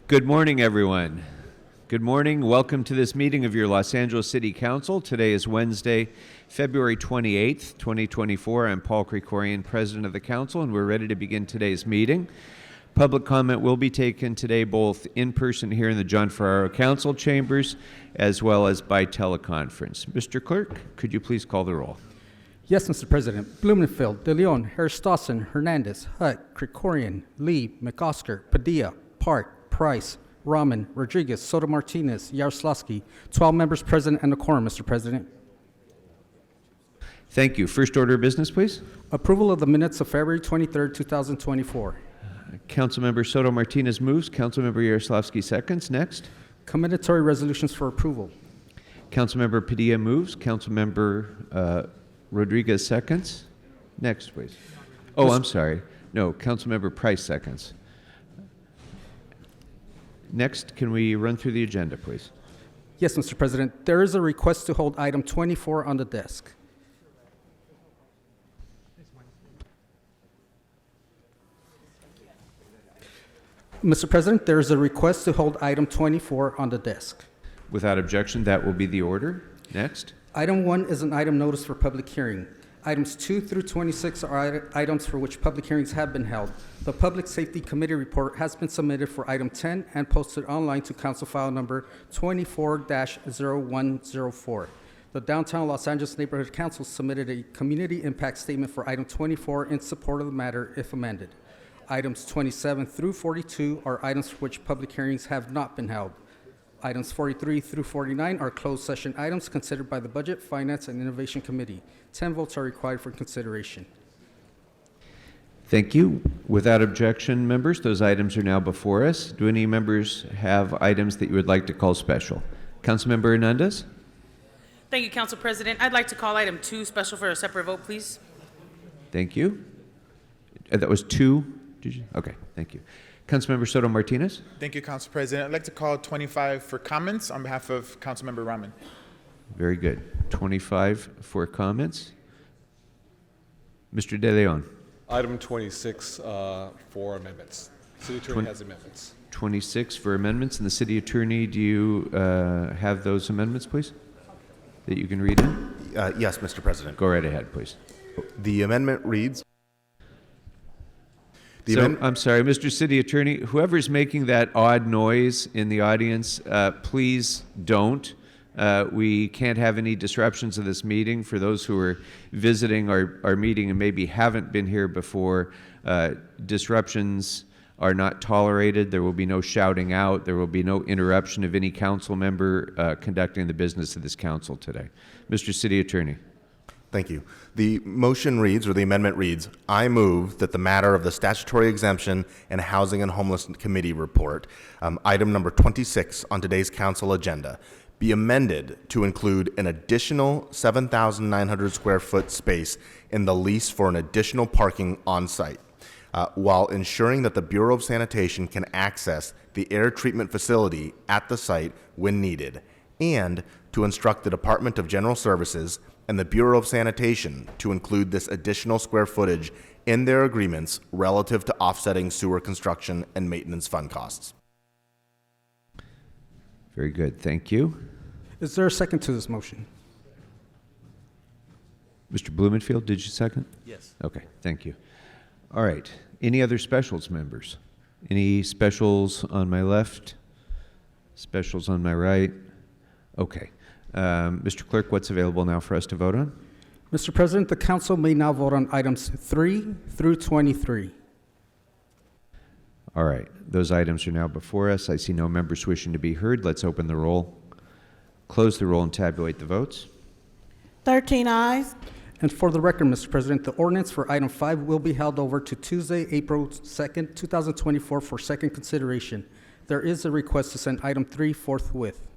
Good morning, everyone. Good morning. Welcome to this meeting of your Los Angeles City Council. Today is Wednesday, February 28th, 2024. I'm Paul Krikorian, President of the Council, and we're ready to begin today's meeting. Public comment will be taken today both in person here in the John Ferraro Council chambers as well as by teleconference. Mr. Clerk, could you please call the roll? Yes, Mr. President. Blumenfield, De Leon, Harris-Dawson, Hernandez, Hutt, Krikorian, Lee, McOsker, Padilla, Park, Price, Rahman, Rodriguez, Soto Martinez, Yaroslavsky. 12 members present and a quorum, Mr. President. Thank you. First order of business, please. Approval of the minutes of February 23rd, 2024. Councilmember Soto Martinez moves. Councilmember Yaroslavsky seconds. Next. Commendatory resolutions for approval. Councilmember Padilla moves. Councilmember Rodriguez seconds. Next, please. Oh, I'm sorry. No, Councilmember Price seconds. Next, can we run through the agenda, please? Yes, Mr. President. There is a request to hold item 24 on the desk. Mr. President, there is a request to hold item 24 on the desk. Without objection, that will be the order. Next. Item 1 is an item notice for public hearing. Items 2 through 26 are items for which public hearings have been held. The Public Safety Committee report has been submitted for item 10 and posted online to Council File number 24-0104. The Downtown Los Angeles Neighborhood Council submitted a community impact statement for item 24 in support of the matter if amended. Items 27 through 42 are items for which public hearings have not been held. Items 43 through 49 are closed session items considered by the Budget, Finance, and Innovation Committee. 10 votes are required for consideration. Thank you. Without objection, members, those items are now before us. Do any members have items that you would like to call special? Councilmember Hernandez? Thank you, Council President. I'd like to call item 2 special for a separate vote, please. Thank you. That was 2? Did you? Okay, thank you. Councilmember Soto Martinez? Thank you, Council President. I'd like to call 25 for comments on behalf of Councilmember Rahman. Very good. 25 for comments. Mr. De Leon? Item 26 for amendments. City Attorney has amendments. 26 for amendments. And the City Attorney, do you have those amendments, please, that you can read in? Yes, Mr. President. Go right ahead, please. The amendment reads... I'm sorry, Mr. City Attorney, whoever's making that odd noise in the audience, please don't. We can't have any disruptions of this meeting. For those who are visiting our meeting and maybe haven't been here before, disruptions are not tolerated. There will be no shouting out. There will be no interruption of any council member conducting the business of this council today. Mr. City Attorney. Thank you. The motion reads, or the amendment reads, I move that the matter of the statutory exemption and Housing and Homeless Committee report, item number 26 on today's council agenda, be amended to include an additional 7,900 square foot space in the lease for an additional parking on site, while ensuring that the Bureau of Sanitation can access the air treatment facility at the site when needed, and to instruct the Department of General Services and the Bureau of Sanitation to include this additional square footage in their agreements relative to offsetting sewer construction and maintenance fund costs. Very good. Thank you. Is there a second to this motion? Mr. Blumenfield, did you second? Yes. Okay, thank you. All right. Any other specials, members? Any specials on my left? Specials on my right? Okay. Mr. Clerk, what's available now for us to vote on? Mr. President, the council may now vote on items 3 through 23. All right. Those items are now before us. I see no members wishing to be heard. Let's open the roll, close the roll, and tabulate the votes. 13 ayes. And for the record, Mr. President, the ordinance for item 5 will be held over to Tuesday, April 2nd, 2024 for second consideration. There is a request to send item 3 forthwith.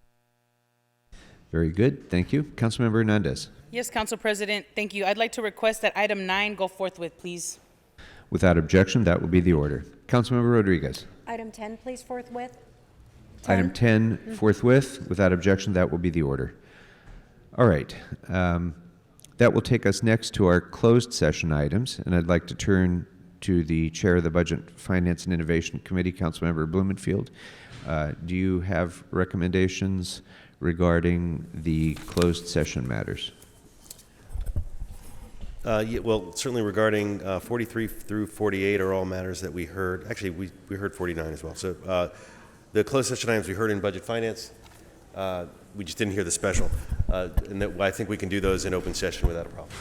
Very good. Thank you. Councilmember Hernandez. Yes, Council President. Thank you. I'd like to request that item 9 go forthwith, please. Without objection, that will be the order. Councilmember Rodriguez. Item 10, please, forthwith. Item 10, forthwith. Without objection, that will be the order. All right. That will take us next to our closed session items, and I'd like to turn to the Chair of the Budget, Finance, and Innovation Committee, Councilmember Blumenfield. Do you have recommendations regarding the closed session matters? Yeah, well, certainly regarding 43 through 48 are all matters that we heard. Actually, we heard 49 as well. So the closed session items we heard in Budget Finance, we just didn't hear the special. And that, I think we can do those in open session without a problem.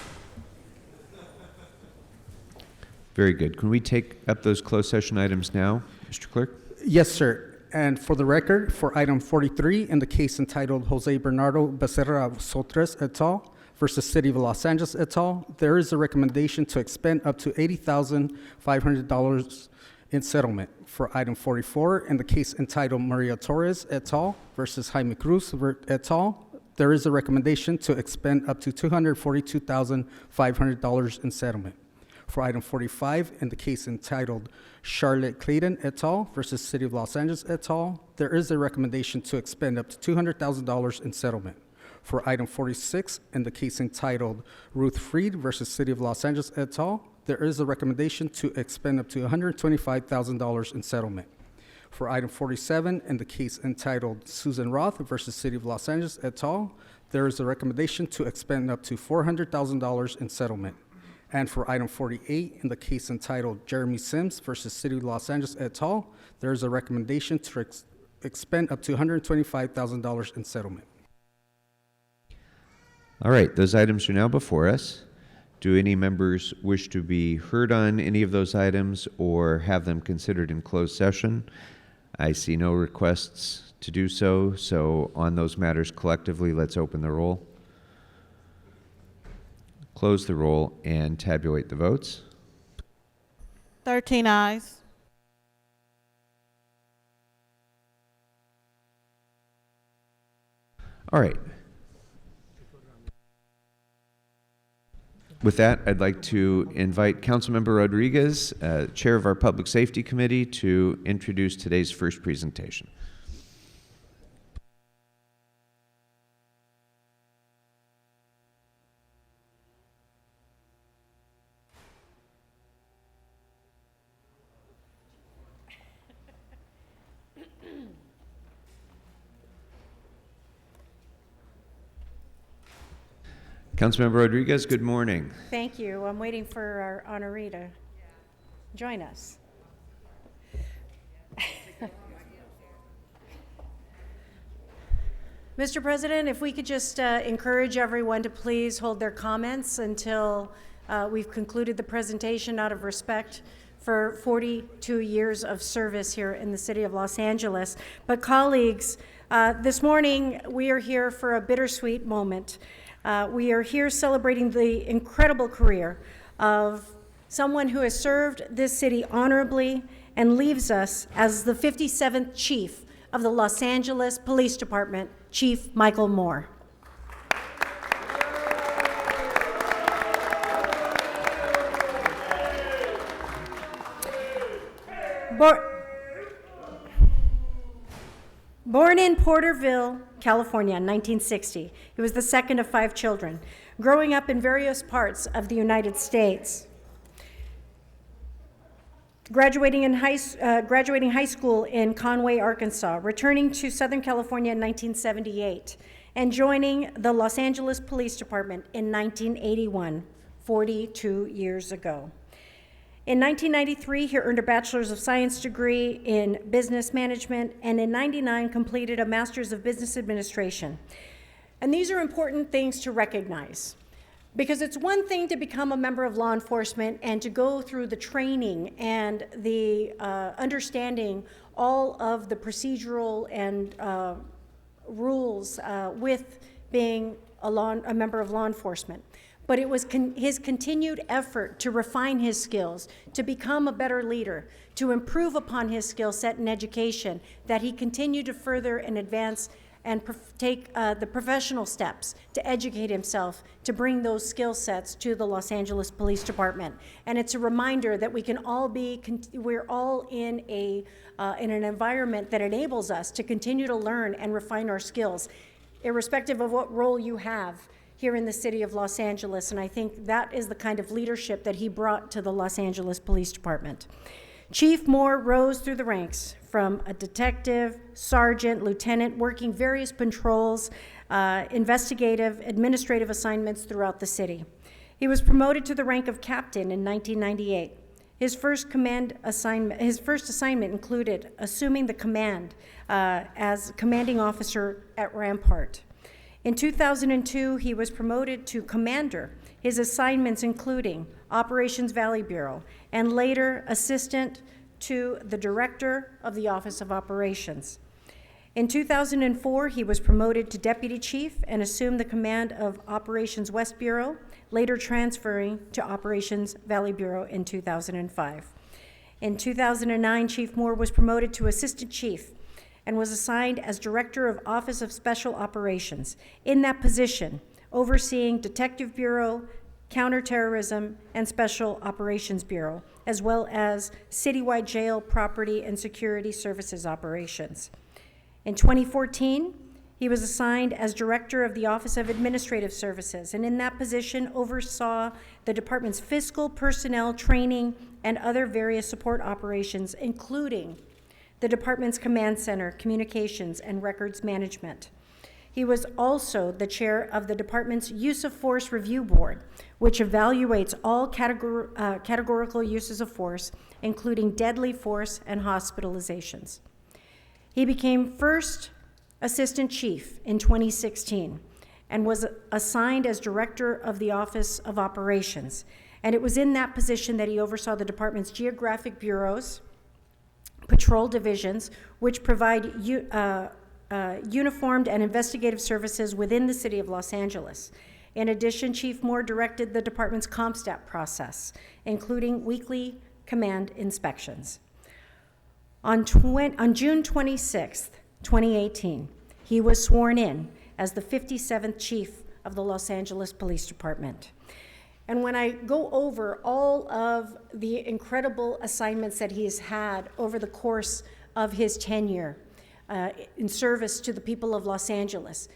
Very good. Can we take up those closed session items now, Mr. Clerk? Yes, sir. And for the record, for item 43, in the case entitled Jose Bernardo Becerra Sotres et al. Versus City of Los Angeles et al., there is a recommendation to expend up to $80,500 in settlement. For item 44, in the case entitled Maria Torres et al. Versus Jaime Cruz et al., there is a recommendation to expend up to $242,500 in settlement. For item 45, in the case entitled Charlotte Clayton et al. Versus City of Los Angeles et al., there is a recommendation to expend up to $200,000 in settlement. For item 46, in the case entitled Ruth Freed versus City of Los Angeles et al., there is a recommendation to expend up to $125,000 in settlement. For item 47, in the case entitled Susan Roth versus City of Los Angeles et al., there is a recommendation to expend up to $400,000 in settlement. And for item 48, in the case entitled Jeremy Sims versus City of Los Angeles et al., there is a recommendation to expend up to $125,000 in settlement. All right, those items are now before us. Do any members wish to be heard on any of those items or have them considered in closed session? I see no requests to do so, so on those matters collectively, let's open the roll, close the roll, and tabulate the votes. 13 ayes. All right. With that, I'd like to invite Councilmember Rodriguez, Chair of our Public Safety Committee, to introduce today's first presentation. Councilmember Rodriguez, good morning. Thank you. I'm waiting for our honoree to join us. Mr. President, if we could just encourage everyone to please hold their comments until we've concluded the presentation out of respect for 42 years of service here in the city of Los Angeles. But colleagues, this morning we are here for a bittersweet moment. We are here celebrating the incredible career of someone who has served this city honorably and leaves us as the 57th chief of the Los Angeles Police Department, Chief Michael Moore. Born in Porterville, California in 1960, he was the second of 5 children, growing up in various parts of the United States. Graduating high school in Conway, Arkansas, returning to Southern California in 1978, and joining the Los Angeles Police Department in 1981, 42 years ago. In 1993, he earned a Bachelor's of Science degree in Business Management, and in 99 completed a Master's of Business Administration. And these are important things to recognize, because it's one thing to become a member of law enforcement and to go through the training and the understanding all of the procedural and rules with being a member of law enforcement. But it was his continued effort to refine his skills, to become a better leader, to improve upon his skill set in education, that he continued to further and advance and take the professional steps to educate himself, to bring those skill sets to the Los Angeles Police Department. And it's a reminder that we can all we're all in an environment that enables us to continue to learn and refine our skills, irrespective of what role you have. here in the city of Los Angeles, and I think that is the kind of leadership that he brought to the Los Angeles Police Department. Chief Moore rose through the ranks from a detective, sergeant, lieutenant, working various patrols, investigative, administrative assignments throughout the city. He was promoted to the rank of captain in 1998. His first assignment included assuming the command as commanding officer at Rampart. In 2002, he was promoted to commander. His assignments including Operations Valley Bureau, and later assistant to the director of the Office of Operations. In 2004, he was promoted to deputy chief and assumed the command of Operations West Bureau, later transferring to Operations Valley Bureau in 2005. In 2009, Chief Moore was promoted to assistant chief and was assigned as director of Office of Special Operations. In that position, overseeing Detective Bureau, Counterterrorism, and Special Operations Bureau, as well as citywide jail, property, and security services operations. In 2014, he was assigned as director of the Office of Administrative Services, and in that position oversaw the department's fiscal, personnel, training, and other various support operations, including the department's command center, communications, and records management. He was also the chair of the department's Use of Force Review Board, which evaluates all categorical uses of force, including deadly force and hospitalizations. He became first assistant chief in 2016 and was assigned as director of the Office of Operations. And it was in that position that he oversaw the department's geographic bureaus, patrol divisions, which provide uniformed and investigative services within the city of Los Angeles. In addition, Chief Moore directed the department's CompStat process, including weekly command inspections. On June 26, 2018, he was sworn in as the 57th chief of the Los Angeles Police Department. And when I go over all of the incredible assignments that he has had over the course of his tenure in service to the people of Los Angeles,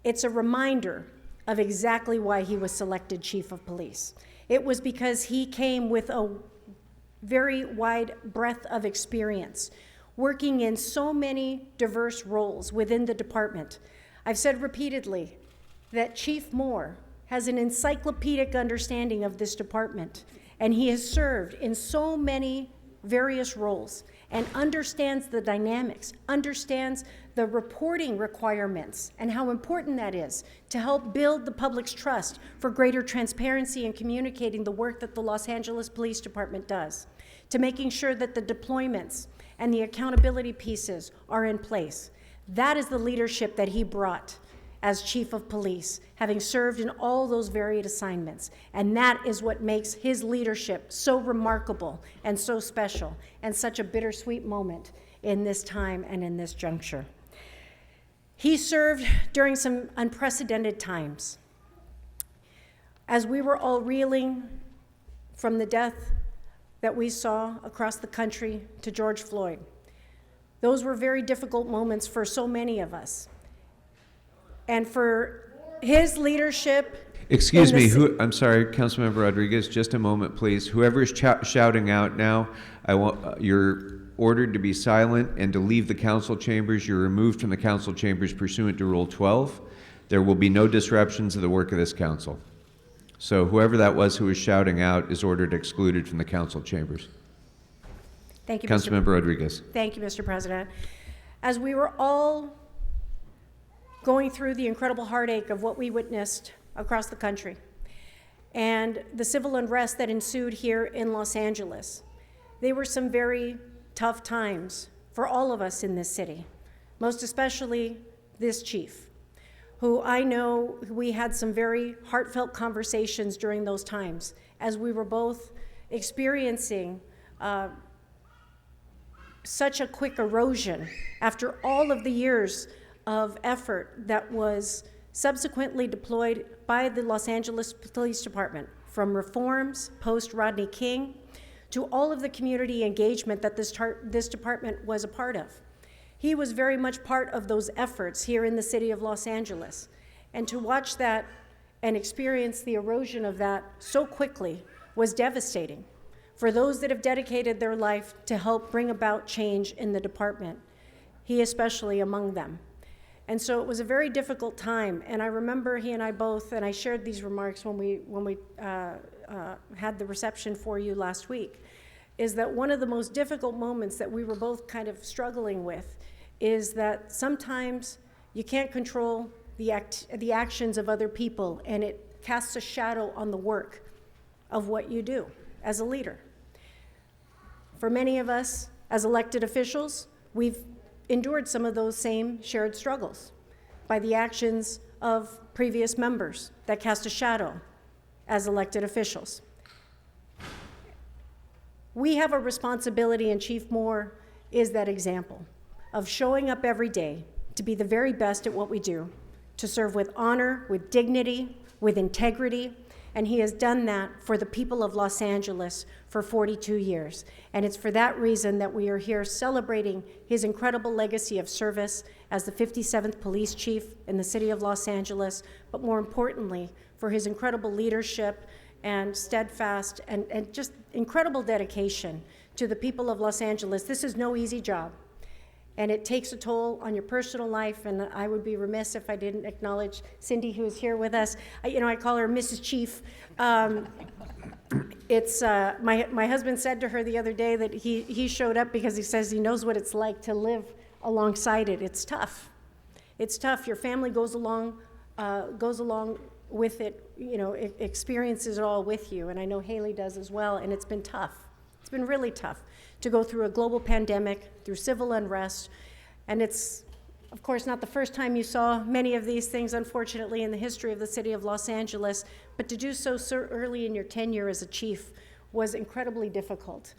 it's a reminder of exactly why he was selected chief of police. It was because he came with a very wide breadth of experience, working in so many diverse roles within the department. I've said repeatedly that Chief Moore has an encyclopedic understanding of this department, and he has served in so many various roles and understands the dynamics, understands the reporting requirements and how important that is to help build the public's trust for greater transparency in communicating the work that the Los Angeles Police Department does, to making sure that the deployments and the accountability pieces are in place. That is the leadership that he brought as chief of police, having served in all those varied assignments. And that is what makes his leadership so remarkable and so special and such a bittersweet moment in this time and in this juncture. He served during some unprecedented times. As we were all reeling from the death that we saw across the country to George Floyd, those were very difficult moments for so many of us. And for his leadership. Excuse me, I'm sorry, Councilmember Rodriguez, just a moment, please. Whoever is shouting out now, you're ordered to be silent and to leave the council chambers. You're removed from the council chambers pursuant to Rule 12. There will be no disruptions of the work of this council. So whoever that was who was shouting out is ordered excluded from the council chambers. Thank you, Councilmember Rodriguez. Thank you, Mr. President. As we were all going through the incredible heartache of what we witnessed across the country and the civil unrest that ensued here in Los Angeles, they were some very tough times for all of us in this city, most especially this chief, who I know we had some very heartfelt conversations during those times as we were both experiencing such a quick erosion after all of the years of effort that was subsequently deployed by the Los Angeles Police Department, from reforms post-Rodney King to all of the community engagement that this department was a part of. He was very much part of those efforts here in the city of Los Angeles. And to watch that and experience the erosion of that so quickly was devastating for those that have dedicated their life to help bring about change in the department, he especially among them. And so it was a very difficult time, and I remember he and I both, and I shared these remarks when we had the reception for you last week, is that one of the most difficult moments that we were both kind of struggling with is that sometimes you can't control the actions of other people, and it casts a shadow on the work of what you do as a leader. For many of us as elected officials, we've endured some of those same shared struggles by the actions of previous members that cast a shadow as elected officials. We have a responsibility, and Chief Moore is that example of showing up every day to be the very best at what we do, to serve with honor, with dignity, with integrity, and he has done that for the people of Los Angeles for 42 years. And it's for that reason that we are here celebrating his incredible legacy of service as the 57th Police Chief in the city of Los Angeles, but more importantly, for his incredible leadership and steadfast and just incredible dedication to the people of Los Angeles. This is no easy job, and it takes a toll on your personal life, and I would be remiss if I didn't acknowledge Cindy, who is here with us. I call her Mrs. Chief. My husband said to her the other day that he showed up because he says he knows what it's like to live alongside it. It's tough. It's tough. Your family goes along with it, experiences it all with you, and I know Haley does as well, and it's been tough. It's been really tough to go through a global pandemic, through civil unrest, and it's, of course, not the first time you saw many of these things, unfortunately, in the history of the city of Los Angeles, but to do so early in your tenure as a chief was incredibly difficult.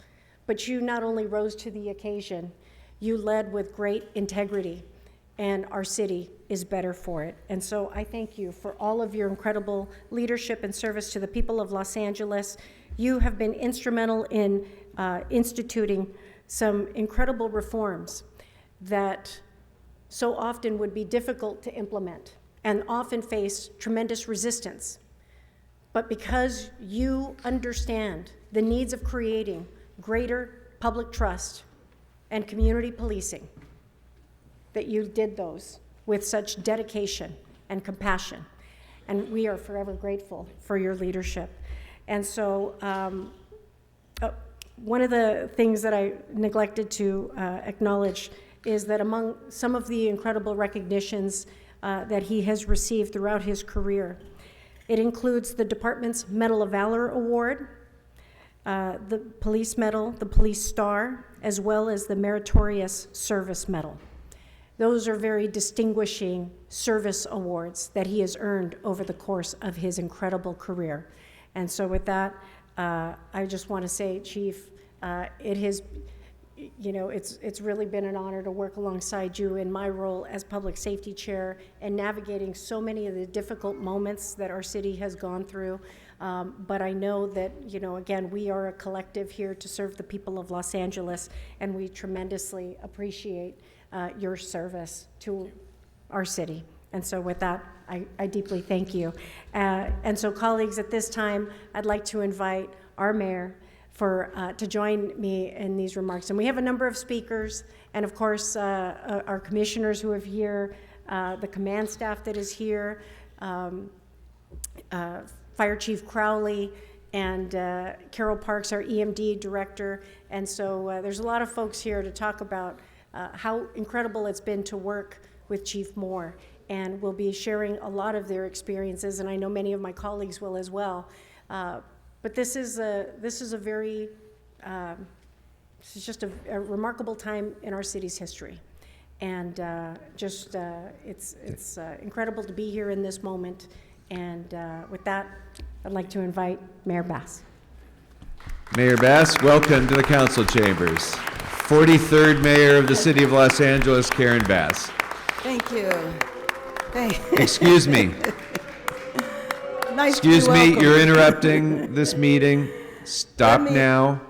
But you not only rose to the occasion, you led with great integrity, and our city is better for it. And so I thank you for all of your incredible leadership and service to the people of Los Angeles. You have been instrumental in instituting some incredible reforms that so often would be difficult to implement and often face tremendous resistance. But because you understand the needs of creating greater public trust and community policing, that you did those with such dedication and compassion. And we are forever grateful for your leadership. And so one of the things that I neglected to acknowledge is that among some of the incredible recognitions that he has received throughout his career, it includes the department's Medal of Valor Award, the Police Medal, the Police Star, as well as the Meritorious Service Medal. Those are very distinguishing service awards that he has earned over the course of his incredible career. And so with that, I just want to say, Chief, it has, it's really been an honor to work alongside you in my role as Public Safety Chair and navigating so many of the difficult moments that our city has gone through. But I know that, again, we are a collective here to serve the people of Los Angeles, and we tremendously appreciate your service to our city. And so with that, I deeply thank you. And so colleagues, at this time, I'd like to invite our mayor to join me in these remarks. And we have a number of speakers, and of course, our commissioners who are here, the command staff that is here, Fire Chief Crowley, and Carol Parks, our EMD director. And so there's a lot of folks here to talk about how incredible it's been to work with Chief Moore, and we'll be sharing a lot of their experiences, and I know many of my colleagues will as well. But this is just a remarkable time in our city's history, and it's incredible to be here in this moment. And with that, I'd like to invite Mayor Bass. Mayor Bass, welcome to the council chambers. 43rd Mayor of the City of Los Angeles, Karen Bass. Thank you. Excuse me. Nice Excuse to be me, welcome. you're interrupting this meeting. Stop now.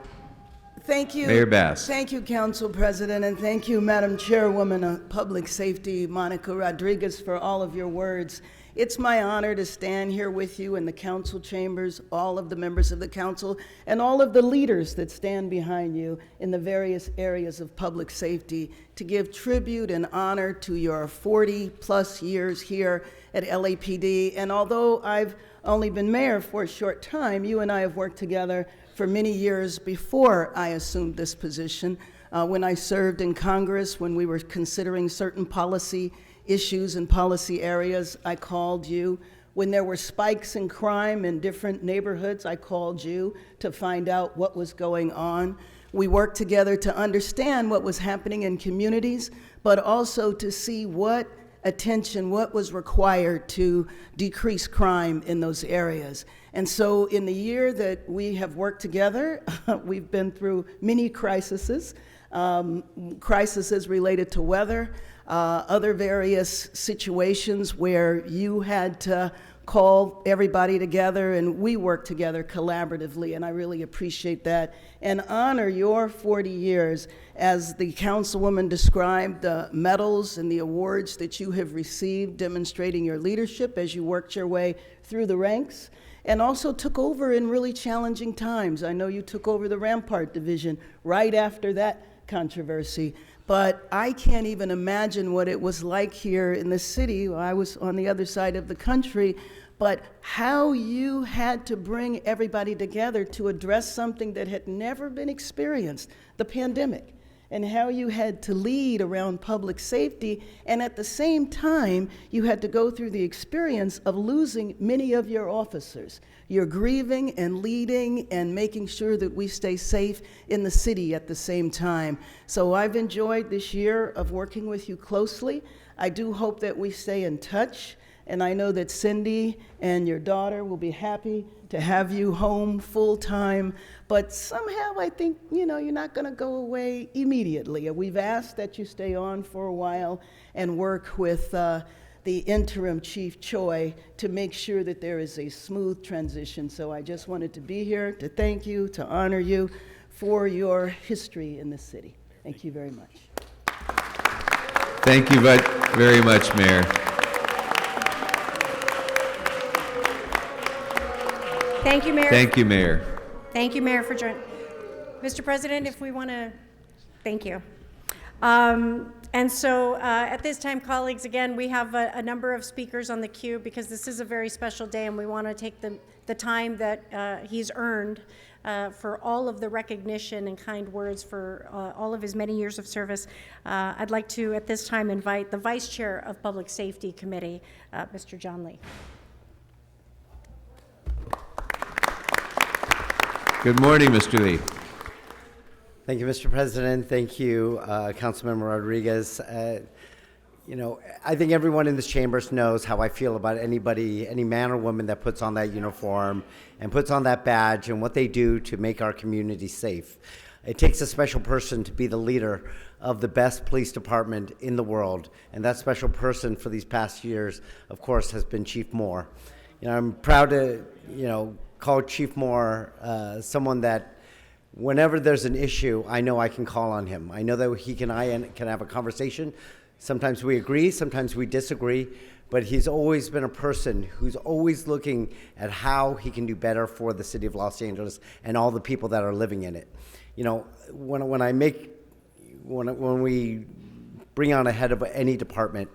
Thank you. Mayor Bass. Thank you, Council President, and thank you, Madam Chairwoman of Public Safety, Monica Rodriguez, for all of your words. It's my honor to stand here with you in the council chambers, all of the members of the council, and all of the leaders that stand behind you in the various areas of public safety to give tribute and honor to your 40-plus years here at LAPD. And although I've only been mayor for a short time, you and I have worked together for many years before I assumed this position. When I served in Congress, when we were considering certain policy issues and policy areas, I called you. When there were spikes in crime in different neighborhoods, I called you to find out what was going on. We worked together to understand what was happening in communities, but also to see what was required to decrease crime in those areas. And so in the year that we have worked together, we've been through many crises related to weather, other various situations where you had to call everybody together, and we worked together collaboratively, and I really appreciate that and honor your 40 years. As the councilwoman described, the medals and the awards that you have received demonstrating your leadership as you worked your way through the ranks and also took over in really challenging times. I know you took over the Rampart Division right after that controversy, but I can't even imagine what it was like here in the city. I was on the other side of the country, but how you had to bring everybody together to address something that had never been experienced, the pandemic, and how you had to lead around public safety, and at the same time, you had to go through the experience of losing many of your officers. You're grieving and leading and making sure that we stay safe in the city at the same time. So I've enjoyed this year of working with you closely. I do hope that we stay in touch, and I know that Cindy and your daughter will be happy to have you home full-time, but somehow I think, you're not going to go away immediately. We've asked that you stay on for a while and work with the interim Chief Choi to make sure that there is a smooth transition. So I just wanted to be here to thank you, to honor you for your history in this city. Thank you very much. Thank you very much, Mayor. Thank you, Mayor. Thank you, Mayor. Thank you, Mayor, for joining. Mr. President, if we want to, thank you. And so at this time, colleagues, again, we have a number of speakers on the queue because this is a very special day and we want to take the time that he's earned for all of the recognition and kind words for all of his many years of service. I'd like to, at this time, invite the Vice Chair of Public Safety Committee, Mr. John Lee. Good morning, Mr. Lee. Thank you, Mr. President. Thank you, Councilmember Rodriguez. I think everyone in this chamber knows how I feel about anybody, any man or woman that puts on that uniform and puts on that badge and what they do to make our community safe. It takes a special person to be the leader of the best police department in the world, and that special person for these past years, of course, has been Chief Moore. I'm proud to, call Chief Moore someone that whenever there's an issue, I know I can call on him. I know that he and I can have a conversation. Sometimes we agree, sometimes we disagree, but he's always been a person who's always looking at how he can do better for the city of Los Angeles and all the people that are living in it. When we bring on a head of any department,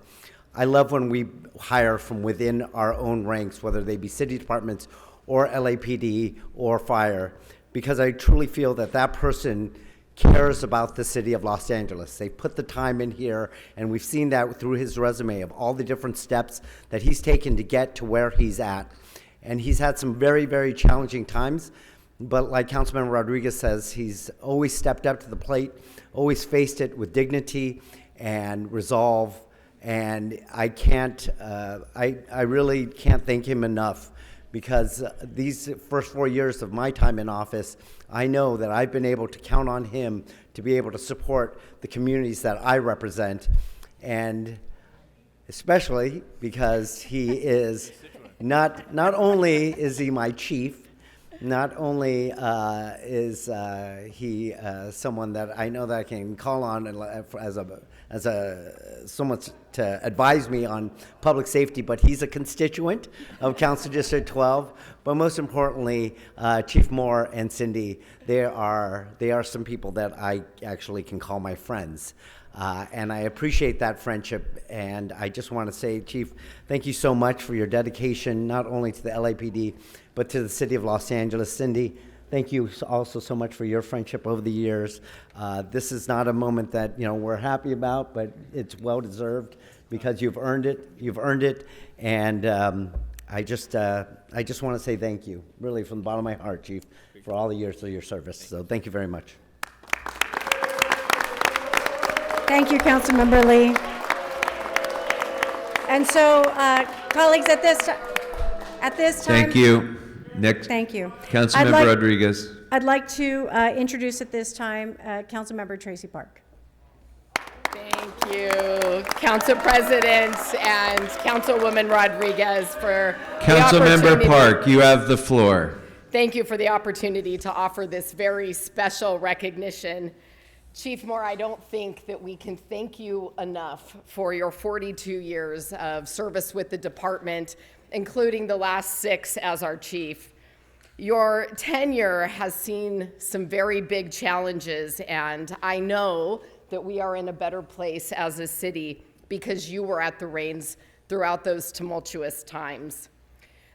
I love when we hire from within our own ranks, whether they be city departments or LAPD or fire, because I truly feel that that person cares about the city of Los Angeles. They put the time in here, and we've seen that through his resume of all the different steps that he's taken to get to where he's at. And he's had some very, very challenging times, but like Councilmember Rodriguez says, he's always stepped up to the plate, always faced it with dignity and resolve. And I really can't thank him enough, because these first 4 years of my time in office, I know that I've been able to count on him to be able to support the communities that I represent, and especially because he is not only is he my chief, not only is he someone that I know that I can call on as someone to advise me on public safety, but he's a constituent of Council District 12. But most importantly, Chief Moore and Cindy, they are some people that I actually can call my friends. And I appreciate that friendship, and I just want to say, Chief, thank you so much for your dedication, not only to the LAPD, but to the city of Los Angeles. Cindy, thank you also so much for your friendship over the years. This is not a moment that we're happy about, but it's well deserved because you've earned it. You've earned it, and I just want to say thank you, really, from the bottom of my heart, Chief, for all the years of your service. So thank you very much. Thank you, Councilmember Lee. And so, colleagues, at this time. Thank you. Next. Thank you. Councilmember Rodriguez. I'd like to introduce at this time Councilmember Tracy Park. Thank you, Council President and Councilwoman Rodriguez for Councilmember Park, you have the floor. Thank you for the opportunity to offer this very special recognition. Chief Moore, I don't think that we can thank you enough for your 42 years of service with the department, including the last 6 as our chief. Your tenure has seen some very big challenges, and I know that we are in a better place as a city because you were at the reins throughout those tumultuous times.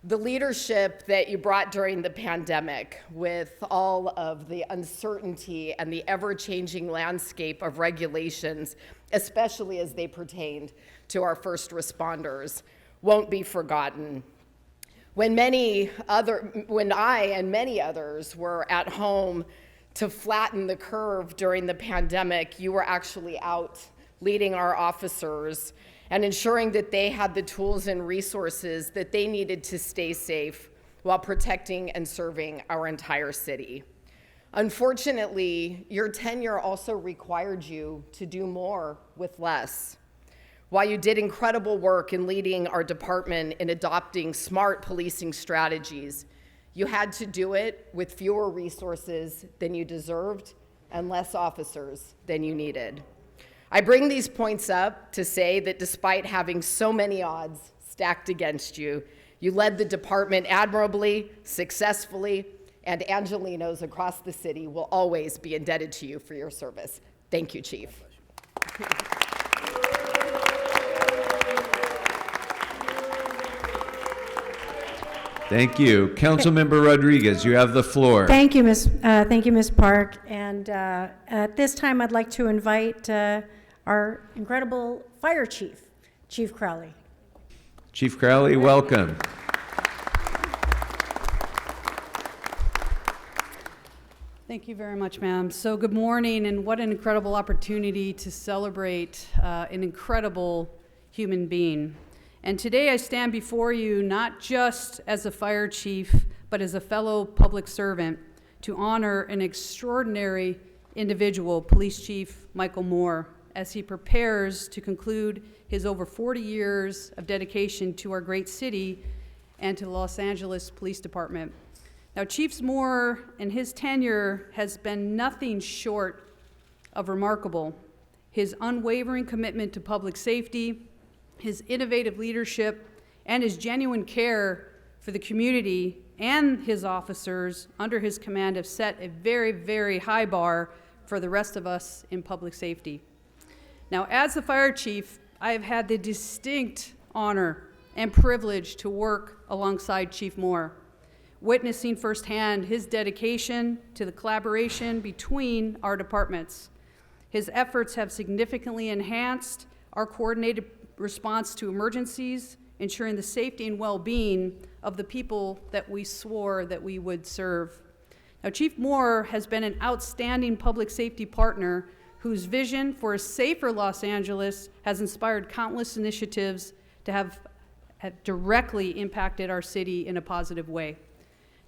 The leadership that you brought during the pandemic, with all of the uncertainty and the ever-changing landscape of regulations, especially as they pertained to our first responders, won't be forgotten. When I and many others were at home to flatten the curve during the pandemic, you were actually out leading our officers and ensuring that they had the tools and resources that they needed to stay safe while protecting and serving our entire city. Unfortunately, your tenure also required you to do more with less. While you did incredible work in leading our department in adopting smart policing strategies, you had to do it with fewer resources than you deserved and less officers than you needed. I bring these points up to say that despite having so many odds stacked against you, you led the department admirably, successfully, and Angelenos across the city will always be indebted to you for your service. Thank you, Chief. Thank you. Councilmember Rodriguez, you have the floor. Thank you, Ms. Park. And at this time, I'd like to invite our incredible fire chief, Chief Crowley. Chief Crowley, welcome. Thank you very much, ma'am. So good morning, and what an incredible opportunity to celebrate an incredible human being. And today I stand before you not just as a fire chief, but as a fellow public servant to honor an extraordinary individual, Police Chief Michael Moore, as he prepares to conclude his over 40 years of dedication to our great city and to the Los Angeles Police Department. Now, Chief Moore and his tenure has been nothing short of remarkable. His unwavering commitment to public safety, his innovative leadership, and his genuine care for the community and his officers under his command have set a very, very high bar for the rest of us in public safety. Now, as the fire chief, I have had the distinct honor and privilege to work alongside Chief Moore, witnessing firsthand his dedication to the collaboration between our departments. His efforts have significantly enhanced our coordinated response to emergencies, ensuring the safety and well-being of the people that we swore that we would serve. Now, Chief Moore has been an outstanding public safety partner whose vision for a safer Los Angeles has inspired countless initiatives to have directly impacted our city in a positive way.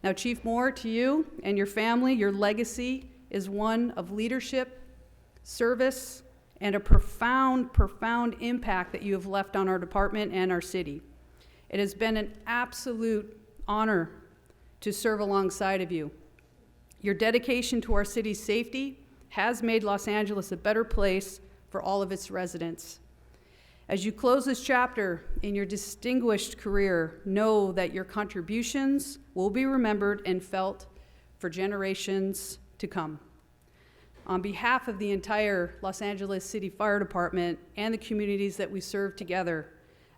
Now, Chief Moore, to you and your family, your legacy is one of leadership, service, and a profound, profound impact that you have left on our department and our city. It has been an absolute honor to serve alongside of you. Your dedication to our city's safety has made Los Angeles a better place for all of its residents. As you close this chapter in your distinguished career, know that your contributions will be remembered and felt for generations to come. On behalf of the entire Los Angeles City Fire Department and the communities that we serve together,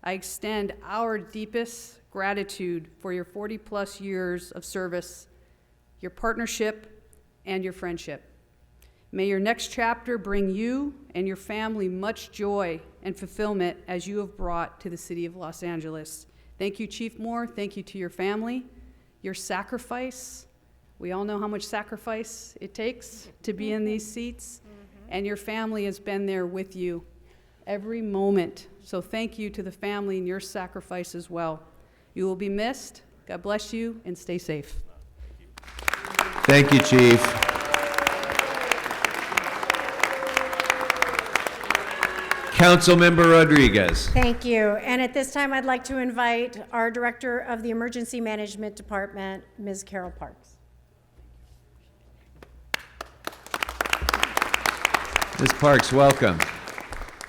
I extend our deepest gratitude for your 40-plus years of service, your partnership, and your friendship. May your next chapter bring you and your family much joy and fulfillment as you have brought to the city of Los Angeles. Thank you, Chief Moore. Thank you to your family. Your sacrifice, we all know how much sacrifice it takes to be in these seats, and your family has been there with you every moment. So thank you to the family and your sacrifice as well. You will be missed. God bless you, and stay safe. Thank you, Chief. Councilmember Rodriguez. Thank you. And at this time, I'd like to invite our Director of the Emergency Management Department, Ms. Carol Parks. Ms. Parks, welcome.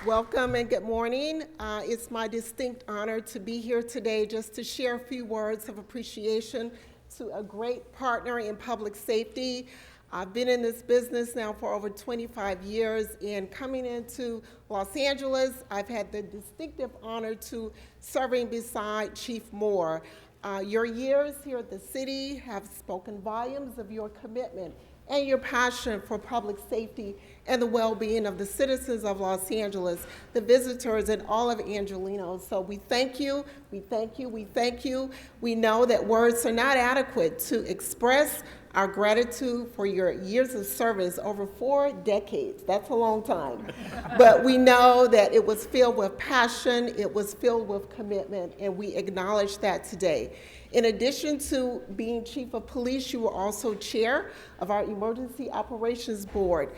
Welcome and good morning. It's my distinct honor to be here today just to share a few words of appreciation to a great partner in public safety. I've been in this business now for over 25 years, and coming into Los Angeles, I've had the distinctive honor to serving beside Chief Moore. Your years here at the city have spoken volumes of your commitment and your passion for public safety and the well-being of the citizens of Los Angeles, the visitors, and all of Angelenos. So we thank you, we thank you, we thank you. We know that words are not adequate to express our gratitude for your years of service, over 4 decades. That's a long time. But we know that it was filled with passion, it was filled with commitment, and we acknowledge that today. In addition to being Chief of Police, you were also Chair of our Emergency Operations Board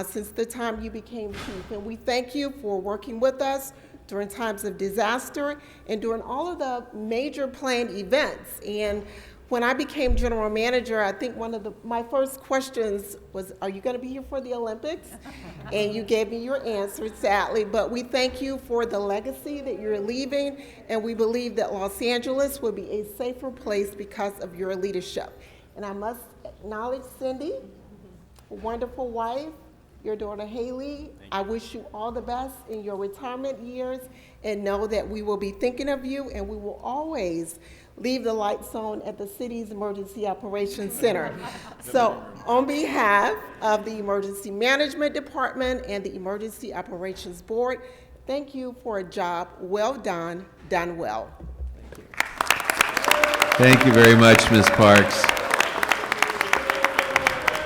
since the time you became Chief. And we thank you for working with us during times of disaster and during all of the major planned events. And when I became General Manager, I think one of my first questions was, are you going to be here for the Olympics? And you gave me your answer, sadly. But we thank you for the legacy that you're leaving, and we believe that Los Angeles will be a safer place because of your leadership. And I must acknowledge Cindy, a wonderful wife, your daughter Haley. I wish you all the best in your retirement years, and know that we will be thinking of you, and we will always leave the lights on at the city's Emergency Operations Center. So on behalf of the Emergency Management Department and the Emergency Operations Board, thank you for a job well done, done well. Thank you very much, Ms. Parks.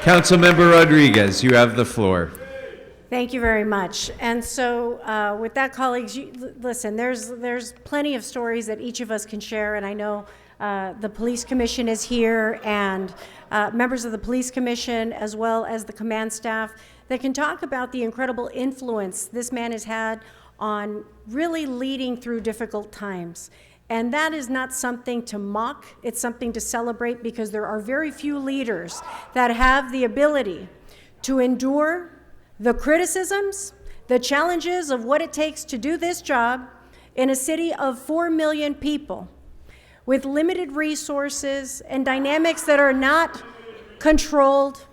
Councilmember Rodriguez, you have the floor. Thank you very much. And so with that, colleagues, listen, there's plenty of stories that each of us can share, and I know the Police Commission is here, and members of the Police Commission, as well as the command staff, that can talk about the incredible influence this man has had on really leading through difficult times. And that is not something to mock, it's something to celebrate, because there are very few leaders that have the ability to endure the criticisms, the challenges of what it takes to do this job in a city of 4 million people with limited resources and dynamics that are not controlled.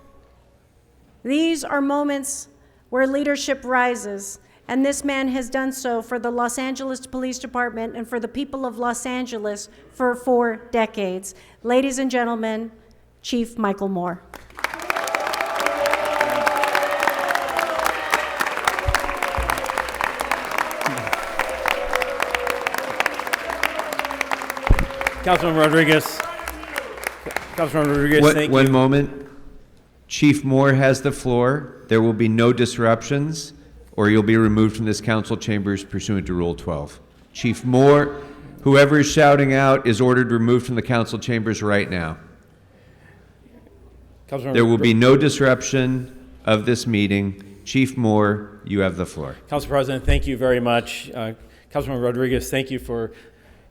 These are moments where leadership rises, and this man has done so for the Los Angeles Police Department and for the people of Los Angeles for 4 decades. Ladies and gentlemen, Chief Michael Moore. Councilman Rodriguez. Councilman Rodriguez, thank you. One moment. Chief Moore has the floor. There will be no disruptions, or you'll be removed from this council chambers pursuant to Rule 12. Chief Moore, whoever is shouting out is ordered removed from the council chambers right now. There will be no disruption of this meeting. Chief Moore, you have the floor. Council President, thank you very much. Councilman Rodriguez, thank you for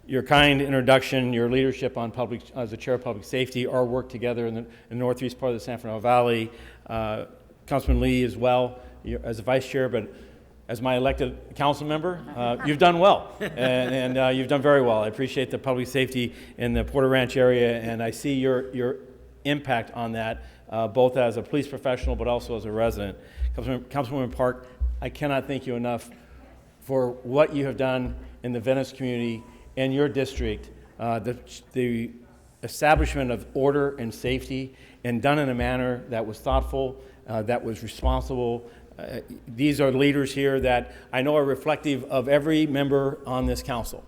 your kind introduction, your leadership on as the Chair of Public Safety, our work together in the northeast part of the San Fernando Valley. Councilman Lee as well, as a Vice Chair, but as my elected council member, you've done well, and you've done very well. I appreciate the public safety in the Porter Ranch area, and I see your impact on that, both as a police professional but also as a resident. Councilwoman Park, I cannot thank you enough for what you have done in the Venice community and your district, the establishment of order and safety, and done in a manner that was thoughtful, that was responsible. These are leaders here that I know are reflective of every member on this council.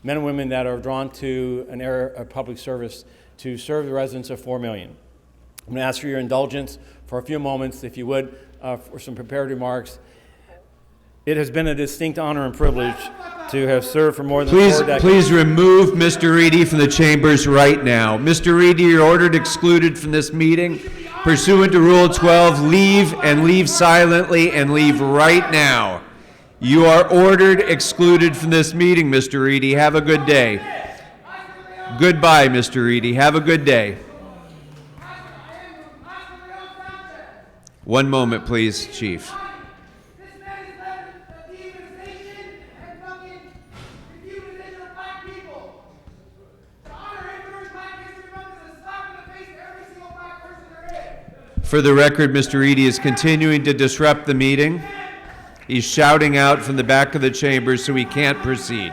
Men and women that are drawn to an era of public service to serve the residents of 4 million. I'm going to ask for your indulgence for a few moments, if you would, for some prepared remarks. It has been a distinct honor and privilege to have served for more than 4 decades. Please remove Mr. Reedy from the chambers right now. Mr. Reedy, you're ordered excluded from this meeting. Pursuant to Rule 12, leave and leave silently and leave right now. You are ordered excluded from this meeting, Mr. Reedy. Have a good day. Goodbye, Mr. Reedy. Have a good day. One moment, please, Chief. For the record, Mr. Reedy is continuing to disrupt the meeting. He's shouting out from the back of the chamber, so he can't proceed.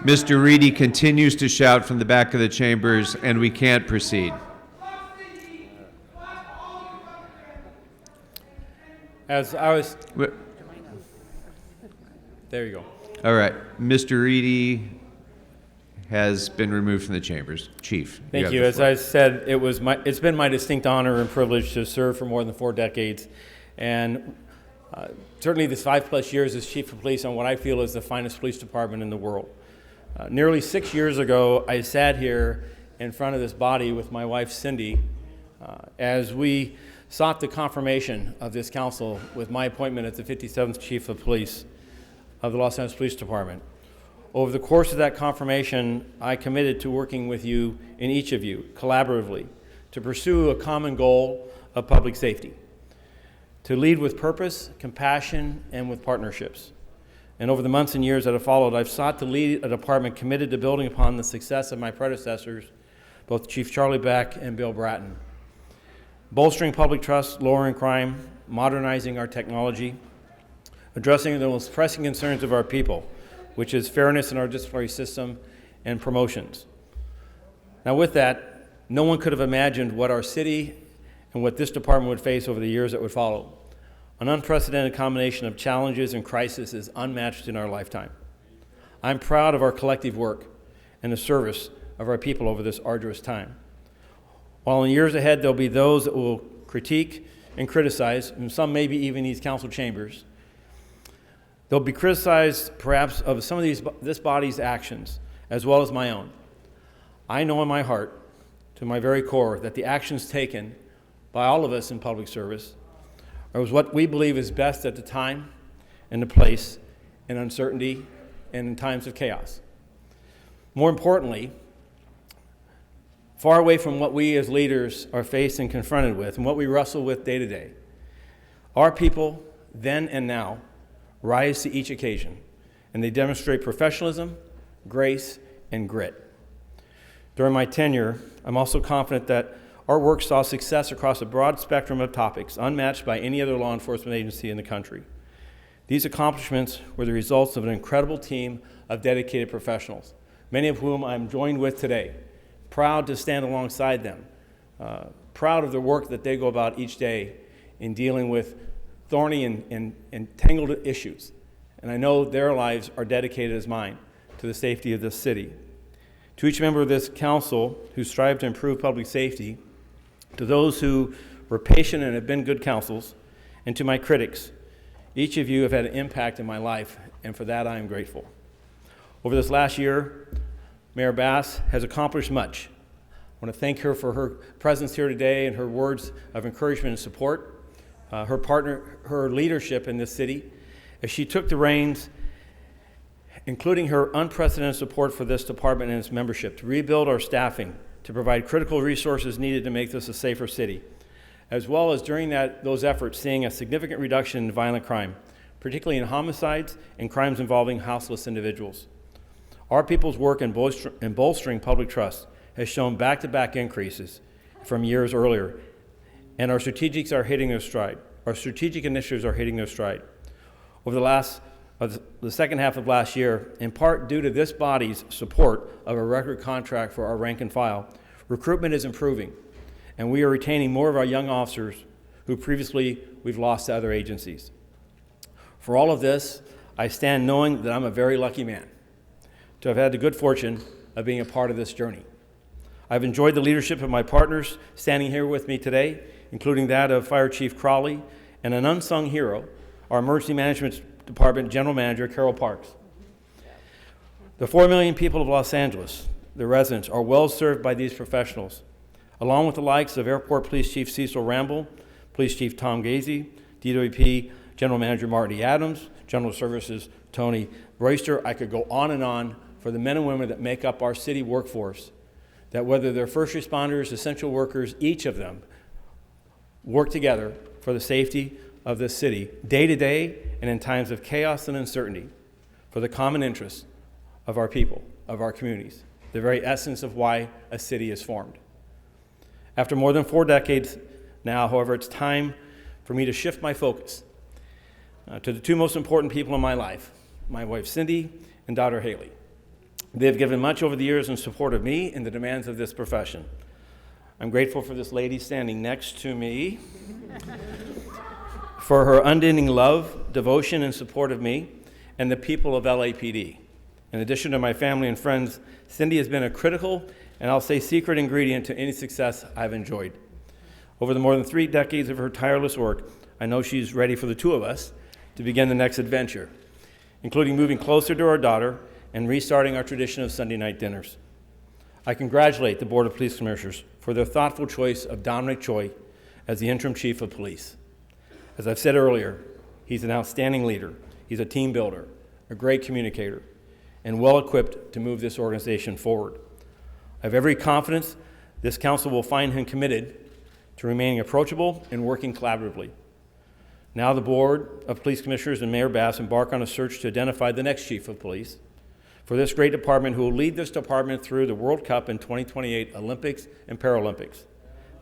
Mr. Reedy continues to shout from the back of the chambers, and we can't proceed. As I was... There you go. All right. Mr. Reedy has been removed from the chambers. Chief. Thank you. As I said, it's been my distinct honor and privilege to serve for more than 4 decades. And certainly this 5+ years as chief of police on what I feel is the finest police department in the world. Nearly 6 years ago, I sat here in front of this body with my wife, Cindy, as we sought the confirmation of this council with my appointment as the 57th chief of police of the Los Angeles Police Department. Over the course of that confirmation, I committed to working with you and each of you collaboratively to pursue a common goal of public safety, to lead with purpose, compassion, and with partnerships. And over the months and years that have followed, I've sought to lead a department committed to building upon the success of my predecessors, both Chief Charlie Beck and Bill Bratton, bolstering public trust, lowering crime, modernizing our technology, addressing the most pressing concerns of our people, which is fairness in our disciplinary system and promotions. Now with that, no one could have imagined what our city and what this department would face over the years that would follow. An unprecedented combination of challenges and crises is unmatched in our lifetime. I'm proud of our collective work and the service of our people over this arduous time. While in years ahead, there'll be those that will critique and criticize, and some maybe even these council chambers. They'll be criticized perhaps of some of this body's actions, as well as my own. I know in my heart, to my very core, that the actions taken by all of us in public service are what we believe is best at the time and the place, in uncertainty and in times of chaos. More importantly, far away from what we as leaders are faced and confronted with and what we wrestle with day to day, our people, then and now, rise to each occasion, and they demonstrate professionalism, grace, and grit. During my tenure, I'm also confident that our work saw success across a broad spectrum of topics, unmatched by any other law enforcement agency in the country. These accomplishments were the results of an incredible team of dedicated professionals, many of whom I'm joined with today, proud to stand alongside them, proud of the work that they go about each day in dealing with thorny and tangled issues. And I know their lives are dedicated as mine to the safety of this city. To each member of this council who strive to improve public safety, to those who were patient and have been good counsels, and to my critics, each of you have had an impact in my life, and for that I am grateful. Over this last year, Mayor Bass has accomplished much. I want to thank her for her presence here today and her words of encouragement and support. Her leadership in this city, as she took the reins including her unprecedented support for this department and its membership, to rebuild our staffing, to provide critical resources needed to make this a safer city, as well as during those efforts seeing a significant reduction in violent crime, particularly in homicides and crimes involving houseless individuals. Our people's work in bolstering public trust has shown back-to-back increases from years earlier, and our strategics are hitting their stride. Our strategic initiatives are hitting their stride. Over the second half of last year, in part due to this body's support of a record contract for our rank and file, recruitment is improving, and we are retaining more of our young officers who previously we've lost to other agencies. For all of this, I stand knowing that I'm a very lucky man to have had the good fortune of being a part of this journey. I've enjoyed the leadership of my partners standing here with me today, including that of Fire Chief Crawley and an unsung hero, our Emergency Management Department General Manager, Carol Parks. The 4 million people of Los Angeles, the residents, are well served by these professionals, along with the likes of Airport Police Chief Cecil Ramble, Police Chief Tom Gazy, DWP General Manager Marty Adams, General Services Tony Royster. I could go on and on for the men and women that make up our city workforce, that whether they're first responders, essential workers, each of them work together for the safety of this city, day to day and in times of chaos and uncertainty, for the common interests of our people, of our communities, the very essence of why a city is formed. After more than 4 decades now, however, it's time for me to shift my focus to the 2 most important people in my life, my wife Cindy and daughter Haley. They have given much over the years in support of me and the demands of this profession. I'm grateful for this lady standing next to me for her unending love, devotion, and support of me and the people of LAPD. In addition to my family and friends, Cindy has been a critical and I'll say secret ingredient to any success I've enjoyed. Over the more than 3 decades of her tireless work, I know she's ready for the 2 of us to begin the next adventure, including moving closer to our daughter and restarting our tradition of Sunday night dinners. I congratulate the Board of Police Commissioners for their thoughtful choice of Dominic Choi as the interim chief of police. As I've said earlier, he's an outstanding leader. He's a team builder, a great communicator, and well-equipped to move this organization forward. I have every confidence this council will find him committed to remaining approachable and working collaboratively. Now the Board of Police Commissioners and Mayor Bass embark on a search to identify the next chief of police for this great department who will lead this department through the World Cup and 2028 Olympics and Paralympics.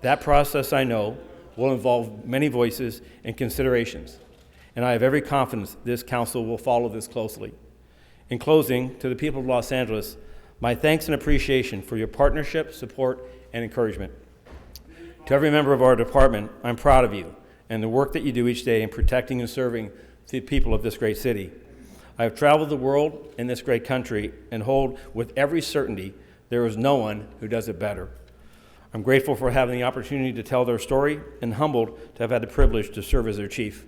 That process, I know, will involve many voices and considerations, and I have every confidence this council will follow this closely. In closing, to the people of Los Angeles, my thanks and appreciation for your partnership, support, and encouragement. To every member of our department, I'm proud of you and the work that you do each day in protecting and serving the people of this great city. I have traveled the world in this great country and hold with every certainty there is no one who does it better. I'm grateful for having the opportunity to tell their story and humbled to have had the privilege to serve as their chief.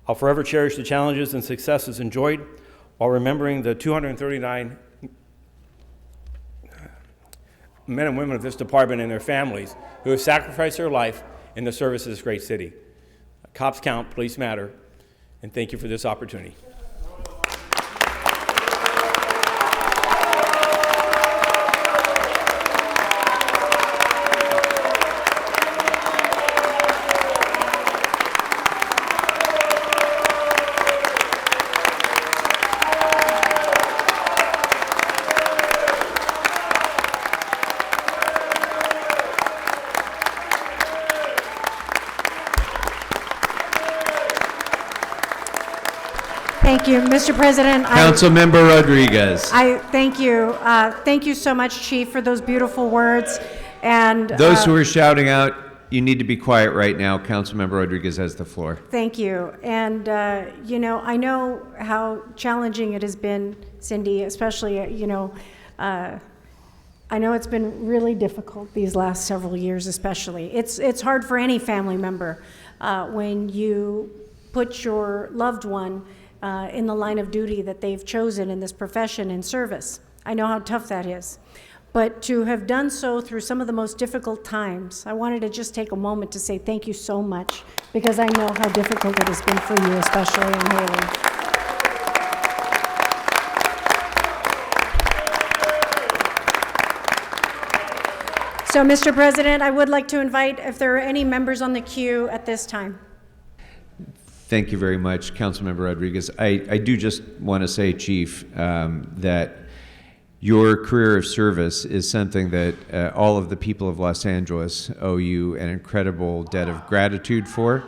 I'll forever cherish the challenges and successes enjoyed while remembering the 239 men and women of this department and their families who have sacrificed their life in the service of this great city. Cops count, police matter, and thank you for this opportunity. Thank you, Mr. President. Councilmember Rodriguez. I thank you. Thank you so much, Chief, for those beautiful words. And Those who are shouting out, you need to be quiet right now. Councilmember Rodriguez has the floor. thank you. And, you know, I know how challenging it has been, Cindy, especially, I know it's been really difficult these last several years, especially. It's hard for any family member when you put your loved one in the line of duty that they've chosen in this profession and service. I know how tough that is. But to have done so through some of the most difficult times, I wanted to just take a moment to say thank you so much, because I know how difficult it has been for you, especially, and Haley. So, Mr. President, I would like to invite if there are any members on the queue at this time. Thank you very much, Councilmember Rodriguez. I do just want to say, Chief, that your career of service is something that all of the people of Los Angeles owe you an incredible debt of gratitude for,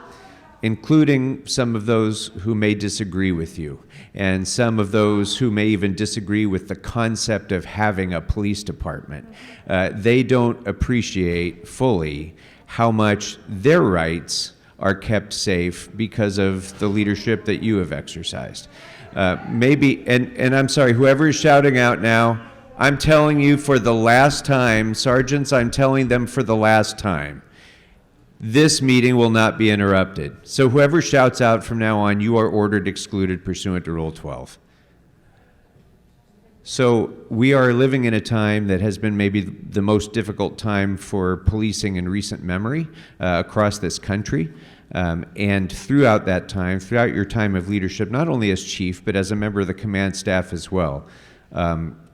including some of those who may disagree with you, and some of those who may even disagree with the concept of having a police department. They don't appreciate fully how much their rights are kept safe because of the leadership that you have exercised. Maybe, and I'm sorry, whoever is shouting out now, I'm telling you for the last time, sergeants, I'm telling them for the last time, this meeting will not be interrupted. So whoever shouts out from now on, you are ordered excluded pursuant to Rule 12. So we are living in a time that has been maybe the most difficult time for policing in recent memory across this country. And throughout that time, throughout your time of leadership, not only as chief, but as a member of the command staff as well,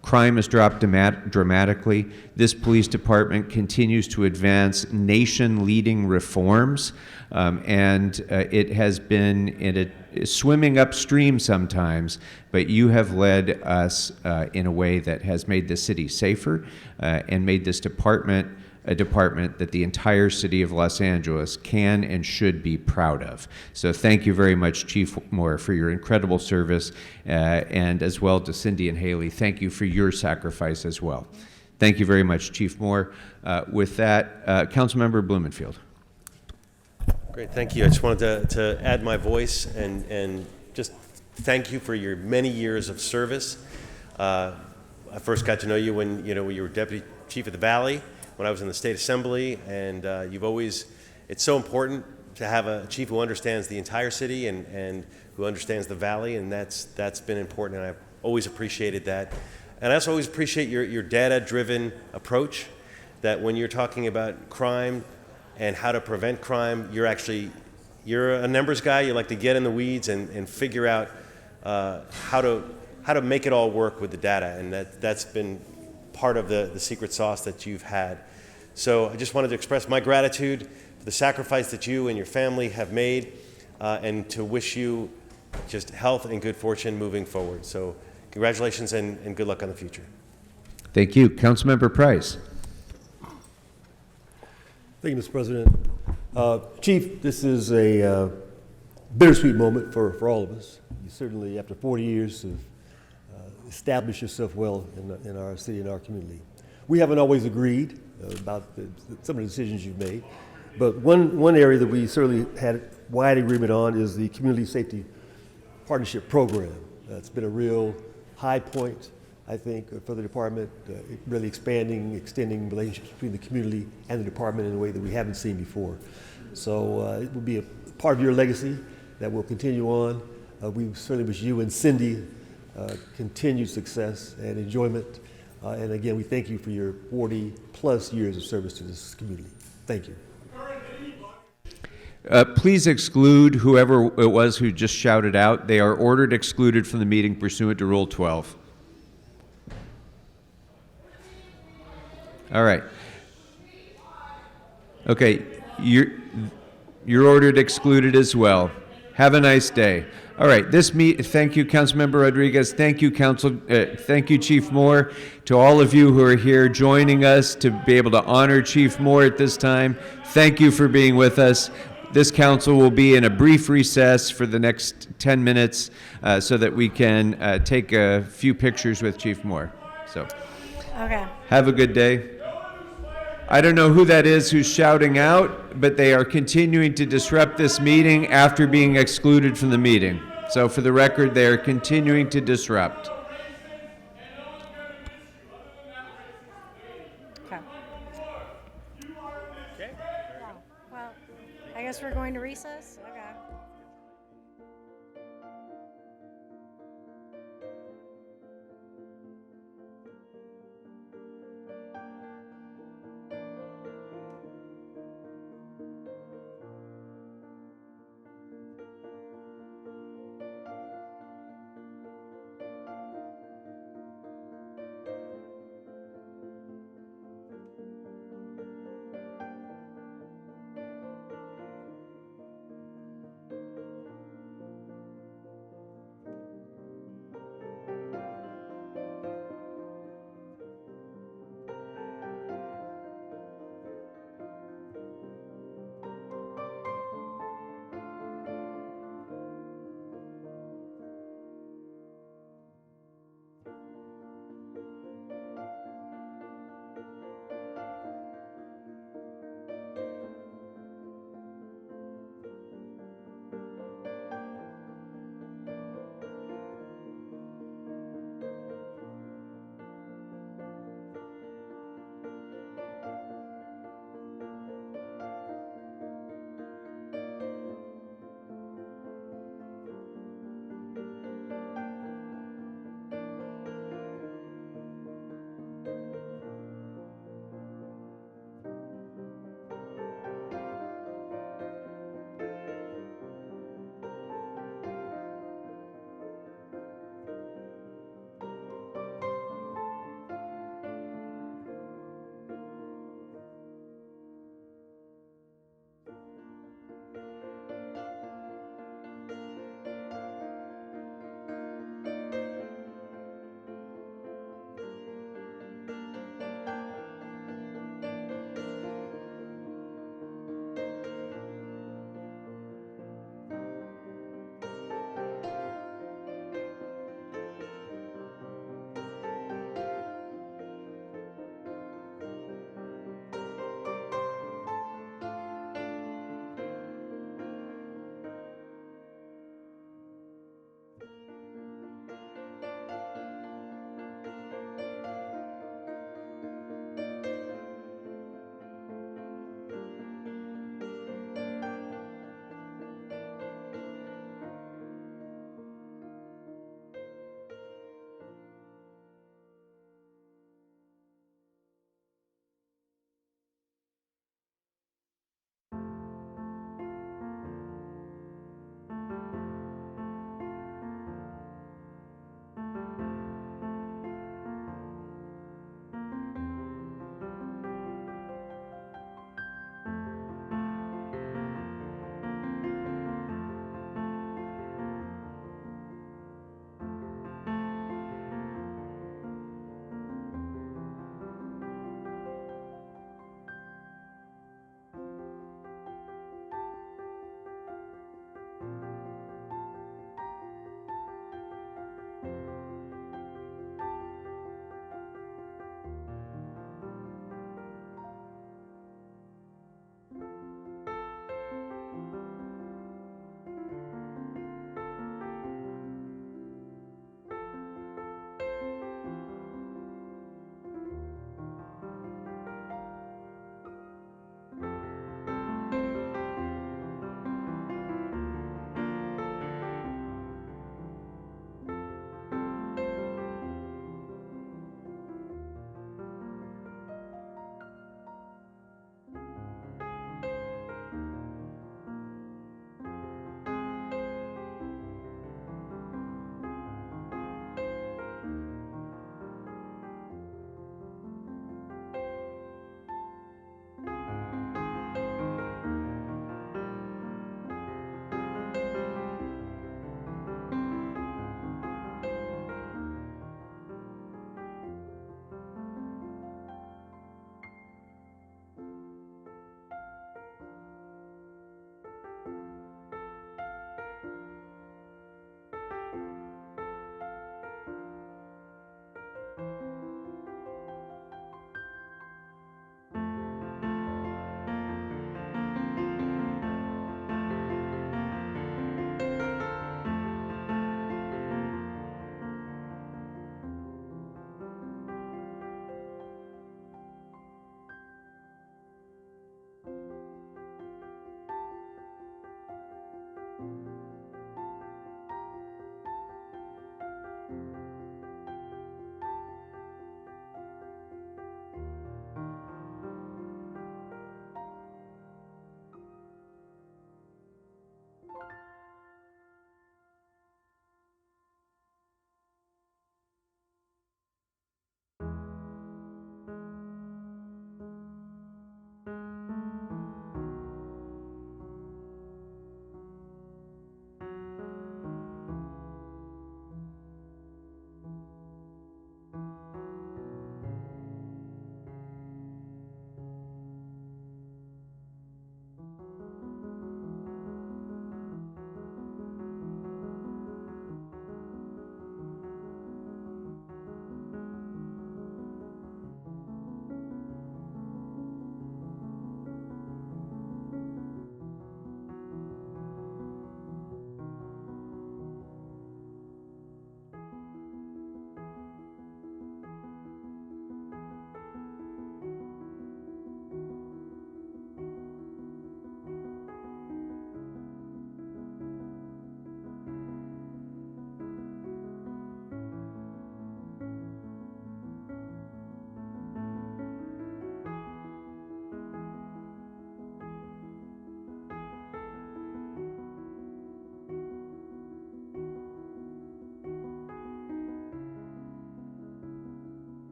crime has dropped dramatically. This police department continues to advance nation-leading reforms, and it has been swimming upstream sometimes, but you have led us in a way that has made the city safer and made this department a department that the entire city of Los Angeles can and should be proud of. So thank you very much, Chief Moore, for your incredible service, and as well to Cindy and Haley, thank you for your sacrifice as well. Thank you very much, Chief Moore. With that, Councilmember Blumenfield. Great, thank you. I just wanted to add my voice and just thank you for your many years of service. I first got to know you when you were Deputy Chief of the Valley, when I was in the State Assembly, and it's so important to have a chief who understands the entire city and who understands the Valley, and that's been important, and I've always appreciated that. And I also always appreciate your data-driven approach, that when you're talking about crime and how to prevent crime, you're a numbers guy. You like to get in the weeds and figure out how to make it all work with the data, and that's been part of the secret sauce that you've had. So I just wanted to express my gratitude for the sacrifice that you and your family have made, and to wish you just health and good fortune moving forward. So congratulations and good luck on the future. Thank you. Councilmember Price. Thank you, Mr. President. Chief, this is a bittersweet moment for all of us. You certainly, after 40 years, have established yourself well in our city and our community. We haven't always agreed about some of the decisions you've made, but one area that we certainly had wide agreement on is the Community Safety Partnership Program. It's been a real high point, I think, for the department, really expanding, extending relationships between the community and the department in a way that we haven't seen before. So it will be a part of your legacy that will continue on. We certainly wish you and Cindy continued success and enjoyment. And again, we thank you for your 40-plus years of service to this community. Thank you. Please exclude whoever it was who just shouted out. They are ordered excluded from the meeting pursuant to Rule 12. All right. Okay, you're ordered excluded as well. Have a nice day. All right, thank you, Councilmember Rodriguez. Thank you, thank you, Chief Moore. To all of you who are here joining us to be able to honor Chief Moore at this time, thank you for being with us. This council will be in a brief recess for the next 10 minutes so that we can take a few pictures with Chief Moore. So, Okay. have a good day. I don't know who that is who's shouting out, but they are continuing to disrupt this meeting after being excluded from the meeting. So for the record, they are continuing to disrupt. Okay. Well, I guess we're going to recess? Okay.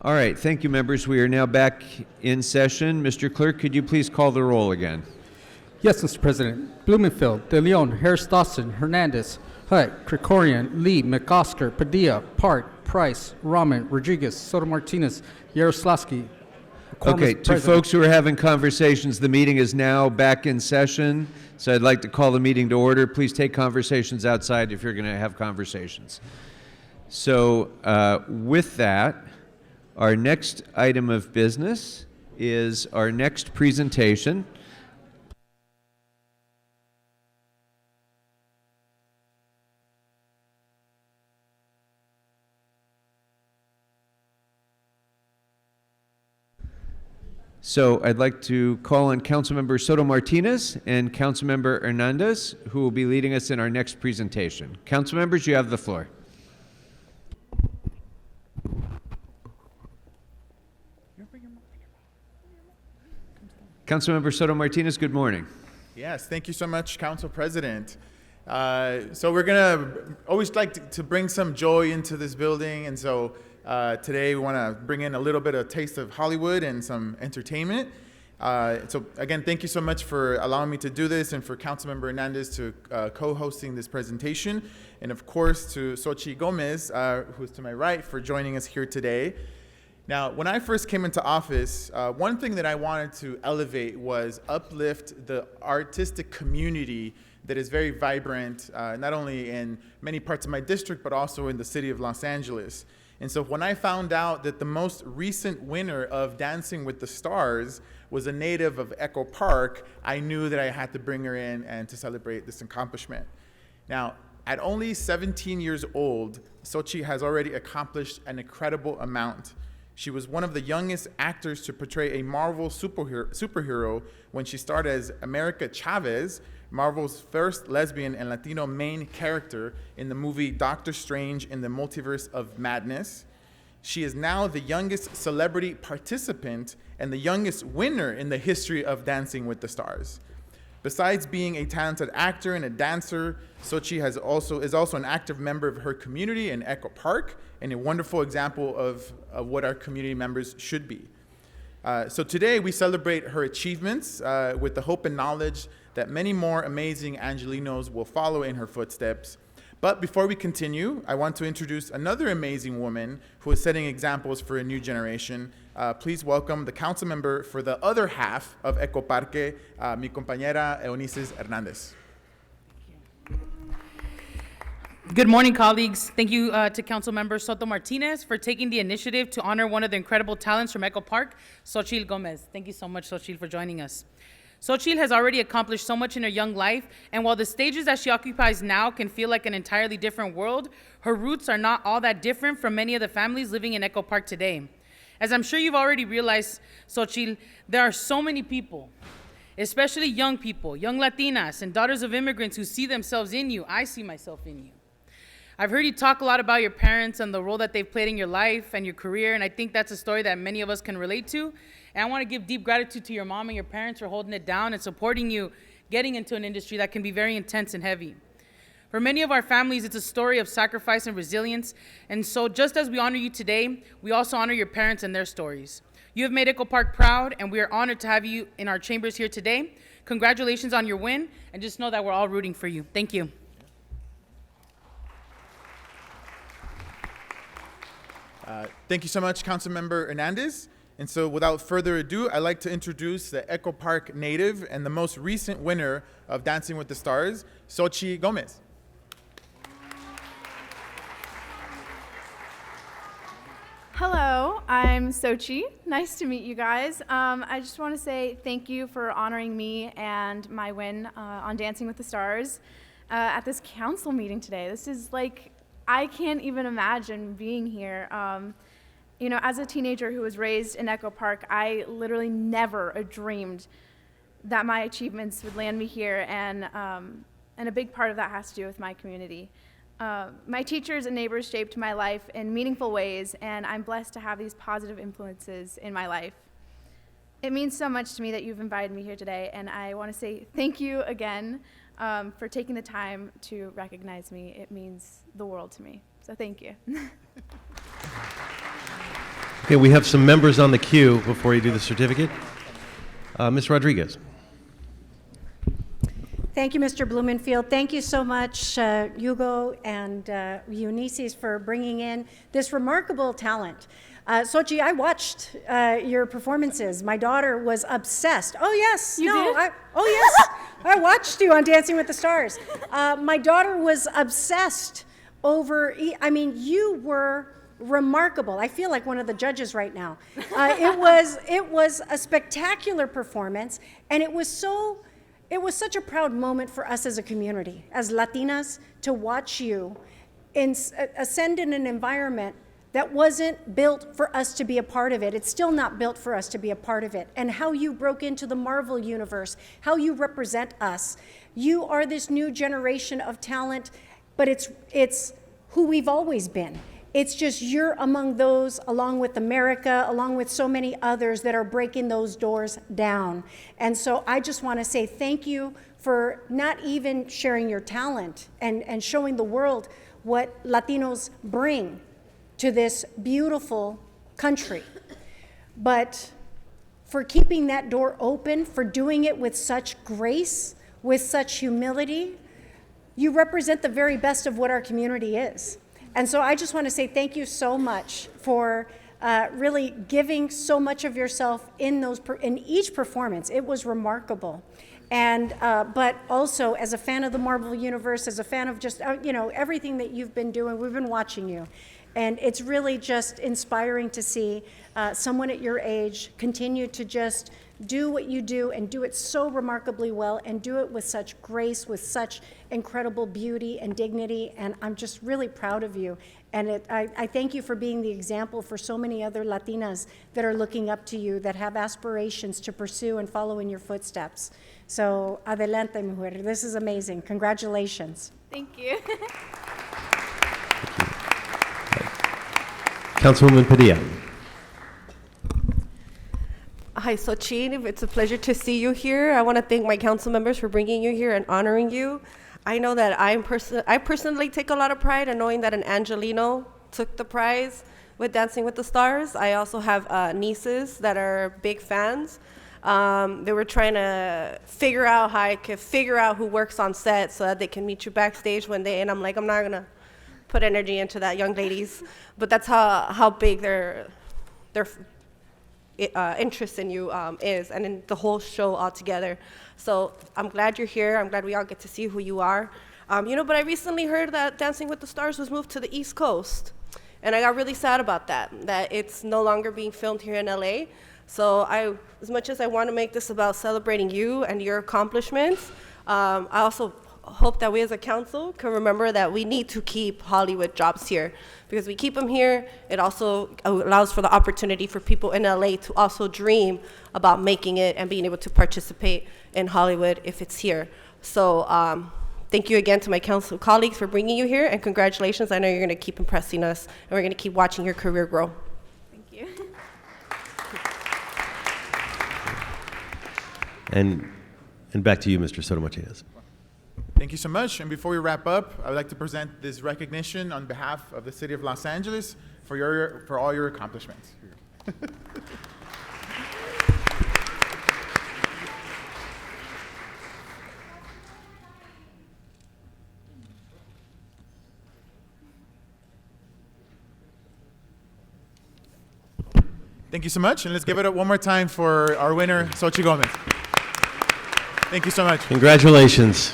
All right, thank you, members. We are now back in session. Mr. Clerk, could you please call the roll again? Yes, Mr. President. Blumenfield, De Leon, Harris Dawson, Hernandez, Hutt, Krikorian, Lee, McOsker, Padilla, Park, Price, Rahman, Rodriguez, Soto Martinez, Yaroslavsky. Okay, to folks who are having conversations, the meeting is now back in session, so I'd like to call the meeting to order. Please take conversations outside if you're going to have conversations. So with that, our next item of business is our next presentation. So I'd like to call on Councilmember Soto Martinez and Councilmember Hernandez, who will be leading us in our next presentation. Council members, you have the floor. Councilmember Soto Martinez, good morning. Yes, thank you so much, Council President. So we're gonna always like to bring some joy into this building, and so today we want to bring in a little bit of taste of Hollywood and some entertainment. So again, thank you so much for allowing me to do this, and for Councilmember Hernandez to co-hosting this presentation, and of course to Xochitl Gomez, who's to my right, for joining us here today. Now, when I first came into office, one thing that I wanted to elevate was uplift the artistic community that is very vibrant, not only in many parts of my district, but also in the city of Los Angeles. And so when I found out that the most recent winner of Dancing with the Stars was a native of Echo Park, I knew that I had to bring her in and to celebrate this accomplishment. Now, at only 17 years old, Xochitl has already accomplished an incredible amount. She was one of the youngest actors to portray a Marvel superhero when she starred as America Chavez, Marvel's first lesbian and Latino main character in the movie Doctor Strange in the Multiverse of Madness. She is now the youngest celebrity participant and the youngest winner in the history of Dancing with the Stars. Besides being a talented actor and a dancer, Xochitl is also an active member of her community in Echo Park, and a wonderful example of what our community members should be. So today we celebrate her achievements with the hope and knowledge that many more amazing Angelinos will follow in her footsteps. But before we continue, I want to introduce another amazing woman who is setting examples for a new generation. Please welcome the council member for the other half of Echo Parque, mi compañera Eunices Hernandez. Good morning, colleagues. Thank you to Councilmember Soto Martinez for taking the initiative to honor one of the incredible talents from Echo Park, Xochitl Gomez. Thank you so much, Xochitl, for joining us. Xochitl has already accomplished so much in her young life, and while the stages that she occupies now can feel like an entirely different world, her roots are not all that different from many of the families living in Echo Park today. As I'm sure you've already realized, Xochitl, there are so many people, especially young people, young Latinas and daughters of immigrants who see themselves in you. I see myself in you. I've heard you talk a lot about your parents and the role that they've played in your life and your career, and I think that's a story that many of us can relate to. And I want to give deep gratitude to your mom and your parents for holding it down and supporting you getting into an industry that can be very intense and heavy. For many of our families, it's a story of sacrifice and resilience, and so just as we honor you today, we also honor your parents and their stories. You have made Echo Park proud, and we are honored to have you in our chambers here today. Congratulations on your win, and just know that we're all rooting for you. Thank you. Thank you so much, Councilmember Hernandez. And so without further ado, I'd like to introduce the Echo Park native and the most recent winner of Dancing with the Stars, Xochitl Gomez. Hello, I'm Xochitl. Nice to meet you guys. I just want to say thank you for honoring me and my win on Dancing with the Stars at this council meeting today. This is like, I can't even imagine being here. You know, as a teenager who was raised in Echo Park, I literally never dreamed that my achievements would land me here, and a big part of that has to do with my community. My teachers and neighbors shaped my life in meaningful ways, and I'm blessed to have these positive influences in my life. It means so much to me that you've invited me here today, and I want to say thank you again for taking the time to recognize me. It means the world to me, so thank you. Okay, we have some members on the queue before you do the certificate. Ms. Rodriguez. Thank you, Mr. Blumenfield. Thank you so much, Hugo and Eunices, for bringing in this remarkable talent. Sochi, I watched your performances. My daughter was obsessed. Oh, yes. You did? Oh, yes. I watched you on Dancing with the Stars. My daughter was obsessed over, I mean, you were remarkable. I feel like one of the judges right now. It was a spectacular performance, and it was such a proud moment for us as a community, as Latinas, to watch you ascend in an environment that wasn't built for us to be a part of it. It's still not built for us to be a part of it. And how you broke into the Marvel universe, how you represent us. You are this new generation of talent, but it's who we've always been. It's just you're among those, along with America, along with so many others that are breaking those doors down. And so I just want to say thank you for not even sharing your talent and showing the world what Latinos bring to this beautiful country, but for keeping that door open, for doing it with such grace, with such humility. You represent the very best of what our community is. And so I just want to say thank you so much for really giving so much of yourself in each performance. It was remarkable. And but also as a fan of the Marvel Universe, as a fan of just everything that you've been doing, we've been watching you. And it's really just inspiring to see someone at your age continue to just do what you do and do it so remarkably well and do it with such grace, with such incredible beauty and dignity. And I'm just really proud of you. And I thank you for being the example for so many other Latinas that are looking up to you, that have aspirations to pursue and follow in your footsteps. So adelante, mujer. This is amazing. Congratulations. Thank you. Councilwoman Padilla. Hi, Xochitl. It's a pleasure to see you here. I want to thank my council members for bringing you here and honoring you. I know that I personally take a lot of pride in knowing that an Angelino took the prize with Dancing with the Stars. I also have nieces that are big fans. They were trying to figure out how I could figure out who works on set so that they can meet you backstage one day. And I'm like, I'm not going to put energy into that, young ladies. But that's how big their interest in you is, and in the whole show altogether. So I'm glad you're here. I'm glad we all get to see who you are. But I recently heard that Dancing with the Stars was moved to the East Coast. And I got really sad about that it's no longer being filmed here in LA. So as much as I want to make this about celebrating you and your accomplishments, I also hope that we as a council can remember that we need to keep Hollywood jobs here. Because we keep them here, it also allows for the opportunity for people in LA to also dream about making it and being able to participate in Hollywood if it's here. So thank you again to my council colleagues for bringing you here, and congratulations. I know you're going to keep impressing us, and we're going to keep watching your career grow. Thank you. And back to you, Mr. Soto Martinez. Thank you so much. And before we wrap up, I would like to present this recognition on behalf of the City of Los Angeles for all your accomplishments. Thank you so much. And let's give it up one more time for our winner, Xochitl Gomez. Thank you so much. Congratulations.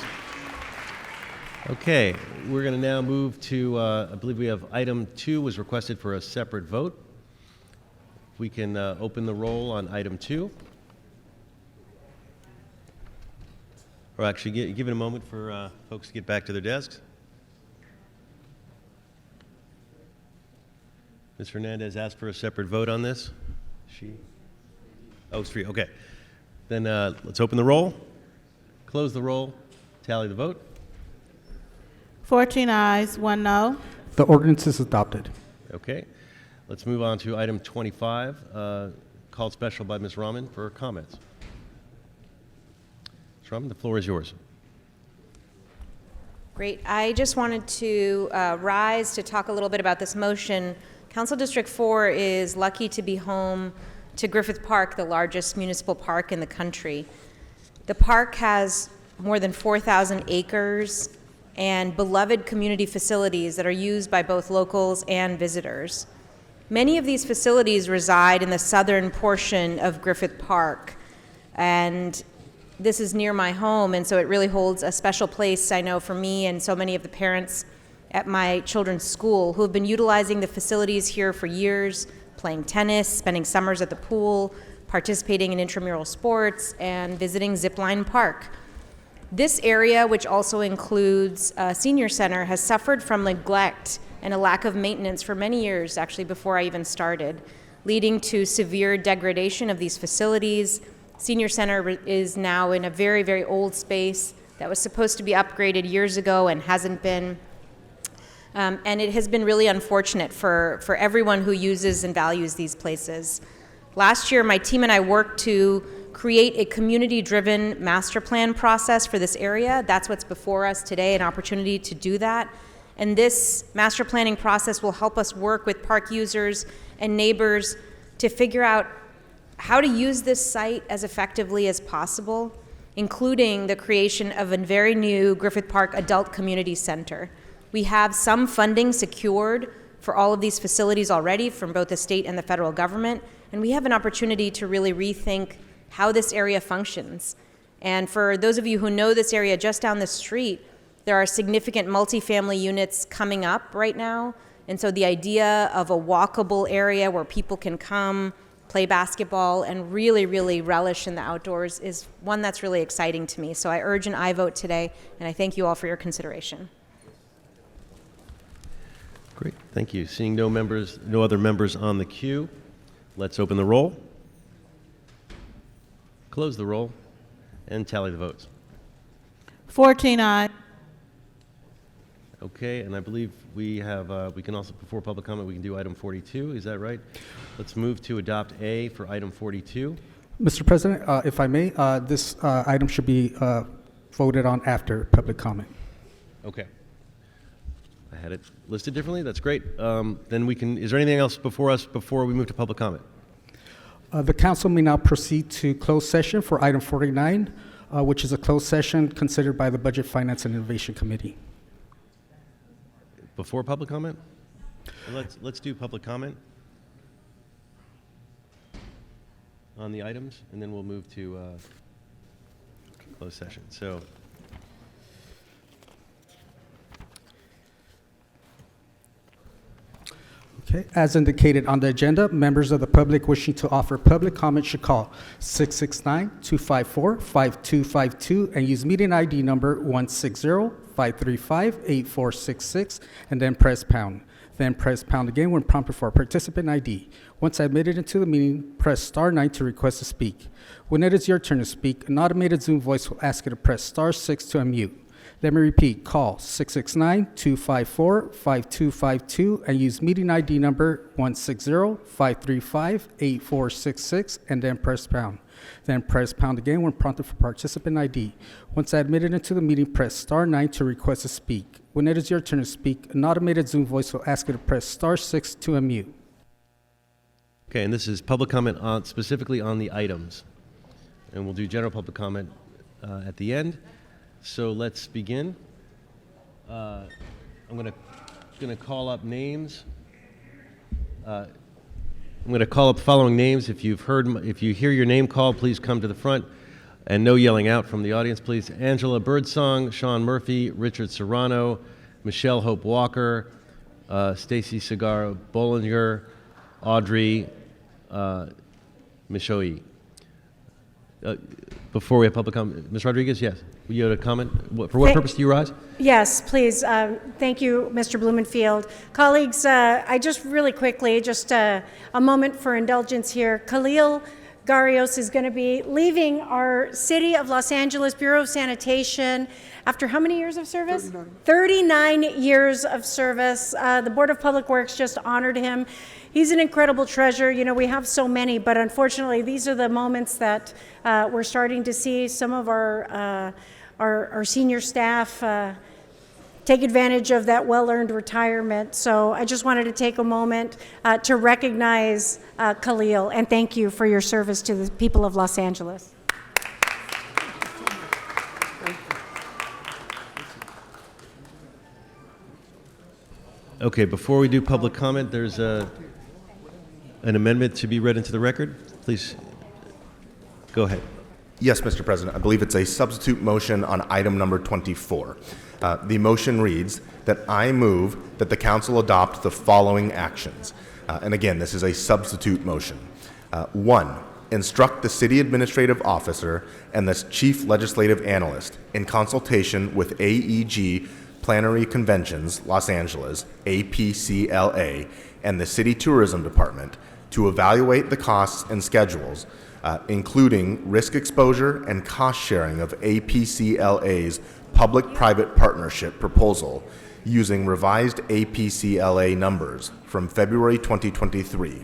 Okay, we're going to now move to, I believe we have item 2 was requested for a separate vote. If we can open the roll on item 2. Or actually, give it a moment for folks to get back to their desks. Ms. Hernandez asked for a separate vote on this. Oh, it's free. Okay. Then let's open the roll, close the roll, tally the vote. 14 ayes, 1 no. The ordinance is adopted. Okay. Let's move on to item 25, called special by Ms. Rahman for comments. Ms. Rahman, the floor is yours. Great. I just wanted to rise to talk a little bit about this motion Council District 4 is lucky to be home to Griffith Park, the largest municipal park in the country. The park has more than 4,000 acres and beloved community facilities that are used by both locals and visitors. Many of these facilities reside in the southern portion of Griffith Park, and this is near my home, and so it really holds a special place, I know, for me and so many of the parents at my children's school who have been utilizing the facilities here for years, playing tennis, spending summers at the pool, participating in intramural sports, and visiting Zipline Park. This area, which also includes a senior center, has suffered from neglect and a lack of maintenance for many years, actually before I even started, leading to severe degradation of these facilities. Senior center is now in a very, very old space that was supposed to be upgraded years ago and hasn't been. And it has been really unfortunate for everyone who uses and values these places. Last year, my team and I worked to create a community-driven master plan process for this area. That's what's before us today, an opportunity to do that. And this master planning process will help us work with park users and neighbors to figure out how to use this site as effectively as possible, including the creation of a very new Griffith Park Adult Community Center. We have some funding secured for all of these facilities already from both the state and the federal government, and we have an opportunity to really rethink how this area functions. And for those of you who know this area just down the street, there are significant multifamily units coming up right now, and so the idea of a walkable area where people can come, play basketball, and really, really relish in the outdoors is one that's really exciting to me. So I urge an aye vote today, and I thank you all for your consideration. Great, thank you. Seeing no other members on the queue, let's open the roll, close the roll, and tally the votes. 14 ayes. Okay, and I believe we have, we can also, before public comment, we can do item 42, is that right? Let's move to adopt A for item 42. Mr. President, if I may, this item should be voted on after public comment. Okay. I had it listed differently, that's great. Then we can, is there anything else before us before we move to public comment? The council may now proceed to closed session for item 49, which is a closed session considered by the Budget, Finance, and Innovation Committee. Before public comment? Well, let's do public comment on the items, and then we'll move to closed session. So. Okay, as indicated on the agenda, members of the public wishing to offer public comment should call 669-254-5252 and use meeting ID number 160-535-8466 and then press pound. Then press pound again when prompted for a participant ID. Once admitted into the meeting, press star 9 to request to speak. When it is your turn to speak, an automated Zoom voice will ask you to press star 6 to unmute. Let me repeat, call 669-254-5252 and use meeting ID number 160-535-8466 and then press pound. Then press pound again when prompted for participant ID. Once admitted into the meeting, press star 9 to request to speak. When it is your turn to speak, an automated Zoom voice will ask you to press star 6 to unmute. Okay, and this is public comment on, specifically on the items. And we'll do general public comment at the end. So let's begin. I'm gonna call up names. I'm gonna call up the following names. If you hear your name called, please come to the front, and no yelling out from the audience, please. Angela Birdsong, Sean Murphy, Richard Serrano, Michelle Hope Walker, Stacy Segarra Bollinger, Audrey Michoui. Before we have public comment, Ms. Rodriguez, yes, you had a comment. For what purpose do you rise? Yes, please. Thank you, Mr. Blumenfield. Colleagues, I just really quickly, just a moment for indulgence here. Khalil Garrios is going to be leaving our City of Los Angeles Bureau of Sanitation after how many years of service? 39 years of service. The Board of Public Works just honored him. He's an incredible treasure. You know, we have so many, but unfortunately, these are the moments that we're starting to see some of our senior staff take advantage of that well-earned retirement. So I just wanted to take a moment to recognize Khalil and thank you for your service to the people of Los Angeles. Okay, before we do public comment, there's an amendment to be read into the record. Please, go ahead. Yes, Mr. President. I believe it's a substitute motion on item number 24. The motion reads that I move that the council adopt the following actions. And again, this is a substitute motion. 1, instruct the city administrative officer and the chief legislative analyst in consultation with AEG Plenary Conventions, Los Angeles, APCLA, and the City Tourism Department to evaluate the costs and schedules, including risk exposure and cost sharing of APCLA's public-private partnership proposal using revised APCLA numbers from February 2023,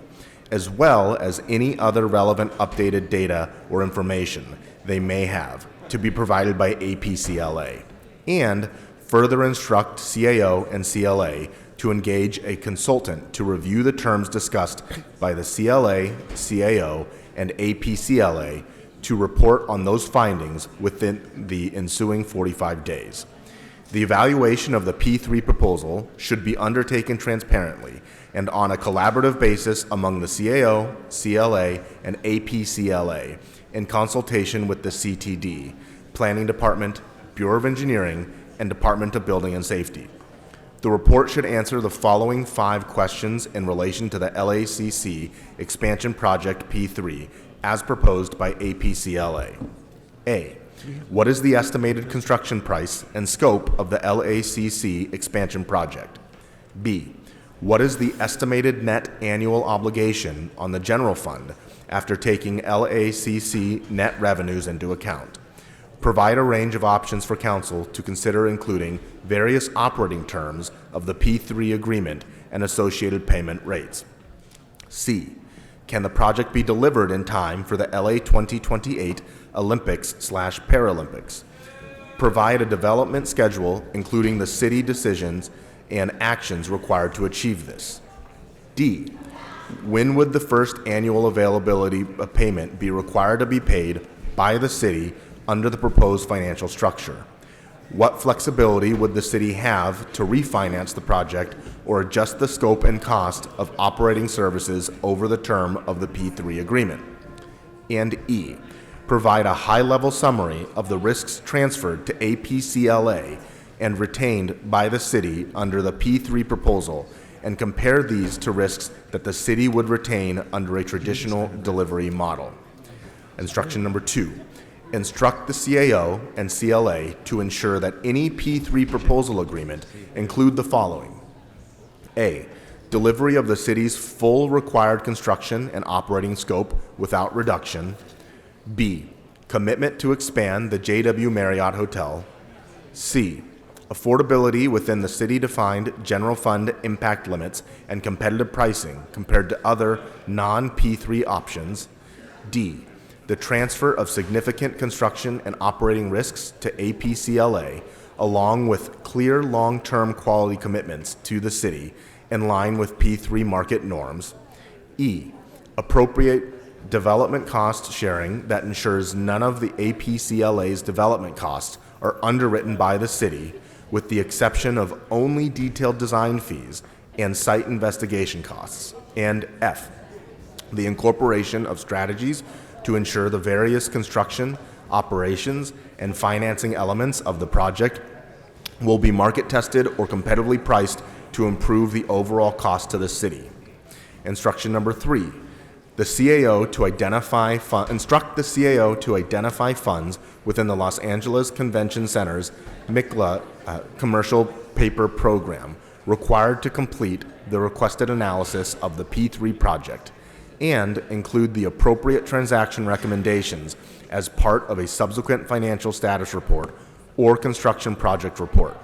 as well as any other relevant updated data or information they may have to be provided by APCLA, and further instruct CAO and CLA to engage a consultant to review the terms discussed by the CLA, CAO, and APCLA to report on those findings within the ensuing 45 days. The evaluation of the P3 proposal should be undertaken transparently and on a collaborative basis among the CAO, CLA, and APCLA in consultation with the CTD, Planning Department, Bureau of Engineering, and Department of Building and Safety. The report should answer the following 5 questions in relation to the LACC Expansion Project P3 as proposed by APCLA. A, what is the estimated construction price and scope of the LACC expansion project? B, what is the estimated net annual obligation on the general fund after taking LACC net revenues into account? Provide a range of options for council to consider, including various operating terms of the P3 agreement and associated payment rates. C, can the project be delivered in time for the LA 2028 Olympics/Paralympics? Provide a development schedule, including the city decisions and actions required to achieve this. D, when would the first annual availability payment be required to be paid by the city under the proposed financial structure? What flexibility would the city have to refinance the project or adjust the scope and cost of operating services over the term of the P3 agreement? And E, provide a high-level summary of the risks transferred to APCLA and retained by the city under the P3 proposal and compare these to risks that the city would retain under a traditional delivery model. Instruction number 2. Instruct the CAO and CLA to ensure that any P3 proposal agreement include the following. A, delivery of the city's full required construction and operating scope without reduction. B, commitment to expand the JW Marriott Hotel. C, affordability within the city-defined general fund impact limits and competitive pricing compared to other non-P3 options. D, the transfer of significant construction and operating risks to APCLA, along with clear long-term quality commitments to the city in line with P3 market norms. E, appropriate development cost sharing that ensures none of the APCLA's development costs are underwritten by the city, with the exception of only detailed design fees and site investigation costs. And F, the incorporation of strategies to ensure the various construction, operations, and financing elements of the project will be market tested or competitively priced to improve the overall cost to the city. Instruction number 3, the CAO to instruct the CAO to identify funds within the Los Angeles Convention Center's MICLA commercial paper program required to complete the requested analysis of the P3 project and include the appropriate transaction recommendations as part of a subsequent financial status report or construction project report.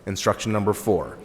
Instruction number 4,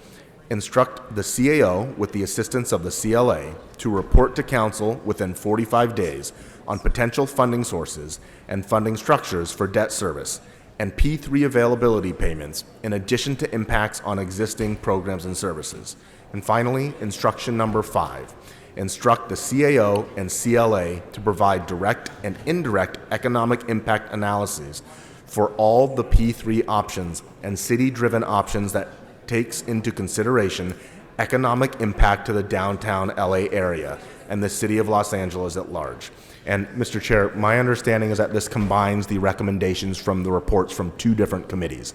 instruct the CAO with the assistance of the CLA to report to council within 45 days on potential funding sources and funding structures for debt service and P3 availability payments, in addition to impacts on existing programs and services. And finally, instruction number 5. Instruct the CAO and CLA to provide direct and indirect economic impact analyses for all the P3 options and city-driven options that takes into consideration economic impact to the downtown LA area and the city of Los Angeles at large. And Mr. Chair, my understanding is that this combines the recommendations from the reports from 2 different committees.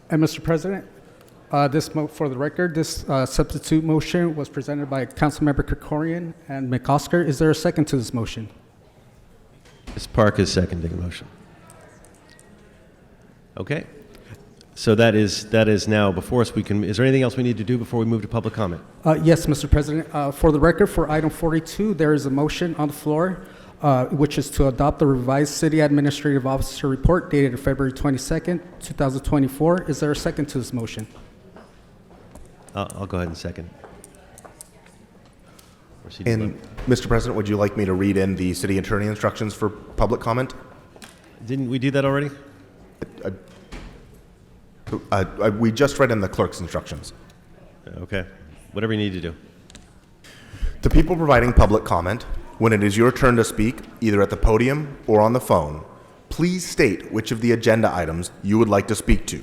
And Mr. President, for the record, this substitute motion was presented by Councilmember Krikorian and McOsker. Is there a second to this motion? Ms. Park is seconding the motion. Okay. So that is now before us. Is there anything else we need to do before we move to public comment? Yes, Mr. President. For the record, for item 42, there is a motion on the floor, which is to adopt the revised City Administrative Officer Report dated February 22nd, 2024. Is there a second to this motion? I'll go ahead and second. And Mr. President, would you like me to read in the city attorney instructions for public comment? Didn't we do that already? We just read in the clerk's instructions. Okay. Whatever you need to do. To people providing public comment, when it is your turn to speak, either at the podium or on the phone, please state which of the agenda items you would like to speak to.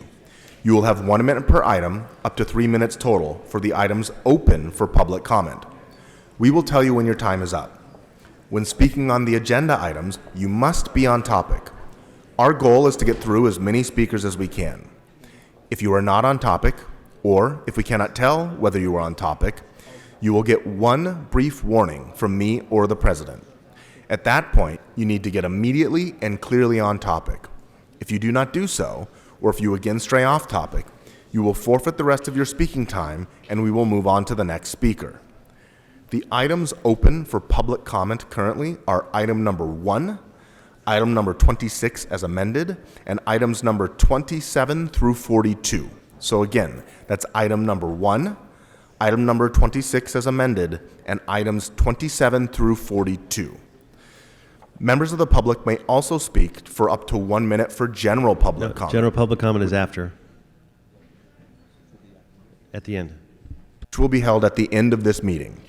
You will have 1 minute per item, up to 3 minutes total, for the items open for public comment. We will tell you when your time is up. When speaking on the agenda items, you must be on topic. Our goal is to get through as many speakers as we can. If you are not on topic, or if we cannot tell whether you are on topic, you will get 1 brief warning from me or the president. At that point, you need to get immediately and clearly on topic. If you do not do so, or if you again stray off topic, you will forfeit the rest of your speaking time and we will move on to the next speaker. The items open for public comment currently are item number 1, item number 26 as amended, and items number 27 through 42. So again, that's item number 1, item number 26 as amended, and items 27 through 42. Members of the public may also speak for up to 1 minute for general public comment. General public comment is after. At the end. Which will be held at the end of this meeting.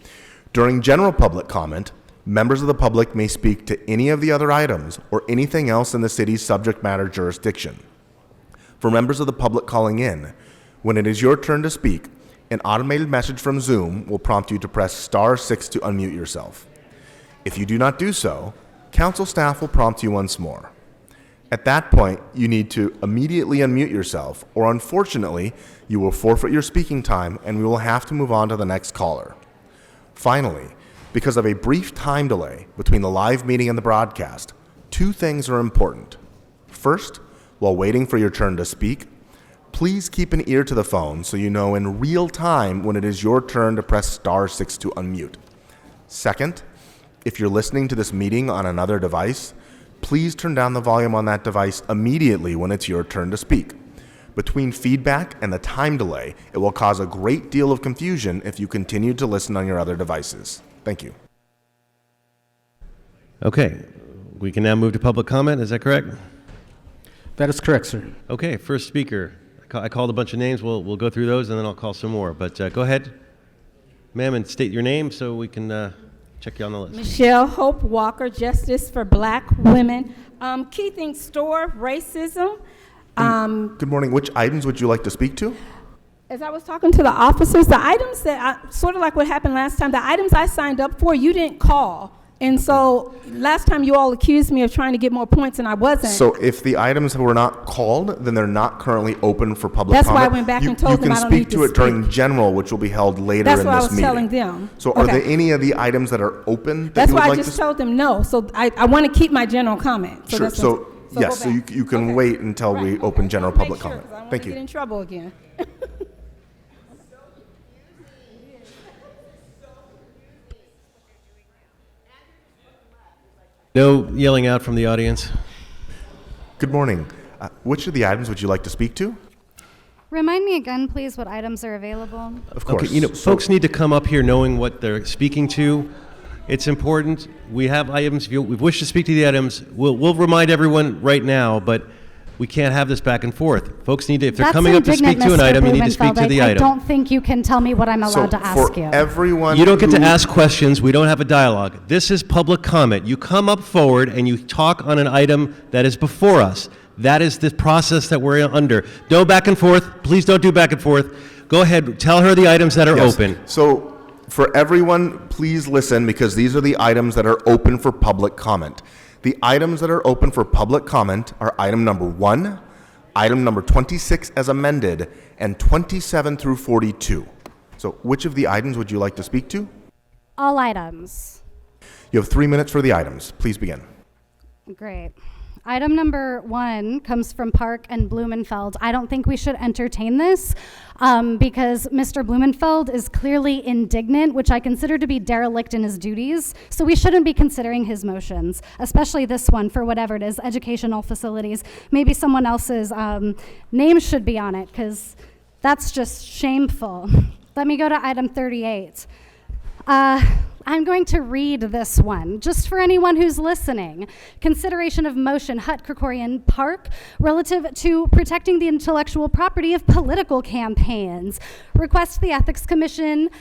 During general public comment, members of the public may speak to any of the other items or anything else in the city's subject matter jurisdiction. For members of the public calling in, when it is your turn to speak, an automated message from Zoom will prompt you to press *6 to unmute yourself. If you do not do so, council staff will prompt you once more. At that point, you need to immediately unmute yourself, or unfortunately, you will forfeit your speaking time and we will have to move on to the next caller. Finally, because of a brief time delay between the live meeting and the broadcast, 2 things are important. First, while waiting for your turn to speak, please keep an ear to the phone so you know in real time when it is your turn to press *6 to unmute. Second, if you're listening to this meeting on another device, please turn down the volume on that device immediately when it's your turn to speak. Between feedback and the time delay, it will cause a great deal of confusion if you continue to listen on your other devices. Thank you. Okay. We can now move to public comment. Is that correct? That is correct, sir. Okay. First speaker. I called a bunch of names. We'll go through those and then I'll call some more. But go ahead, ma'am, and state your name so we can check you on the list. Michelle Hope Walker, Justice for Black Women. Key things: store racism. Good morning. Which items would you like to speak to? As I was talking to the officers, the items that sort of like what happened last time, the items I signed up for, you didn't call. And so last time you all accused me of trying to get more points and I wasn't. So if the items were not called, then they're not currently open for public That's comment. why I went back and told them I don't You need can to speak to it speak. during general, which will be held later That's in what I this was meeting. telling them. So are Okay. there any of the items that are open that That's you would why I like just to told them no. So I want to keep my general comment. Sure. that's So what- yes, go so back. you can wait until we open general public comment. I don't Thank want to you. get in trouble again. No yelling out from the audience. Good morning. Which of the items would you like to speak to? Remind me again, please, what items are available. Of course. Okay, folks need to come up here knowing what they're speaking to. It's important. We have items. If you wish to speak to the items, we'll remind everyone right now, but We can't have this back and forth. Folks need to, if they're That's coming up to speak indignant, to an Mr. item, you need to speak Blumenfeld. to the I item. don't think you can tell me what I'm allowed to ask for you. everyone You don't get to who- ask questions. We don't have a dialogue. This is public comment. You come up forward and you talk on an item that is before us. That is the process that we're under. No back and forth. Please don't do back and forth. Go ahead. Tell her the items that are Yes. open. So for everyone, please listen because these are the items that are open for public comment. The items that are open for public comment are item number 1, item number 26 as amended, and 27 through 42. So which of the items would you like to speak to? All items. You have 3 minutes for the items. Please begin. Great. Item number 1 comes from Park and Blumenfeld. I don't think we should entertain this because Mr. Blumenfeld is clearly indignant, which I consider to be derelict in his duties. So we shouldn't be considering his motions, especially this one for whatever it is, educational facilities. Maybe someone else's name should be on it because that's just shameful. Let me go to item 38. I'm going to read this one, just for anyone who's listening. Consideration of motion, Hutt Krikorian Park, relative to protecting the intellectual property of political campaigns. Request the Ethics Commission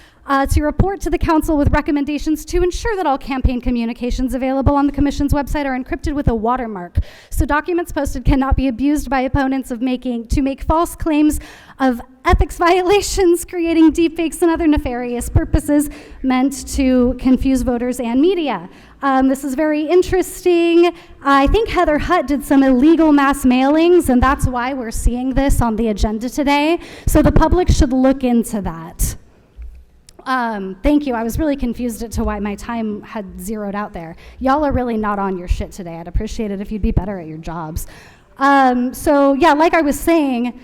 to report to the council with recommendations to ensure that all campaign communications available on the commission's website are encrypted with a watermark, so documents posted cannot be abused by opponents of to make false claims of ethics violations, creating deepfakes and other nefarious purposes meant to confuse voters and media. This is very interesting. I think Heather Hutt did some illegal mass mailings, and that's why we're seeing this on the agenda today. So the public should look into that. Thank you. I was really confused as to why my time had zeroed out there. Y'all are really not on your shit today. I'd appreciate it if you'd be better at your jobs. So yeah, like I was saying,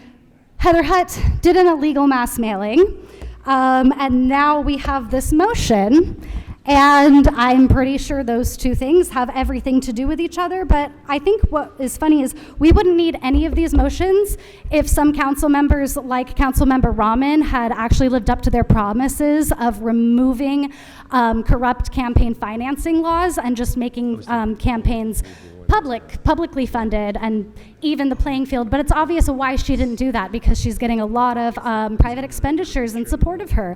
Heather Hutt did an illegal mass mailing, and now we have this motion, and I'm pretty sure those two things have everything to do with each other, but I think what is funny is we wouldn't need any of these motions if some council members, like Councilmember Rahman, had actually lived up to their promises of removing corrupt campaign financing laws and just making campaigns publicly funded and even the playing field. But it's obvious why she didn't do that, because she's getting a lot of private expenditures in support of her,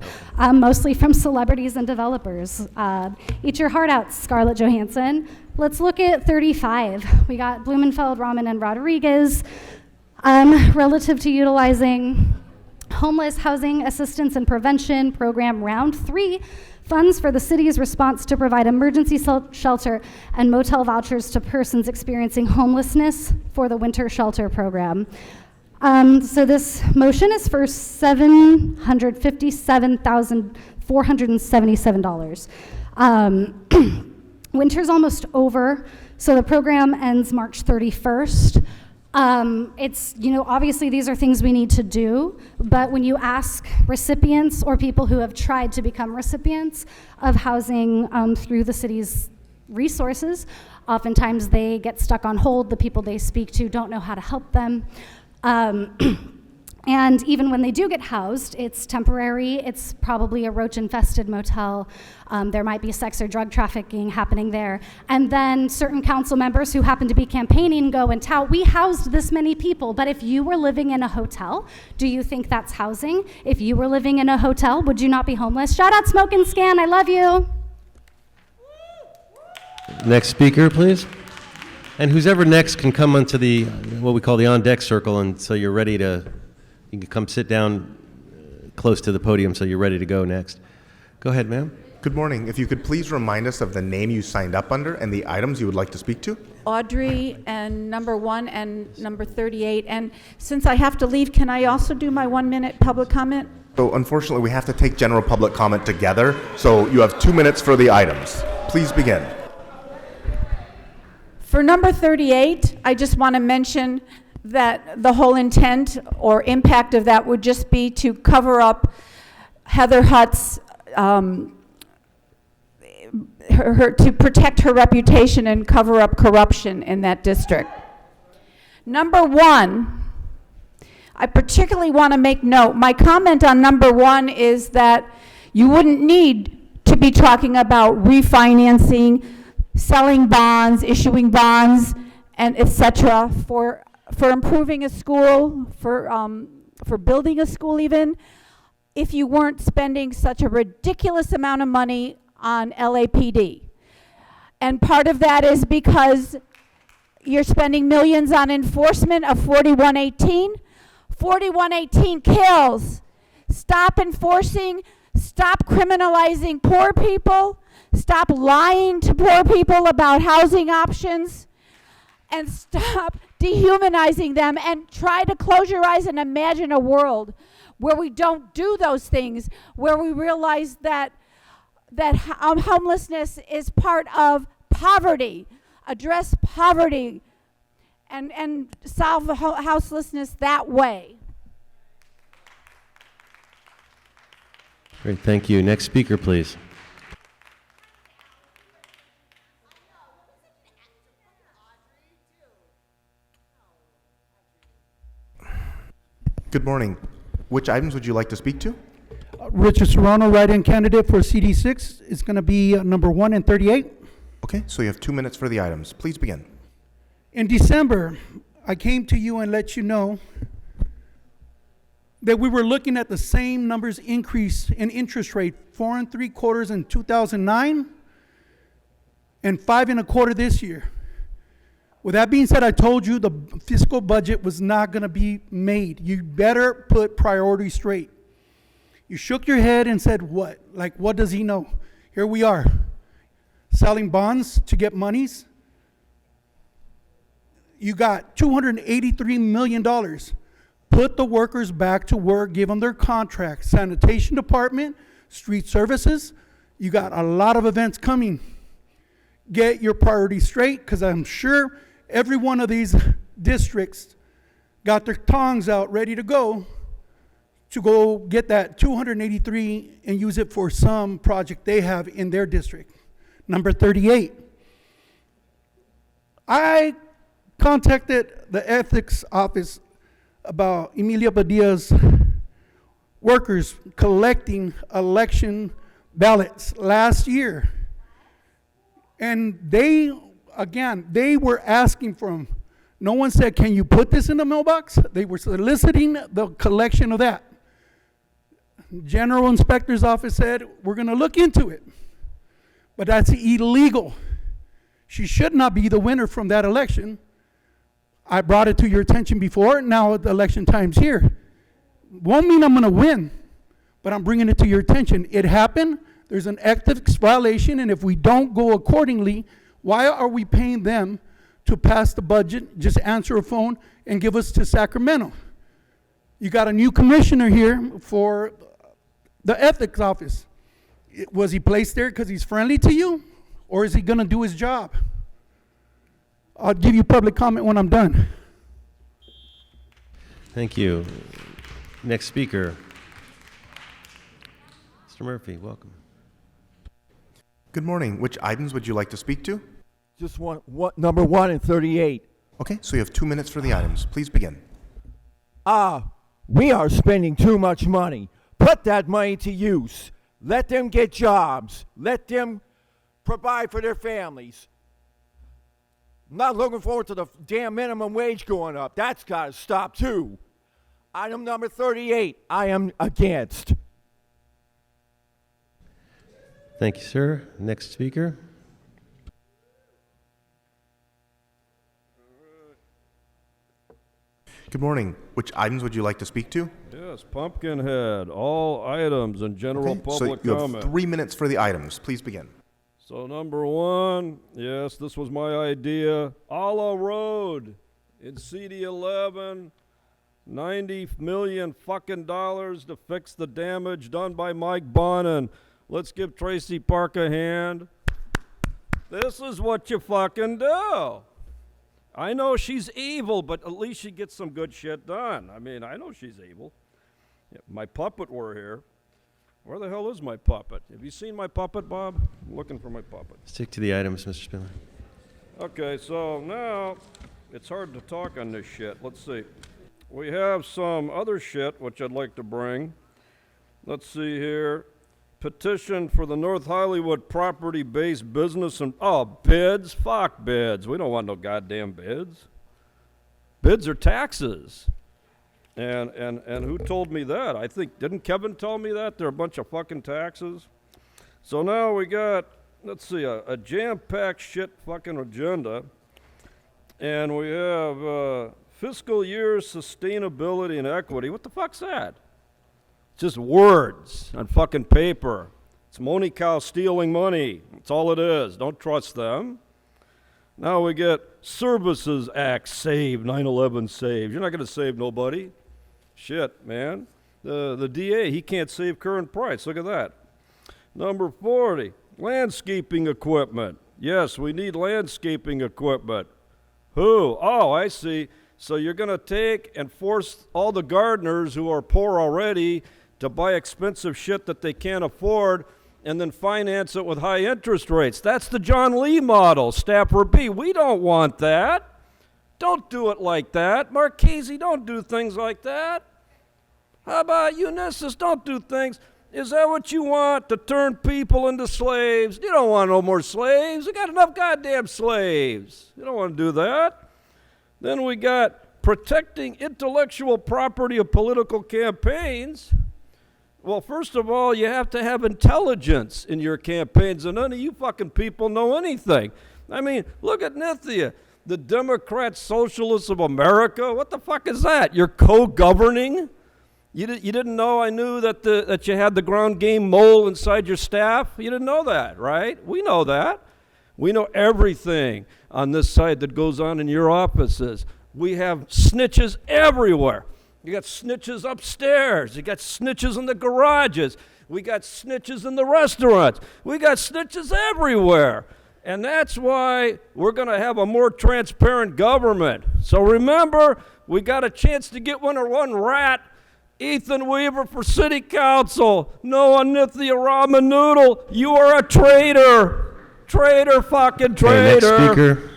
mostly from celebrities and developers. Eat your heart out, Scarlett Johansson. Let's look at 35. We got Blumenfeld, Rahman, and Rodriguez relative to utilizing Homeless Housing Assistance and Prevention Program Round 3 funds for the city's response to provide emergency shelter and motel vouchers to persons experiencing homelessness for the winter shelter program. So this motion is for $757,477. Winter's almost over, so the program ends March 31st. It's, obviously these are things we need to do, but when you ask recipients or people who have tried to become recipients of housing through the city's resources, oftentimes they get stuck on hold. The people they speak to don't know how to help them. And even when they do get housed, it's temporary. It's probably a roach-infested motel. There might be sex or drug trafficking happening there. And then certain council members who happen to be campaigning go and tout, we housed this many people. But if you were living in a hotel, do you think that's housing? If you were living in a hotel, would you not be homeless? Shout out Smoke and Scan, I love you. Next speaker, please. And who's ever next can come onto the, what we call the on-deck circle, and so you're ready to, you can come sit down close to the podium so you're ready to go next. Go ahead, ma'am. Good morning. If you could please remind us of the name you signed up under and the items you would like to speak to. Audrey and number 1 and number 38. And since I have to leave, can I also do my 1-minute public comment? So unfortunately, we have to take general public comment together, so you have 2 minutes for the items. Please begin. For number 38, I just want to mention that the whole intent or impact of that would just be to cover up Heather Hutt's, to protect her reputation and cover up corruption in that district. Number 1, I particularly want to make note, my comment on number 1 is that you wouldn't need to be talking about refinancing, selling bonds, issuing bonds, and etc. for for improving a school, for building a school even, if you weren't spending such a ridiculous amount of money on LAPD. And part of that is because you're spending millions on enforcement of 4118. 4118 kills. Stop enforcing, stop criminalizing poor people, stop lying to poor people about housing options, and stop dehumanizing them, and try to close your eyes and imagine a world where we don't do those things, where we realize that homelessness is part of poverty, address poverty, and solve houselessness that way. Great, thank you. Next speaker, please. Good morning. Which items would you like to speak to? Richard Serrano, write-in candidate for CD6, is going to be number 1 and 38. Okay, so you have 2 minutes for the items. Please begin. In December, I came to you and let you know that we were looking at the same numbers increase in interest rate, 4 3/4 in 2009 and 5 1/4 this year. With that being said, I told you the fiscal budget was not going to be made. You better put priorities straight. You shook your head and said, what? Like, what does he know? Here we are, selling bonds to get monies. You got $283 million. Put the workers back to work, give them their contracts. Sanitation department, street services. You got a lot of events coming. Get your priorities straight, because I'm sure every one of these districts got their tongs out ready to go get that 283 and use it for some project they have in their district. Number 38. I contacted the ethics office about Emilia Padilla's workers collecting election ballots last year. And they were asking for them. No one said, can you put this in the mailbox? They were soliciting the collection of that. General Inspector's Office said, we're going to look into it. But that's illegal. She should not be the winner from that election. I brought it to your attention before. Now the election time's here. Won't mean I'm going to win, but I'm bringing it to your attention. It happened. There's an ethics violation, and if we don't go accordingly, why are we paying them to pass the budget, just answer a phone, and give us to Sacramento? You got a new commissioner here for the ethics office. Was he placed there because he's friendly to you, or is he going to do his job? I'll give you public comment when I'm done. Thank you. Next speaker. Mr. Murphy, welcome. Good morning. Which items would you like to speak to? Just number 1 and 38. Okay, so you have 2 minutes for the items. Please begin. We are spending too much money. Put that money to use. Let them get jobs. Let them provide for their families. I'm not looking forward to the damn minimum wage going up. That's got to stop too. Item number 38, I am against. Thank you, sir. Next speaker. Good morning. Which items would you like to speak to? Yes, Pumpkinhead, all items and general Okay, public so you comment. have 3 minutes for the items. Please begin. So number 1, yes, this was my idea. Alla Road in CD11, $90 million fucking dollars to fix the damage done by Mike Bonin. Let's give Tracy Park a hand. This is what you fucking do. I know she's evil, but at least she gets some good shit done. I mean, I know she's evil. If my puppet were here, where the hell is my puppet? Have you seen my puppet, Bob? I'm looking for my puppet. Stick to the items, Mr. Spindler. Okay, so now it's hard to talk on this shit. Let's see. We have some other shit which I'd like to bring. Let's see here. Petition for the North Hollywood property-based business and bids. Fuck bids. We don't want no goddamn bids. Bids are taxes. And who told me that? I think, didn't Kevin tell me that? They're a bunch of fucking taxes. So now we got, let's see, a jam-packed shit fucking agenda. And we have fiscal year sustainability and equity. What the fuck's that? Just words on fucking paper. It's money cow stealing money. That's all it is. Don't trust them. Now we get Services Act saved, 9/11 saved. You're not going to save nobody. Shit, man. The DA, he can't save current price. Look at that. Number 40, landscaping equipment. Yes, we need landscaping equipment. Who? Oh, I see. So you're going to take and force all the gardeners who are poor already to buy expensive shit that they can't afford and then finance it with high interest rates. That's the John Lee model, Staffer B. We don't want that. Don't do it like that. Marchese, don't do things like that. How about Unisys? Don't do things. Is that what you want, to turn people into slaves? You don't want no more slaves. We got enough goddamn slaves. You don't want to do that. Then we got protecting intellectual property of political campaigns. Well, first of all, you have to have intelligence in your campaigns, and none of you fucking people know anything. I mean, look at Nithya, the Democrat Socialists of America. What the fuck is that? You're co-governing? You didn't know I knew that you had the ground game mole inside your staff? You didn't know that, right? We know that. We know everything on this side that goes on in your offices. We have snitches everywhere. You got snitches upstairs. You got snitches in the garages. We got snitches in the restaurants. We got snitches everywhere. And that's why we're going to have a more transparent government. So remember, we got a chance to get one rat. Ethan Weaver for city council. Noah Nithya Ramen Noodle, you are a traitor. Traitor, fucking traitor. Okay, next speaker.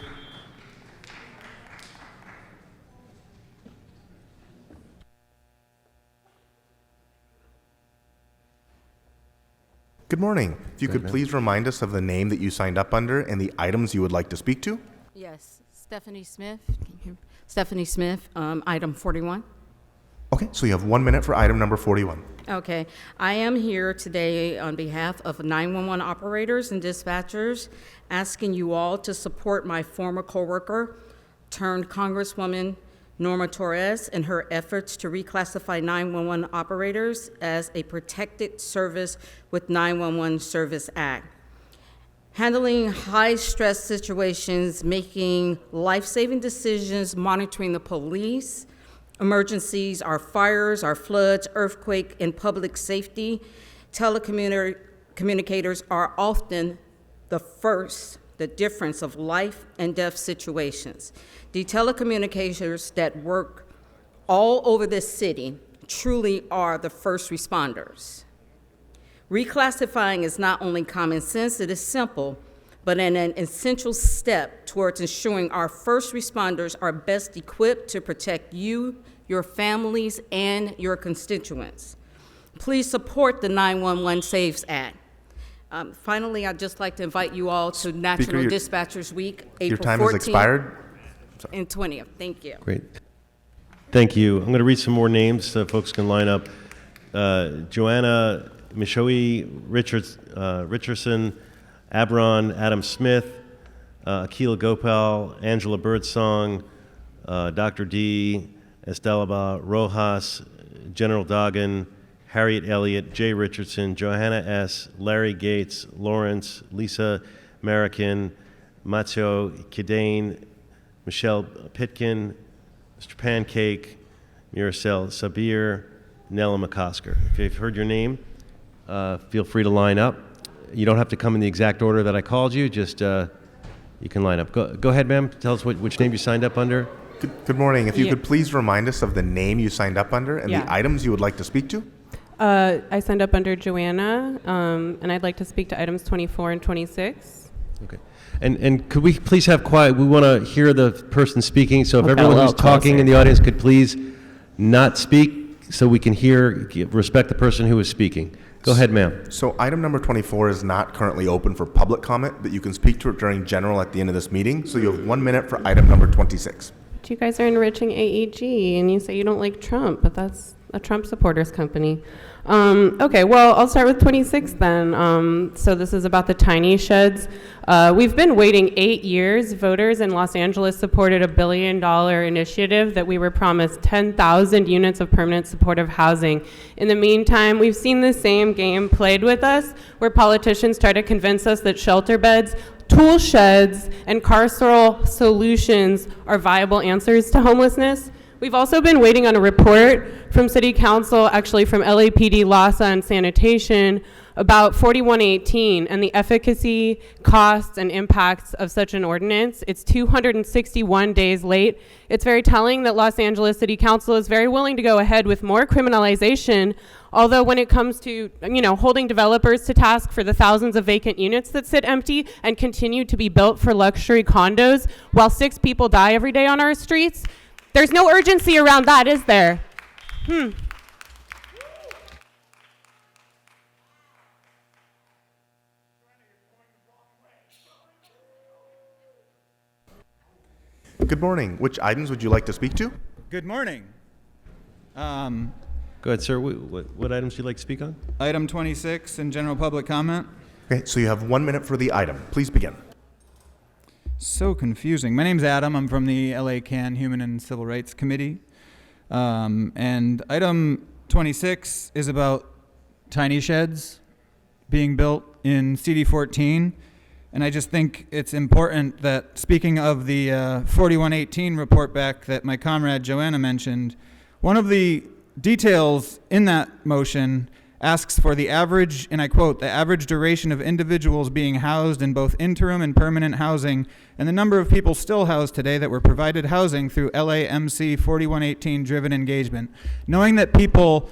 Good morning. If you could please remind us of the name that you signed up under and the items you would like to speak to. Yes, Stephanie Smith. Stephanie Smith, item 41. Okay, so you have 1 minute for item number 41. Okay, I am here today on behalf of 911 operators and dispatchers, asking you all to support my former coworker, turned Congresswoman Norma Torres, in her efforts to reclassify 911 operators as a protected service with 911 Service Act. Handling high-stress situations, making life-saving decisions, monitoring the police, emergencies, our fires, our floods, earthquake, and public safety, telecommunicators are often the difference of life and death situations. The telecommunicators that work all over this city truly are the first responders. Reclassifying is not only common sense, it is simple, but an essential step towards ensuring our first responders are best equipped to protect you, your families, and your constituents. Please support the 911 Saves Act. Finally, I'd just like to invite you all to National Dispatchers Week, April 14th. Your time has expired. And 20th. Thank you. Great. Thank you. I'm going to read some more names so folks can line up. Joanna Mishoe Richardson, Abron Adam Smith, Akil Gopal, Angela Birdsong, Dr. D, Estelaba Rojas, General Doggin, Harriet Elliott, Jay Richardson, Johanna S., Larry Gates, Lawrence, Lisa Marican, Matteo Kidane, Michelle Pitkin, Mr. Pancake, Miracel Sabir, Nella McCosker. If you've heard your name, feel free to line up. You don't have to come in the exact order that I called you, just you can line up. Go ahead, ma'am. Tell us which name you signed up under. Good morning. If you could please remind us of the name you signed up under and the items you would like to speak to. I signed up under Joanna, and I'd like to speak to items 24 and 26. Okay. And could we please have quiet? We want to hear the person speaking, so if everyone who's talking in the audience could please not speak so we can respect the person who is speaking. Go ahead, ma'am. So item number 24 is not currently open for public comment, but you can speak to it during general at the end of this meeting. So you have 1 minute for item number 26. you guys are enriching AEG, and you say you don't like Trump, but that's a Trump supporters company. Okay, well, I'll start with 26 then. So this is about the tiny sheds. We've been waiting 8 years. Voters in Los Angeles supported $1 billion initiative that we were promised 10,000 units of permanent supportive housing. In the meantime, we've seen the same game played with us, where politicians try to convince us that shelter beds, tool sheds, and carceral solutions are viable answers to homelessness. We've also been waiting on a report from City Council, actually from LAPD, LAHSA, and Sanitation, about 4118 and the efficacy, costs, and impacts of such an ordinance. It's 261 days late. It's very telling that Los Angeles City Council is very willing to go ahead with more criminalization, although when it comes to, holding developers to task for the thousands of vacant units that sit empty and continue to be built for luxury condos while 6 people die every day on our streets, there's no urgency around that, is there? Good morning. Which items would you like to speak to? Good morning. Go ahead, sir. What items would you like to speak on? Item 26 in general public comment. Okay, so you have 1 minute for the item. Please begin. So confusing. My name's Adam. I'm from the LA CAN Human and Civil Rights Committee. And item 26 is about tiny sheds being built in CD14. And I just think it's important that, speaking of the 4118 report back that my comrade Joanna mentioned, one of the details in that motion asks for the average, and I quote, the average duration of individuals being housed in both interim and permanent housing, and the number of people still housed today that were provided housing through LAMC 4118 driven engagement. Knowing that people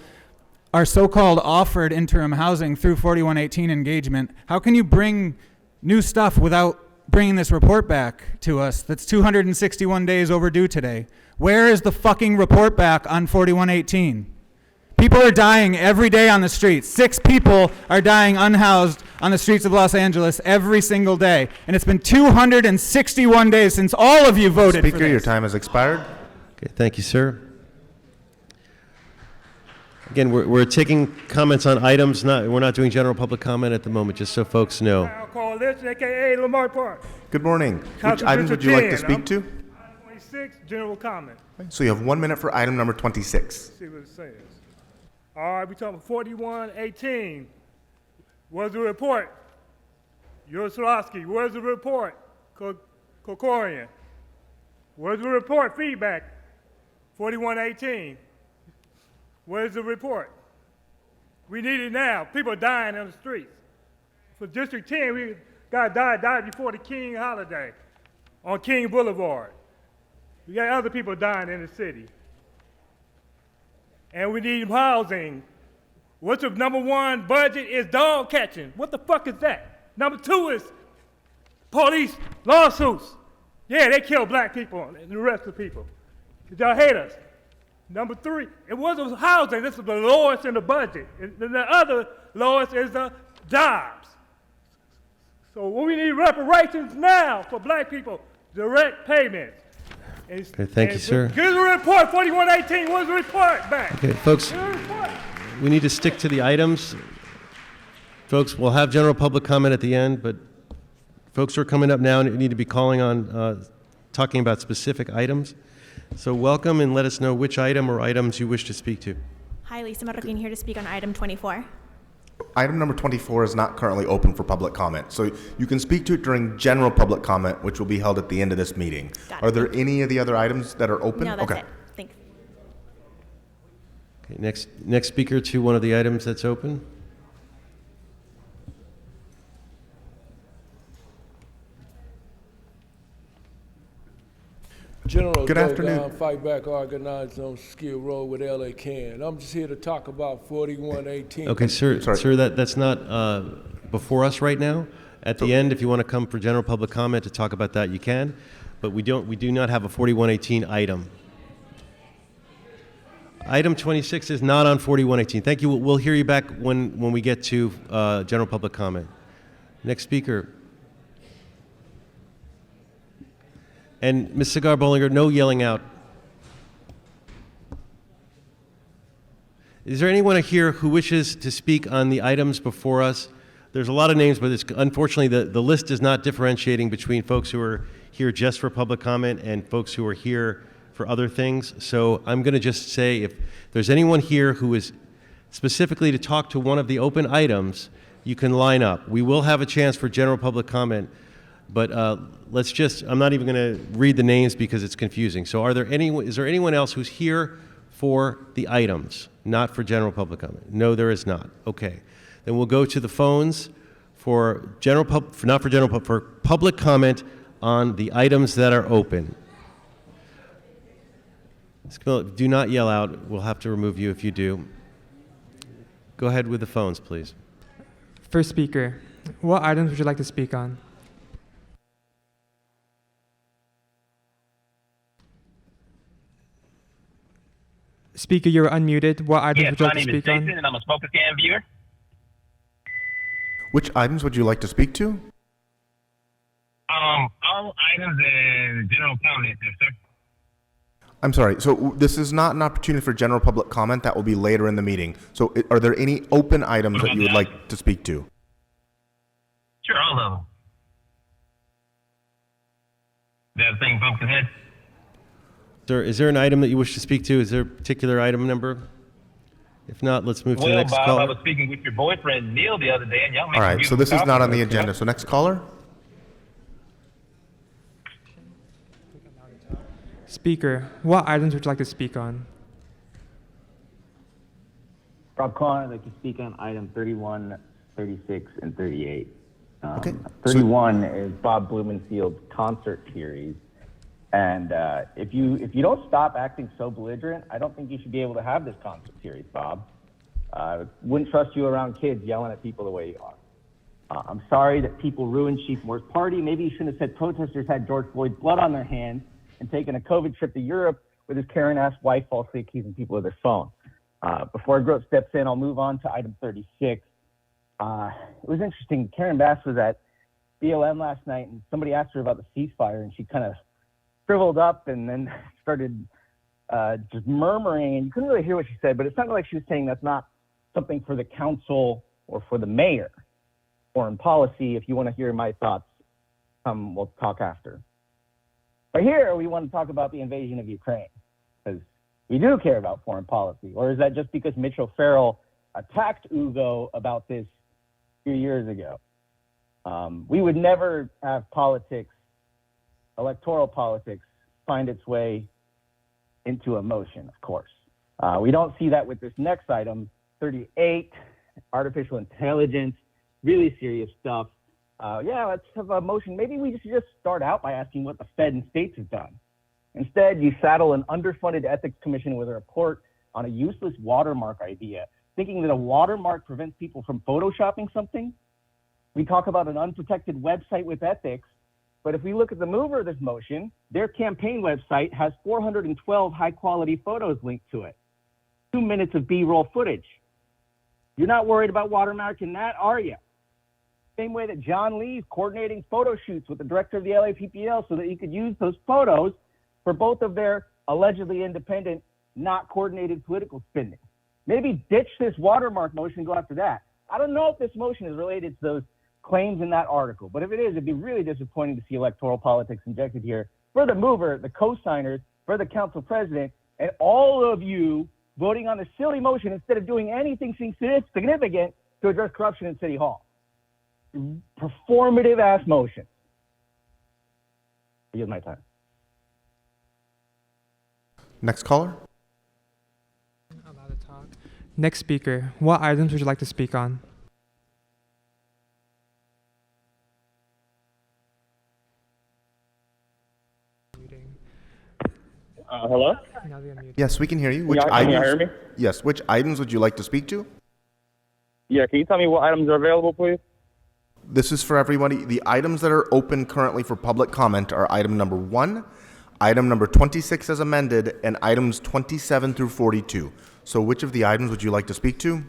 are so-called offered interim housing through 4118 engagement, how can you bring new stuff without bringing this report back to us that's 261 days overdue today? Where is the fucking report back on 4118? People are dying every day on the streets. 6 people are dying unhoused on the streets of Los Angeles every single day. And it's been 261 days since all of you voted for Speaker, this. your time has expired. Okay, thank you, sir. Again, we're taking comments on items. We're not doing general public comment at the moment, just so folks know. Coalition, aka Lamar Park. Good morning. Which Council items would District you like to 10, speak to? Item 26, general comment. So you have 1 minute for item number 26. See what it says. All right, we talking 4118. Where's the report? Yuroslavsky, where's the report? Kokorian. Where's the report? Feedback. 4118. Where's the report? We need it now. People are dying on the streets. For District 10, we got died before the King holiday on King Boulevard. We got other people dying in the city. And we need housing. What's the number 1 budget is dog catching. What the fuck is that? Number 2 is police lawsuits. Yeah, they kill black people and the rest of the people. Y'all hate us. Number 3, it wasn't housing. This is the lowest in the budget. And the other lowest is the jobs. So we need reparations now for black people, direct payments. Okay, thank you, sir. Give the report, 4118, where's the report back? Okay, folks, we need to stick to the items. Folks, we'll have general public comment at the end, but folks who are coming up now need to be calling on, talking about specific items. So welcome, and let us know which item or items you wish to speak to. Hi, Lisa Marroquin here to speak on item 24. Item number 24 is not currently open for public comment, so you can speak to it during general public comment, which will be held at the end of this meeting. Are there any of the other items that are open? No, that's Okay. it. Thanks. Okay, next speaker to one of the items that's open. General Good afternoon. Fight Back organized on Skill Road with LA CAN. I'm just here to talk about 4118. Okay, sir, that's not before us right now. At the end, if you want to come for general public comment to talk about that, you can. But we do not have a 4118 item. Item 26 is not on 4118. Thank you. We'll hear you back when we get to general public comment. Next speaker. And Ms. Cigar Bollinger, no yelling out. Is there anyone here who wishes to speak on the items before us? There's a lot of names, but unfortunately the list is not differentiating between folks who are here just for public comment and folks who are here for other things. So I'm going to just say if there's anyone here who is specifically to talk to one of the open items, you can line up. We will have a chance for general public comment, but I'm not even going to read the names because it's confusing. So is there anyone else who's here for the items, not for general public comment? No, there is not. Okay. Then we'll go to the phones for for public comment on the items that are open. Ms. Camilla, do not yell out. We'll have to remove you if you do. Go ahead with the phones, please. First speaker, what items would you like to speak on? Speaker, you're unmuted. What items would you like to speak on? My name is Jason, and I'm a Smoke Scan viewer. Which items would you like to speak to? All items and general comment, yes, sir. I'm sorry, so this is not an opportunity for general public comment. That will be later in the meeting. So are there any open items that you would like to speak to? Sure, all of them. That thing folks ahead. Sir, is there an item that you wish to speak to? Is there a particular item number? If not, let's move to the next Bob, caller. I was speaking with your boyfriend Neil the other day, and y'all. All right, so this is not on the agenda. So next caller. Speaker, what items would you like to speak on? Rob Kahn, I'd like to speak on item 31, 36, and 38. Okay. 31 is Bob Blumenfield's concert series. And if you don't stop acting so belligerent, I don't think you should be able to have this concert series, Bob. I wouldn't trust you around kids yelling at people the way you are. I'm sorry that people ruined Chief Moore's party. Maybe you shouldn't have said protesters had George Floyd's blood on their hands and taken a COVID trip to Europe with his Karen-ass wife falsely accusing people of their phone. Before Grote steps in, I'll move on to item 36. It was interesting. Karen Bass was at BLM last night, and somebody asked her about the ceasefire, and she kind of shriveled up and then started just murmuring, and you couldn't really hear what she said, but it sounded like she was saying that's not something for the council or for the mayor. Foreign policy, if you want to hear my thoughts, we'll talk after. But here we want to talk about the invasion of Ukraine, because we do care about foreign policy. Or is that just because Mitch O'Farrell attacked Ugo about this a few years ago? We would never have politics, electoral politics, find its way into a motion, of course. We don't see that with this next item, 38, artificial intelligence, really serious stuff. Yeah, let's have a motion. Maybe we should just start out by asking what the Fed and states have done. Instead, you saddle an underfunded ethics commission with a report on a useless watermark idea, thinking that a watermark prevents people from photoshopping something. We talk about an unprotected website with ethics, but if we look at the mover of this motion, their campaign website has 412 high-quality photos linked to it. 2 minutes of B-roll footage. You're not worried about watermarking that, are you? Same way that John Lee's coordinating photo shoots with the director of the LAPPL so that he could use those photos for both of their allegedly independent, not coordinated political spending. Maybe ditch this watermark motion and go after that. I don't know if this motion is related to those claims in that article, but if it is, it'd be really disappointing to see electoral politics injected here for the mover, the co-signers, for the council president, and all of you voting on a silly motion instead of doing anything significant to address corruption in City Hall. Performative ass motion. I use my time. Next caller. Next speaker, what items would you like to speak on? Hello? Yes, we can hear you. Which Can items? you hear me? Yes. Which items would you like to speak to? Yeah, can you tell me what items are available, please? This is for everybody. The items that are open currently for public comment are item number 1, item number 26 as amended, and items 27 through 42. So which of the items would you like to speak to?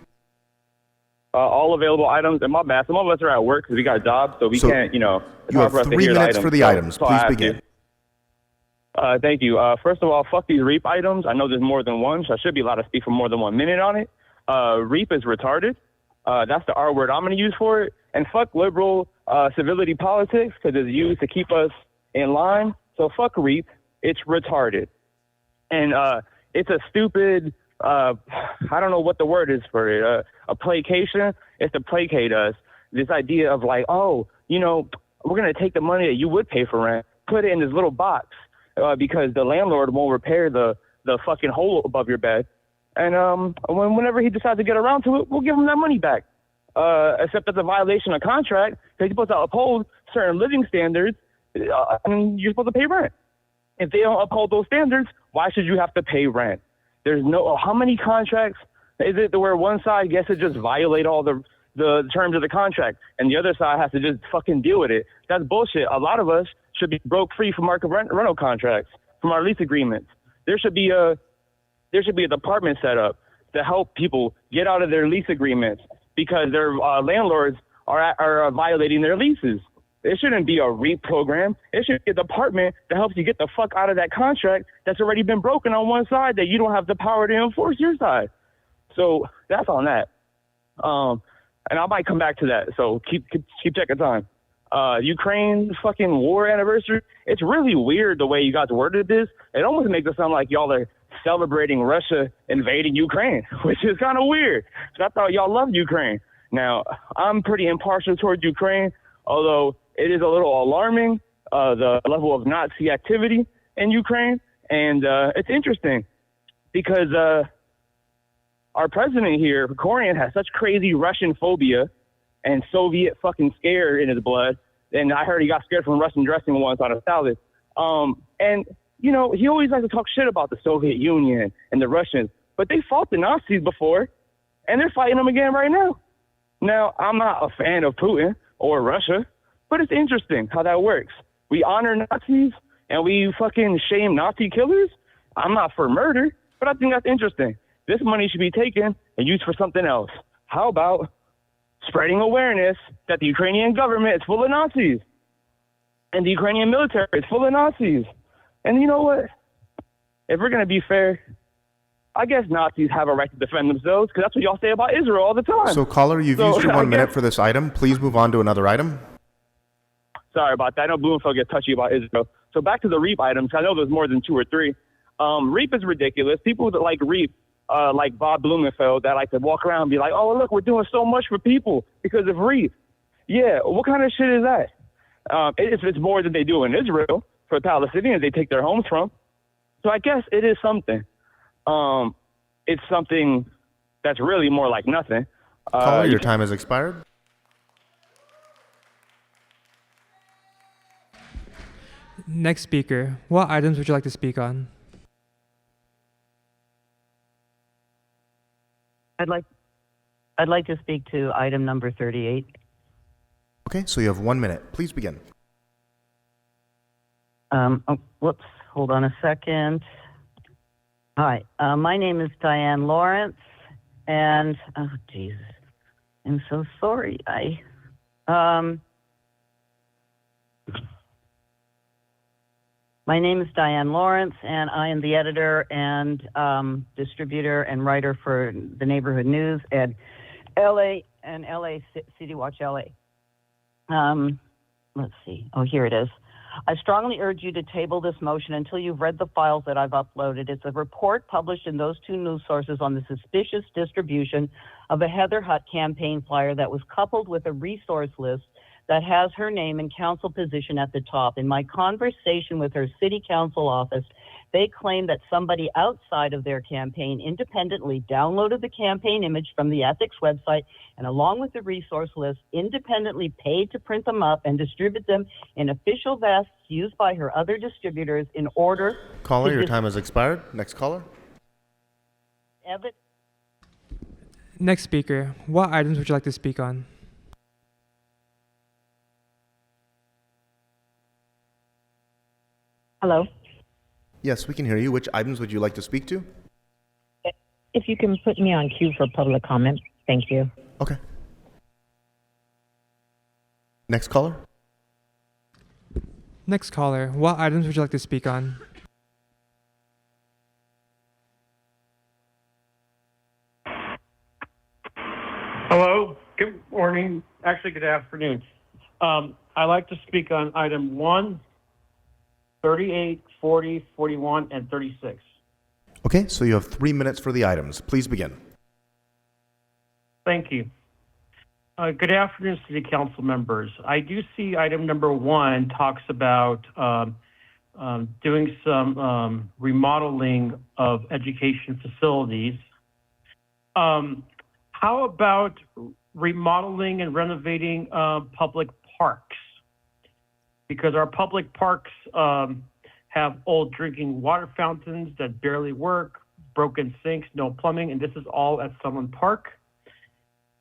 All available items. And my bad, some of us are at work because we got jobs, so we can't, it's You hard have for us to 3 hear minutes for the items. so I Please asked begin. you. Thank you. First of all, fuck these REAP items. I know there's more than one, so I should be allowed to speak for more than 1 minute on it. REAP is retarded. That's the R word I'm going to use for it. And fuck liberal civility politics, because it's used to keep us in line. So fuck REAP. It's retarded. And it's a stupid, I don't know what the word is for it, a placation. It's to placate us. This idea of like, oh, you know, we're going to take the money that you would pay for rent, put it in this little box because the landlord won't repair the fucking hole above your bed. And whenever he decides to get around to it, we'll give him that money back. Except that's a violation of contract because you're supposed to uphold certain living standards and you're supposed to pay rent. If they don't uphold those standards, why should you have to pay rent? There's no, how many contracts is it where one side gets to just violate all the terms of the contract and the other side has to just fucking deal with it? That's bullshit. A lot of us should be broke free from our rental contracts, from our lease agreements. There should be a department set up to help people get out of their lease agreements because their landlords are violating their leases. It shouldn't be a REAP program. It should be a department that helps you get the fuck out of that contract that's already been broken on one side that you don't have the power to enforce your side. So that's on that. And I might come back to that. So keep checking time. Ukraine fucking war anniversary. It's really weird the way you guys worded this. It almost makes it sound like y'all are celebrating Russia invading Ukraine, which is kind of weird. So I thought y'all loved Ukraine. Now, I'm pretty impartial towards Ukraine, although it is a little alarming, the level of Nazi activity in Ukraine. And it's interesting because our president here, Korian, has such crazy Russian phobia and Soviet fucking scare in his blood. And I heard he got scared from Russian dressing once on a salad. And, you know, he always likes to talk shit about the Soviet Union and the Russians, but they fought the Nazis before, and they're fighting them again right now. Now, I'm not a fan of Putin or Russia, but it's interesting how that works. We honor Nazis and we fucking shame Nazi killers. I'm not for murder, but I think that's interesting. This money should be taken and used for something else. How about spreading awareness that the Ukrainian government is full of Nazis and the Ukrainian military is full of Nazis? And you know what? If we're going to be fair, I guess Nazis have a right to defend themselves because that's what y'all say about Israel all the time. So, caller, you've used your 1 minute for this item. Please move on to another item. Sorry about that. I know Blumenfeld gets touchy about Israel. So back to the REAP items. I know there's more than 2 or 3. REAP is ridiculous. People that like REAP, like Bob Blumenfeld, that like to walk around and be like, oh, look, we're doing so much for people because of REAP. Yeah, what kind of shit is that? It's more than they do in Israel for Palestinians they take their homes from. So I guess it is something. It's something that's really more like nothing. Caller, your time has expired. Next speaker, what items would you like to speak on? I'd like to speak to item number 38. Okay, so you have 1 minute. Please begin. Whoops, hold on a second. Hi, my name is Diane Lawrence, and, oh, Jesus, I'm so sorry. My name is Diane Lawrence, and I am the editor and distributor and writer for the Neighborhood News at LA and LA City Watch LA. Let's see. Oh, here it is. I strongly urge you to table this motion until you've read the files that I've uploaded. It's a report published in those 2 news sources on the suspicious distribution of a Heather Hutt campaign flyer that was coupled with a resource list that has her name and council position at the top. In my conversation with her city council office, they claim that somebody outside of their campaign independently downloaded the campaign image from the ethics website and along with the resource list, independently paid to print them up and distribute them in official vests used by her other distributors in order Caller, your time has expired. Next caller. Next speaker, what items would you like to speak on? Hello. Yes, we can hear you. Which items would you like to speak to? If you can put me on queue for public comment, thank you. Okay. Next caller. Next caller, what items would you like to speak on? Good morning. Actually, good afternoon. I'd like to speak on item 1, 38, 40, 41, and 36. Okay, so you have 3 minutes for the items. Please begin. Thank you. Good afternoon, City Council members. I do see item number 1 talks about doing some remodeling of education facilities. How about remodeling and renovating public parks? Because our public parks have old drinking water fountains that barely work, broken sinks, no plumbing, and this is all at Summerlin Park.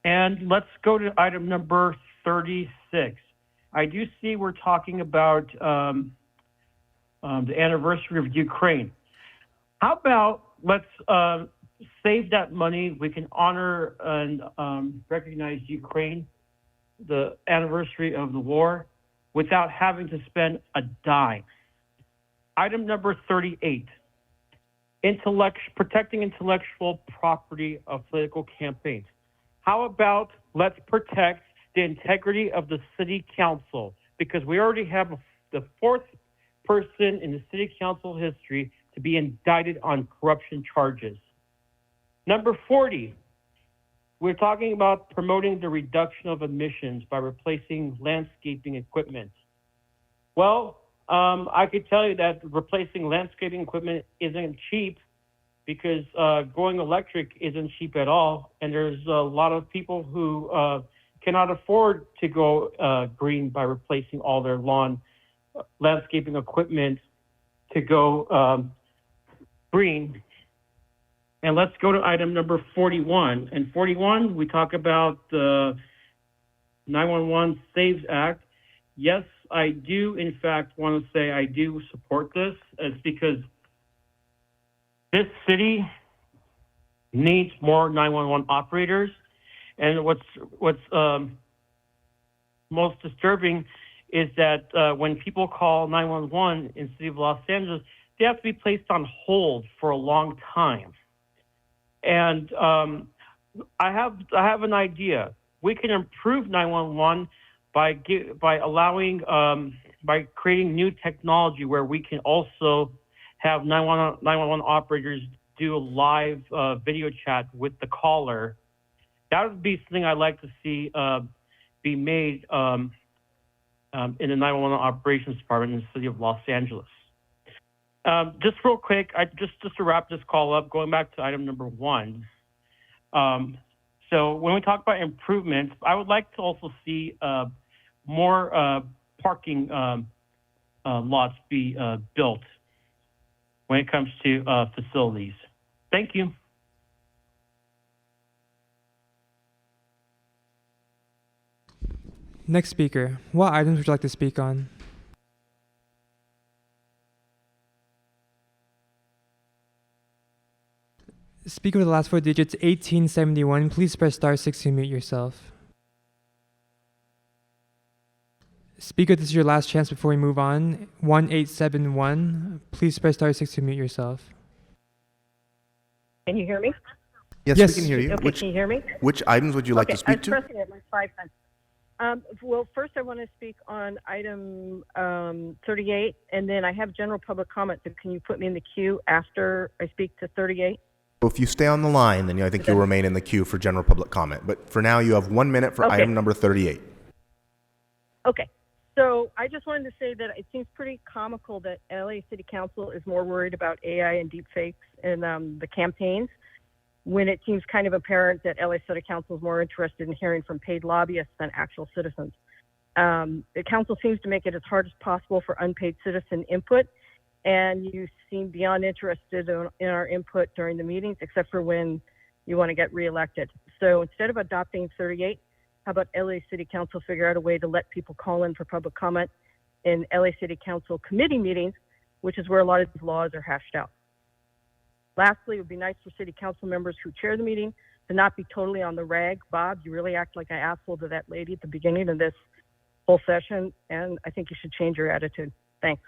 And let's go to item number 36. I do see we're talking about the anniversary of Ukraine. How about let's save that money. We can honor and recognize Ukraine, the anniversary of the war, without having to spend a dime. Item number 38, protecting intellectual property of political campaigns. How about let's protect the integrity of the city council, because we already have the 4th person in the city council history to be indicted on corruption charges. Number 40, we're talking about promoting the reduction of emissions by replacing landscaping equipment. Well, I could tell you that replacing landscaping equipment isn't cheap, because going electric isn't cheap at all. And there's a lot of people who cannot afford to go green by replacing all their lawn landscaping equipment to go green. And let's go to item number 41. And 41, we talk about the 911 Saves Act. Yes, I do, in fact, want to say I do support this. It's because this city needs more 911 operators. And what's most disturbing is that when people call 911 in the city of Los Angeles, they have to be placed on hold for a long time. And I have an idea. We can improve 911 by allowing by creating new technology where we can also have 911 operators do a live video chat with the caller. That would be something I'd like to see be made in the 911 operations department in the city of Los Angeles. Just real quick, just to wrap this call up, going back to item number 1. So when we talk about improvements, I would like to also see more parking lots be built when it comes to facilities. Thank you. Next speaker, what items would you like to speak on? Speaker with the last 4 digits, 1871, please press *6 to mute yourself. Speaker, this is your last chance before we move on. 1871, please press *6 to mute yourself. Can you hear me? Yes, Yes. we can hear you. Okay, can you hear me? Which items would you like to Okay, I speak was to? pressing it like 5 times. Well, first I want to speak on item 38, and then I have general public comment, so can you put me in the queue after I speak to 38? If you stay on the line, then I think you'll remain in the queue for general public comment. But for now, you have 1 minute for Okay. item number 38. Okay, so I just wanted to say that it seems pretty comical that LA City Council is more worried about AI and deepfakes in the campaigns, when it seems kind of apparent that LA City Council is more interested in hearing from paid lobbyists than actual citizens. The council seems to make it as hard as possible for unpaid citizen input, and you seem beyond interested in our input during the meetings, except for when you want to get reelected. So instead of adopting 38, how about LA City Council figure out a way to let people call in for public comment in LA City Council committee meetings, which is where a lot of these laws are hashed out. Lastly, it would be nice for city council members who chair the meeting to not be totally on the rag. Bob, you really act like an asshole to that lady at the beginning of this whole session, and I think you should change your attitude. Thanks.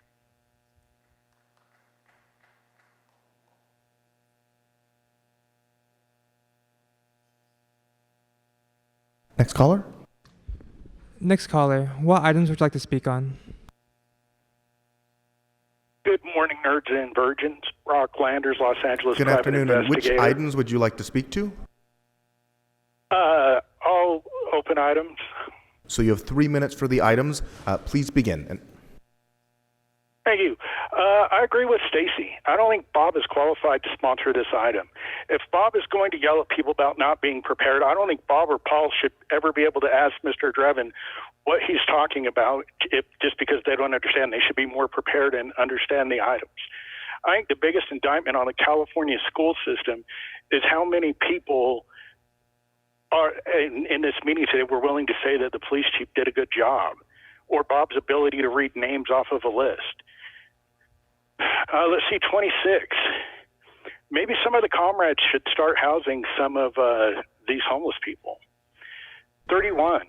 Next caller. Next caller, what items would you like to speak on? Good morning, nerds and virgins. Brock Landers, Los Angeles Good private afternoon. And which investigator. items would you like to speak to? All open items. So you have 3 minutes for the items. Please begin. And Thank you. I agree with Stacy. I don't think Bob is qualified to sponsor this item. If Bob is going to yell at people about not being prepared, I don't think Bob or Paul should ever be able to ask Mr. Drevin what he's talking about just because they don't understand. They should be more prepared and understand the items. I think the biggest indictment on the California school system is how many people are in this meeting today were willing to say that the police chief did a good job, or Bob's ability to read names off of a list. Let's see, 26. Maybe some of the comrades should start housing some of these homeless people. 31.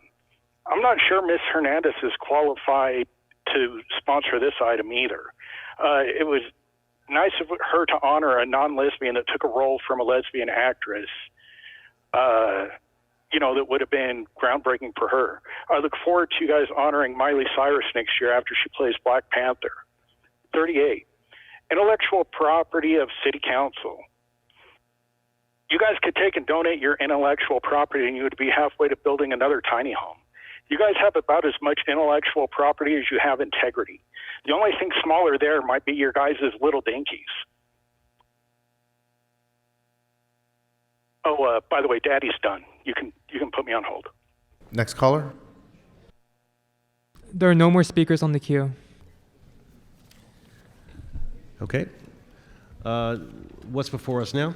I'm not sure Ms. Hernandez is qualified to sponsor this item either. It was nice of her to honor a non-lesbian that took a role from a lesbian actress, that would have been groundbreaking for her. I look forward to you guys honoring Miley Cyrus next year after she plays Black Panther. 38. Intellectual property of city council. You guys could take and donate your intellectual property and you would be halfway to building another tiny home. You guys have about as much intellectual property as you have integrity. The only thing smaller there might be your guys' little dinkies. Oh, by the way, Daddy's done. You can put me on hold. next caller. There are no more speakers on the queue. Okay. What's before us now?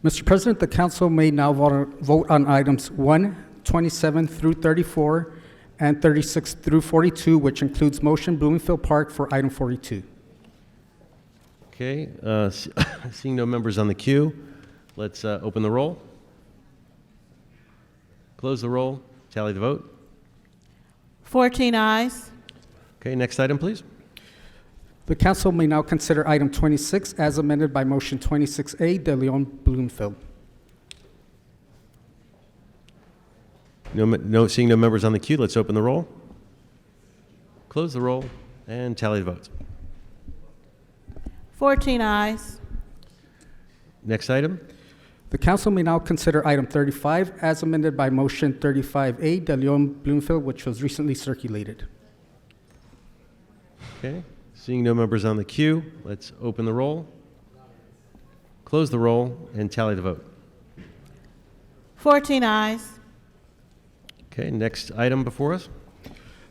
Mr. President, the council may now vote on items 1, 27 through 34, and 36 through 42, which includes motion Bloomfield Park for item 42. Okay. Seeing no members on the queue, let's open the roll. Close the roll. Tally the vote. 14 ayes. Okay. Next item, please. The council may now consider item 26 as amended by motion 26A, De Leon Bloomfield. Seeing no members on the queue, let's open the roll. Close the roll and tally the votes. 14 ayes. Next item. The council may now consider item 35 as amended by motion 35A, De Leon Bloomfield, which was recently circulated. Okay. Seeing no members on the queue, let's open the roll, close the roll, and tally the vote. 14 ayes. Okay, next item before us.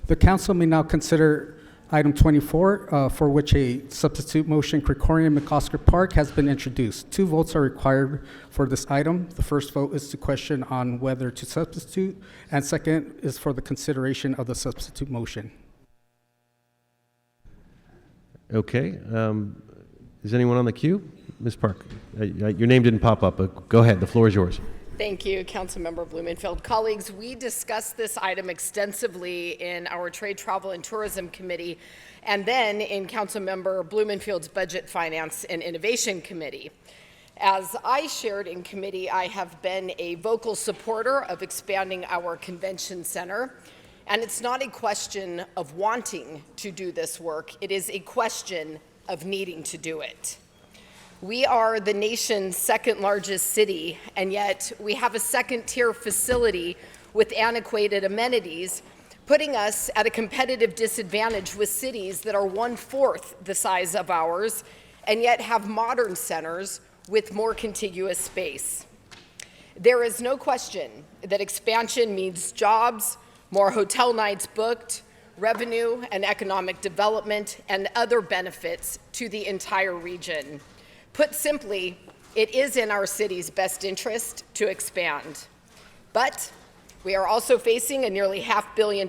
The council may now consider item 24, for which a substitute motion, Krikorian McOsker Park, has been introduced. 2 votes are required for this item. The first vote is to question on whether to substitute, and second is for the consideration of the substitute motion. Okay. Is anyone on the queue? Ms. Park, your name didn't pop up, but go ahead. The floor is yours. Thank you, Councilmember Blumenfield. Colleagues, we discussed this item extensively in our Trade, Travel, and Tourism Committee, and then in Councilmember Blumenfield's Budget, Finance, and Innovation Committee. As I shared in committee, I have been a vocal supporter of expanding our convention center. And it's not a question of wanting to do this work, it is a question of needing to do it. We are the nation's second largest city, and yet we have a second-tier facility with antiquated amenities, putting us at a competitive disadvantage with cities that are 1/4 the size of ours, and yet have modern centers with more contiguous space. There is no question that expansion means jobs, more hotel nights booked, revenue and economic development, and other benefits to the entire region. Put simply, it is in our city's best interest to expand. But we are also facing a nearly $500 million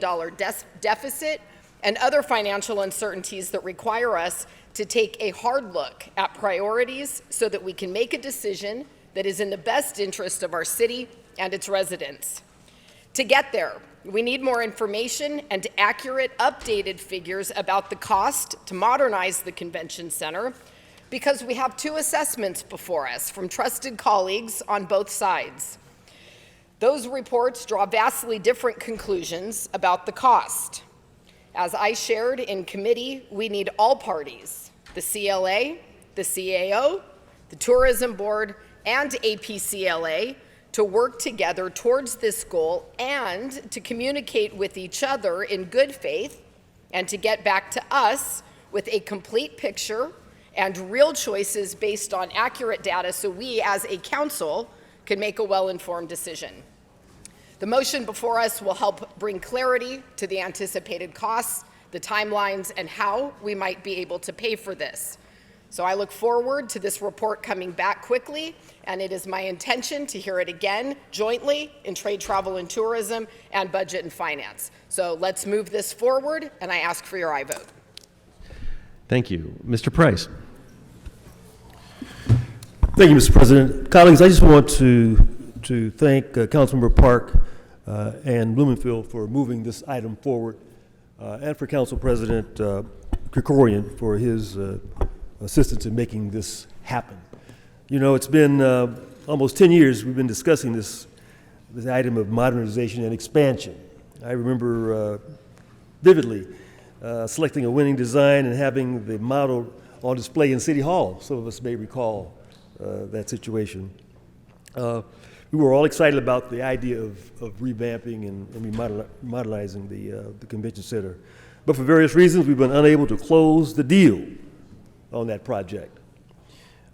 deficit and other financial uncertainties that require us to take a hard look at priorities so that we can make a decision that is in the best interest of our city and its residents. To get there, we need more information and accurate, updated figures about the cost to modernize the convention center, because we have 2 assessments before us from trusted colleagues on both sides. Those reports draw vastly different conclusions about the cost. As I shared in committee, we need all parties, the CLA, the CAO, the Tourism Board, and APCLA, to work together towards this goal and to communicate with each other in good faith and to get back to us with a complete picture and real choices based on accurate data so we as a council can make a well-informed decision. The motion before us will help bring clarity to the anticipated costs, the timelines, and how we might be able to pay for this. So I look forward to this report coming back quickly, and it is my intention to hear it again jointly in Trade, Travel, and Tourism and Budget and Finance. So let's move this forward, and I ask for your aye vote. Thank you. Mr. Price. Thank you, Mr. President. Colleagues, I just want to thank Councilmember Park and Blumenfield for moving this item forward, and for Council President Krikorian for his assistance in making this happen. You know, it's been almost 10 years we've been discussing this item of modernization and expansion. I remember vividly selecting a winning design and having the model on display in City Hall. Some of us may recall that situation. We were all excited about the idea of revamping and remodernizing the convention center. But for various reasons, we've been unable to close the deal on that project.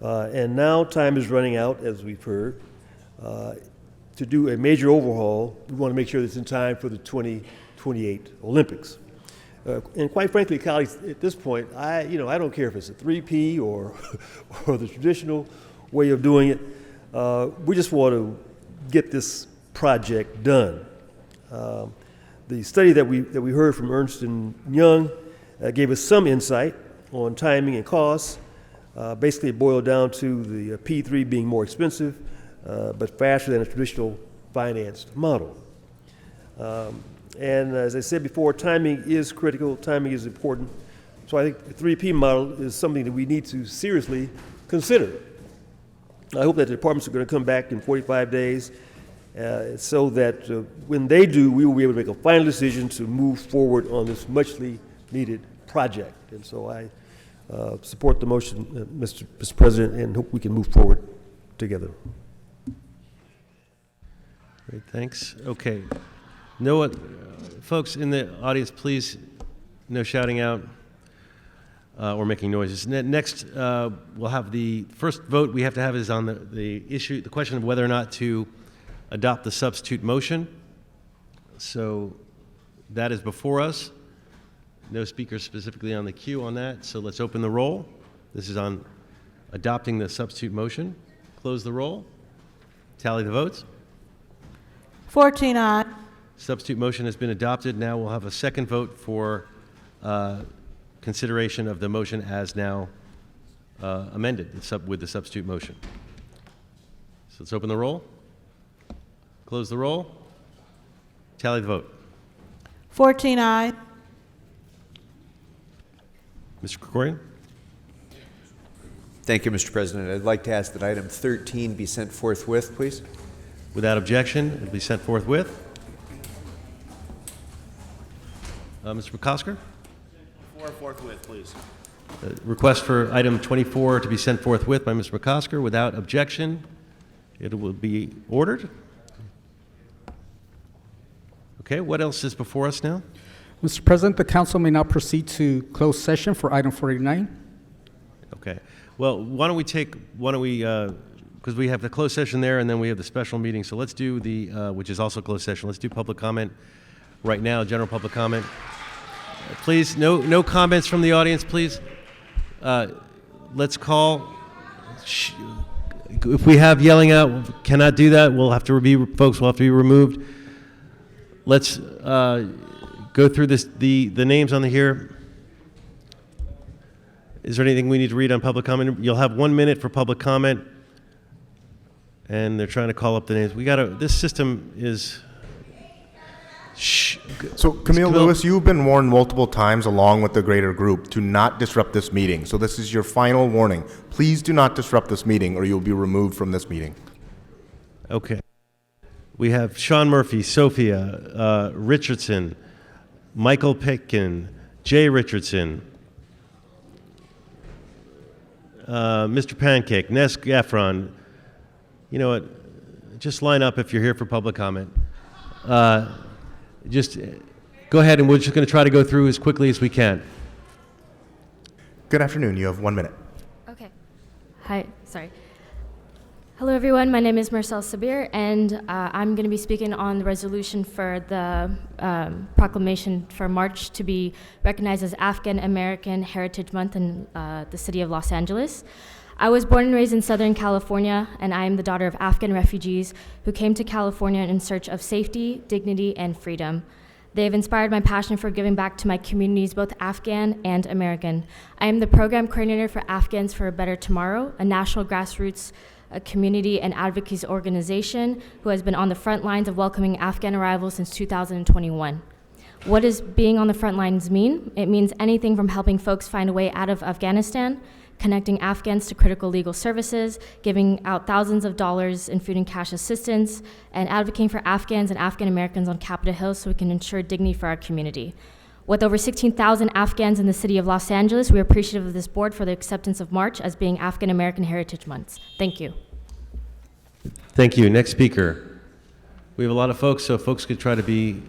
And now time is running out, as we've heard, to do a major overhaul. We want to make sure that it's in time for the 2028 Olympics. And quite frankly, colleagues, at this point, I don't care if it's a 3P or the traditional way of doing it. We just want to get this project done. The study that we heard from Ernst & Young gave us some insight on timing and costs. Basically, it boiled down to the P3 being more expensive, but faster than a traditional financed model. And as I said before, timing is critical, timing is important. So I think the 3P model is something that we need to seriously consider. I hope that the departments are going to come back in 45 days so that when they do, we will be able to make a final decision to move forward on this muchly needed project. And so I support the motion, Mr. President, and hope we can move forward together. Great, thanks. Okay. No, folks in the audience, please, no shouting out or making noises. Next, we'll have the first vote we have to have is on the question of whether or not to adopt the substitute motion. So that is before us. No speakers specifically on the queue on that, so let's open the roll. This is on adopting the substitute motion. Close the roll. Tally the votes. 14 ayes. Substitute motion has been adopted. Now we'll have a second vote for consideration of the motion as now amended with the substitute motion. So let's open the roll. Close the roll. Tally the vote. 14 ayes. Mr. Krikorian? Thank you, Mr. President. I'd like to ask that item 13 be sent forthwith, please. Without objection, it will be sent forthwith. Mr. McCosker? Forthwith, please. Request for item 24 to be sent forthwith by Mr. McCosker. Without objection, it will be ordered. Okay, what else is before us now? Mr. President, the council may now proceed to closed session for item 49. Okay. Well, why don't we, because we have the closed session there and then we have the special meeting, so let's do the, which is also closed session, let's do public comment right now, general public comment. Please, no comments from the audience, please. Let's call, if we have yelling out, cannot do that, folks will have to be removed. Let's go through the names on here. Is there anything we need to read on public comment? You'll have 1 minute for public comment. And they're trying to call up the names. This system is... Shh. So, Camille Lewis, you've been warned multiple times along with the greater group to not disrupt this meeting. So this is your final warning. Please do not disrupt this meeting or you'll be removed from this meeting. Okay. We have Sean Murphy, Sophia Richardson, Michael Pitkin, Jay Richardson, Mr. Pancake, Nes Gaffron. You know what? Just line up if you're here for public comment. Just go ahead, and we're just going to try to go through as quickly as we can. Good afternoon. You have 1 minute. Okay. Hi. Sorry. Hello, everyone. My name is Marcel Sabir, and I'm going to be speaking on the resolution for the proclamation for March to be recognized as Afghan American Heritage Month in the city of Los Angeles. I was born and raised in Southern California, and I am the daughter of Afghan refugees who came to California in search of safety, dignity, and freedom. They have inspired my passion for giving back to my communities, both Afghan and American. I am the program coordinator for Afghans for a Better Tomorrow, a national grassroots community and advocacy organization who has been on the front lines of welcoming Afghan arrivals since 2021. What does being on the front lines mean? It means anything from helping folks find a way out of Afghanistan, connecting Afghans to critical legal services, giving out thousands of dollars in food and cash assistance, and advocating for Afghans and Afghan Americans on Capitol Hill so we can ensure dignity for our community. With over 16,000 Afghans in the city of Los Angeles, we are appreciative of this board for the acceptance of March as being Afghan American Heritage Month. Thank you. Thank you. Next speaker. We have a lot of folks, so folks could try to be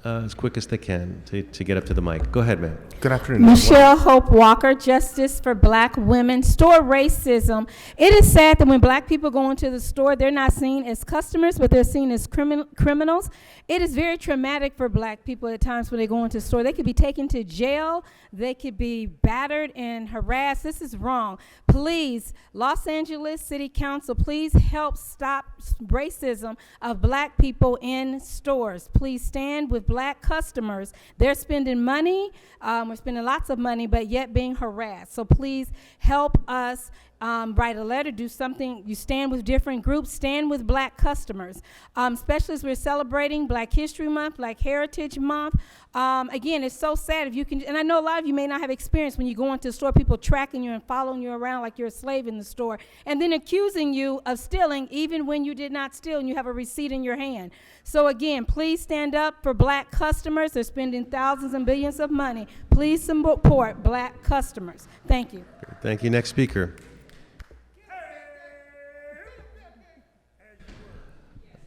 as quick as they can to get up to the mic. Go ahead, ma'am. Good afternoon. Michelle Hope Walker, Justice for Black Women. Store racism. It is sad that when black people go into the store, they're not seen as customers, but they're seen as criminals. It is very traumatic for black people at times when they go into the store. They could be taken to jail. They could be battered and harassed. This is wrong. Please, Los Angeles City Council, please help stop racism of black people in stores. Please stand with black customers. They're spending money. We're spending lots of money, but yet being harassed. So please help us write a letter, do something. You stand with different groups, stand with black customers, especially as we're celebrating Black History Month, Black Heritage Month. Again, it's so sad if you can, and I know a lot of you may not have experience when you go into the store, people tracking you and following you around like you're a slave in the store, and then accusing you of stealing even when you did not steal and you have a receipt in your hand. So again, please stand up for black customers. They're spending thousands and billions of money. Please support black customers. Thank you. Thank you. Next speaker.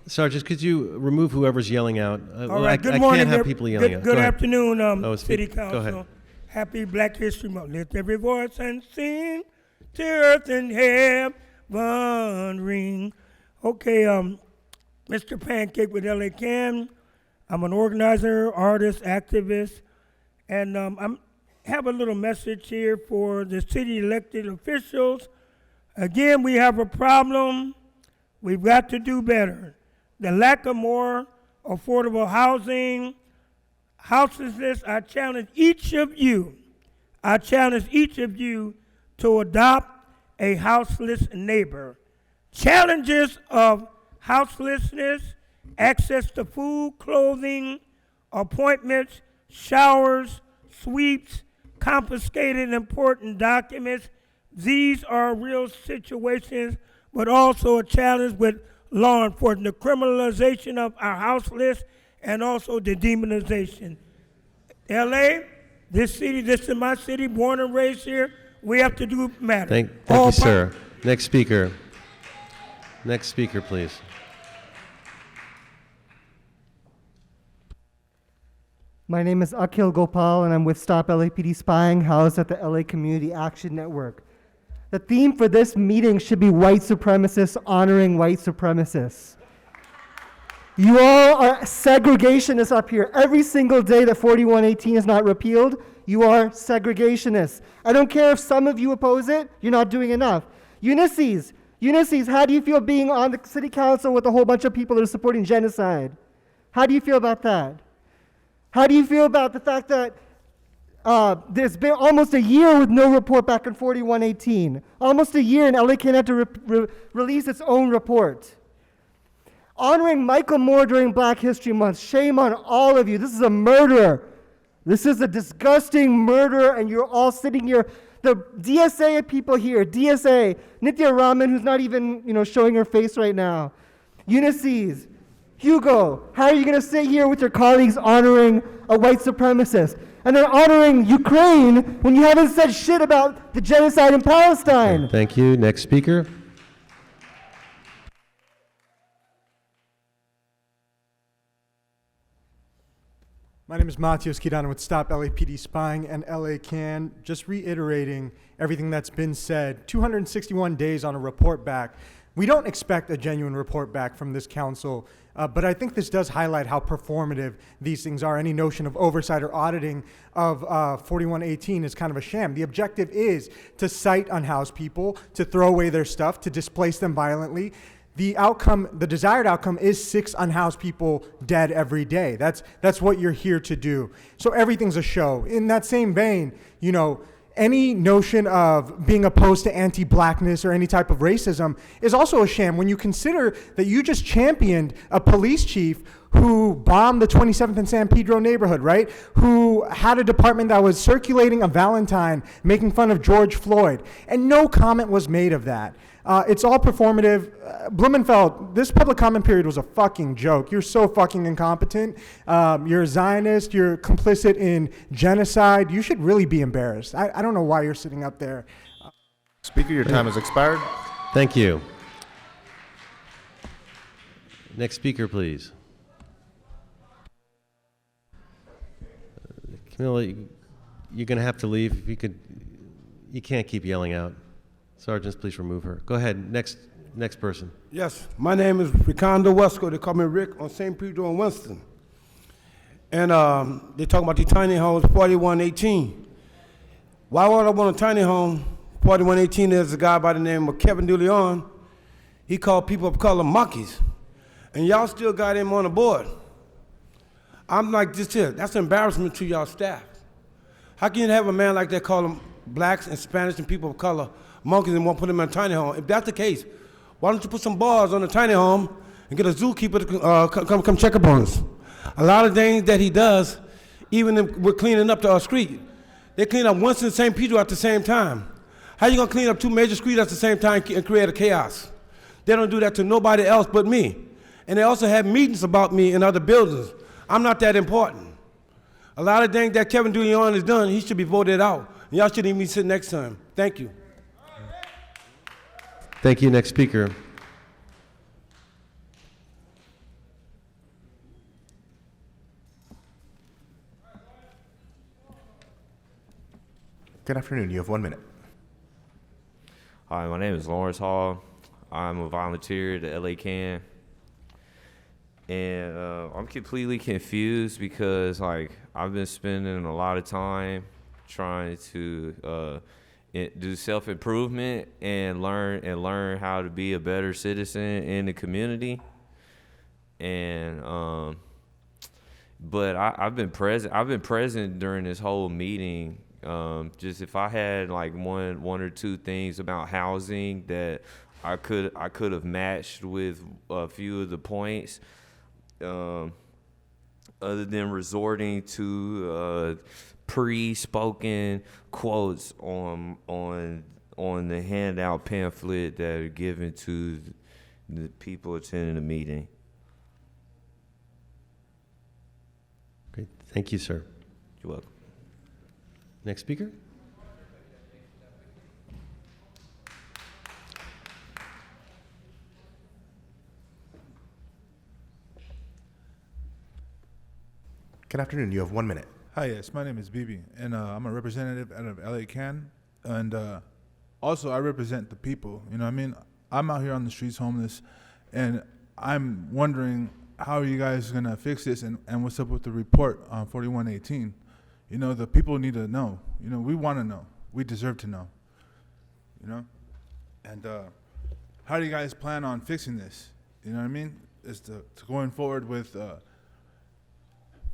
Sergeant, could you remove whoever's yelling out? All right. Good I morning. can't have people yelling out. Good Go ahead. afternoon, City Go Council. ahead. Happy Black History Month. Lift every voice and sing to earth and heaven ring. Okay, Mr. Pancake with LA Can. I'm an organizer, artist, activist, and I have a little message here for the city elected officials. Again, we have a problem. We've got to do better. The lack of more affordable housing, houselessness, I challenge each of you to adopt a houseless neighbor. Challenges of houselessness, access to food, clothing, appointments, showers, sweeps, confiscated important documents. These are real situations, but also a challenge with law enforcement, the criminalization of our house list, and also the demonization. LA, this city, this is my city, born and raised here. We have to do matter. Thank you, sir. Next speaker. Next speaker, please. My name is Akhil Gopal, and I'm with Stop LAPD Spying, housed at the LA Community Action Network. The theme for this meeting should be white supremacists honoring white supremacists. You all are segregationists up here. Every single day that 4118 is not repealed, you are segregationists. I don't care if some of you oppose it, you're not doing enough. Ulysses, how do you feel being on the city council with a whole bunch of people that are supporting genocide? How do you feel about that? How do you feel about the fact that there's been almost a year with no report back in 4118? Almost a year, and LA Can had to release its own report. Honoring Michael Moore during Black History Month, shame on all of you. This is a murderer. This is a disgusting murderer, and you're all sitting here. The DSA people here, DSA, Nithya Raman, who's not even showing her face right now. Ulysses, Hugo, how are you going to sit here with your colleagues honoring a white supremacist and then honoring Ukraine when you haven't said shit about the genocide in Palestine? Thank you. Next speaker. My name is Matios Kidana with Stop LAPD Spying and LA Can. Just reiterating everything that's been said, 261 days on a report back. We don't expect a genuine report back from this council, but I think this does highlight how performative these things are. Any notion of oversight or auditing of 4118 is kind of a sham. The objective is to cite unhoused people, to throw away their stuff, to displace them violently. The outcome, the desired outcome, is 6 unhoused people dead every day. That's what you're here to do. So everything's a show. In that same vein, you know, any notion of being opposed to anti-blackness or any type of racism is also a sham when you consider that you just championed a police chief who bombed the 27th and San Pedro neighborhood, right? Who had a department that was circulating a Valentine, making fun of George Floyd, and no comment was made of that. It's all performative. Blumenfeld, this public comment period was a fucking joke. You're so fucking incompetent. You're a Zionist. You're complicit in genocide. You should really be embarrassed. I don't know why you're sitting up there. Speaker, your time has expired. Thank you. Next speaker, please. Camilla, you're going to have to leave. If you can't keep yelling out. Sergeants, please remove her. Go ahead. Next person. Yes, my name is Ricardo Wesco. They call me Rick on St. Pedro and Winston. And they talk about the tiny homes, 4118. Why would I want a tiny home? 4118, there's a guy by the name of Kevin DeLeon. He called people of color monkeys. And y'all still got him on the board. I'm like this here. That's an embarrassment to y'all staff. How can you have a man like that call them blacks and Spanish and people of color monkeys and won't put them in a tiny home? If that's the case, why don't you put some bars on the tiny home and get a zookeeper to come check up on us? A lot of things that he does, even if we're cleaning up the street, they clean up Winston and St. Pedro at the same time. How you gonna clean up 2 major streets at the same time and create a chaos? They don't do that to nobody else but me. And they also have meetings about me in other buildings. I'm not that important. A lot of things that Kevin DeLeon has done, he should be voted out. And y'all shouldn't even sit next to him. Thank you. Thank you. Next speaker. Good afternoon. You have 1 minute. Hi, my name is Lawrence Hall. I'm a volunteer at the LA Can. And I'm completely confused because, like, I've been spending a lot of time trying to do self-improvement and learn how to be a better citizen in the community. And but I've been present during this whole meeting. Just if I had like one or two things about housing that I could have matched with a few of the points, other than resorting to pre-spoken quotes on the handout pamphlet that are given to the people attending the meeting. Great. Thank you, sir. You're welcome. Next speaker. Good afternoon. You have 1 minute. Hi, yes, my name is Bibi, and I'm a representative out of LA Can, and also I represent the people. You know what I mean? I'm out here on the streets homeless, and I'm wondering how are you guys gonna fix this, and what's up with the report on 4118? You know, the people need to know. You know, we want to know. We deserve to know. You know? And how do you guys plan on fixing this? You know what I mean? Is to going forward with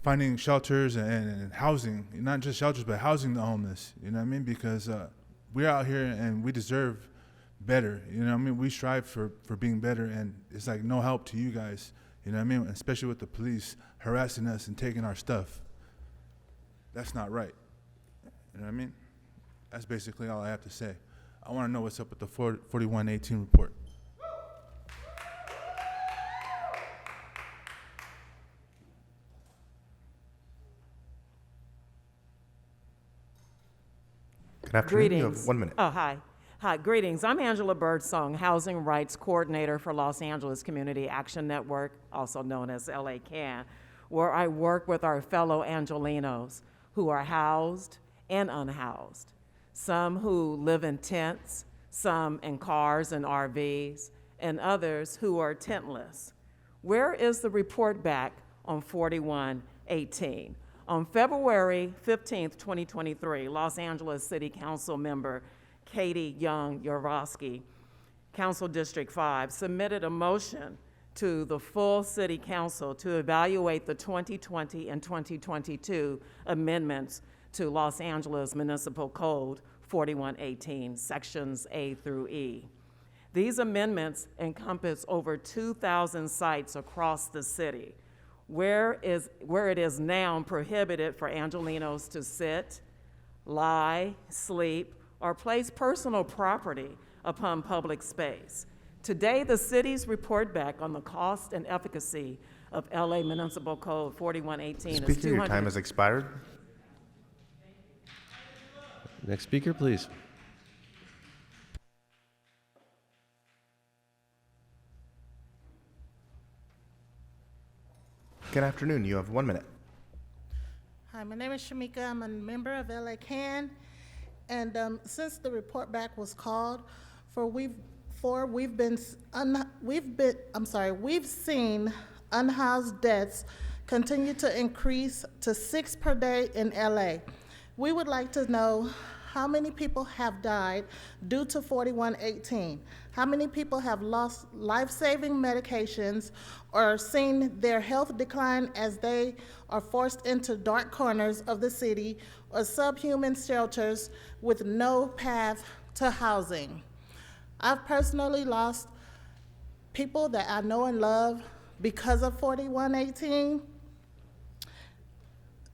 finding shelters and housing, not just shelters, but housing the homeless. You know what I mean? Because we're out here and we deserve better. You know what I mean? We strive for being better, and it's like no help to you guys. You know what I mean? Especially with the police harassing us and taking our stuff. That's not right. You know what I mean? That's basically all I have to say. I want to know what's up with the 4118 report. Good afternoon. You have Greetings. 1 minute. Oh, hi. Hi, greetings. I'm Angela Birdsong, Housing Rights Coordinator for Los Angeles Community Action Network, also known as LA CAN, where I work with our fellow Angelenos who are housed and unhoused, some who live in tents, some in cars and RVs, and others who are tentless. Where is the report back on 4118? On February 15th, 2023, Los Angeles City Council member Katie Young Yorosky, Council District 5, submitted a motion to the full City Council to evaluate the 2020 and 2022 amendments to Los Angeles Municipal Code 4118, Sections A through E. These amendments encompass over 2,000 sites across the city, where it is now prohibited for Angelenos to sit, lie, sleep, or place personal property upon public space. Today, the city's report back on the cost and efficacy of LA Municipal Code 4118 is Speaker, your time has expired. Next speaker, please. Good afternoon. You have 1 minute. Hi, my name is Shamika. I'm a member of LA CAN, and since the report back was called we've seen unhoused deaths continue to increase to 6 per day in LA. We would like to know how many people have died due to 4118. How many people have lost life-saving medications or seen their health decline as they are forced into dark corners of the city or subhuman shelters with no path to housing. I've personally lost people that I know and love because of 4118.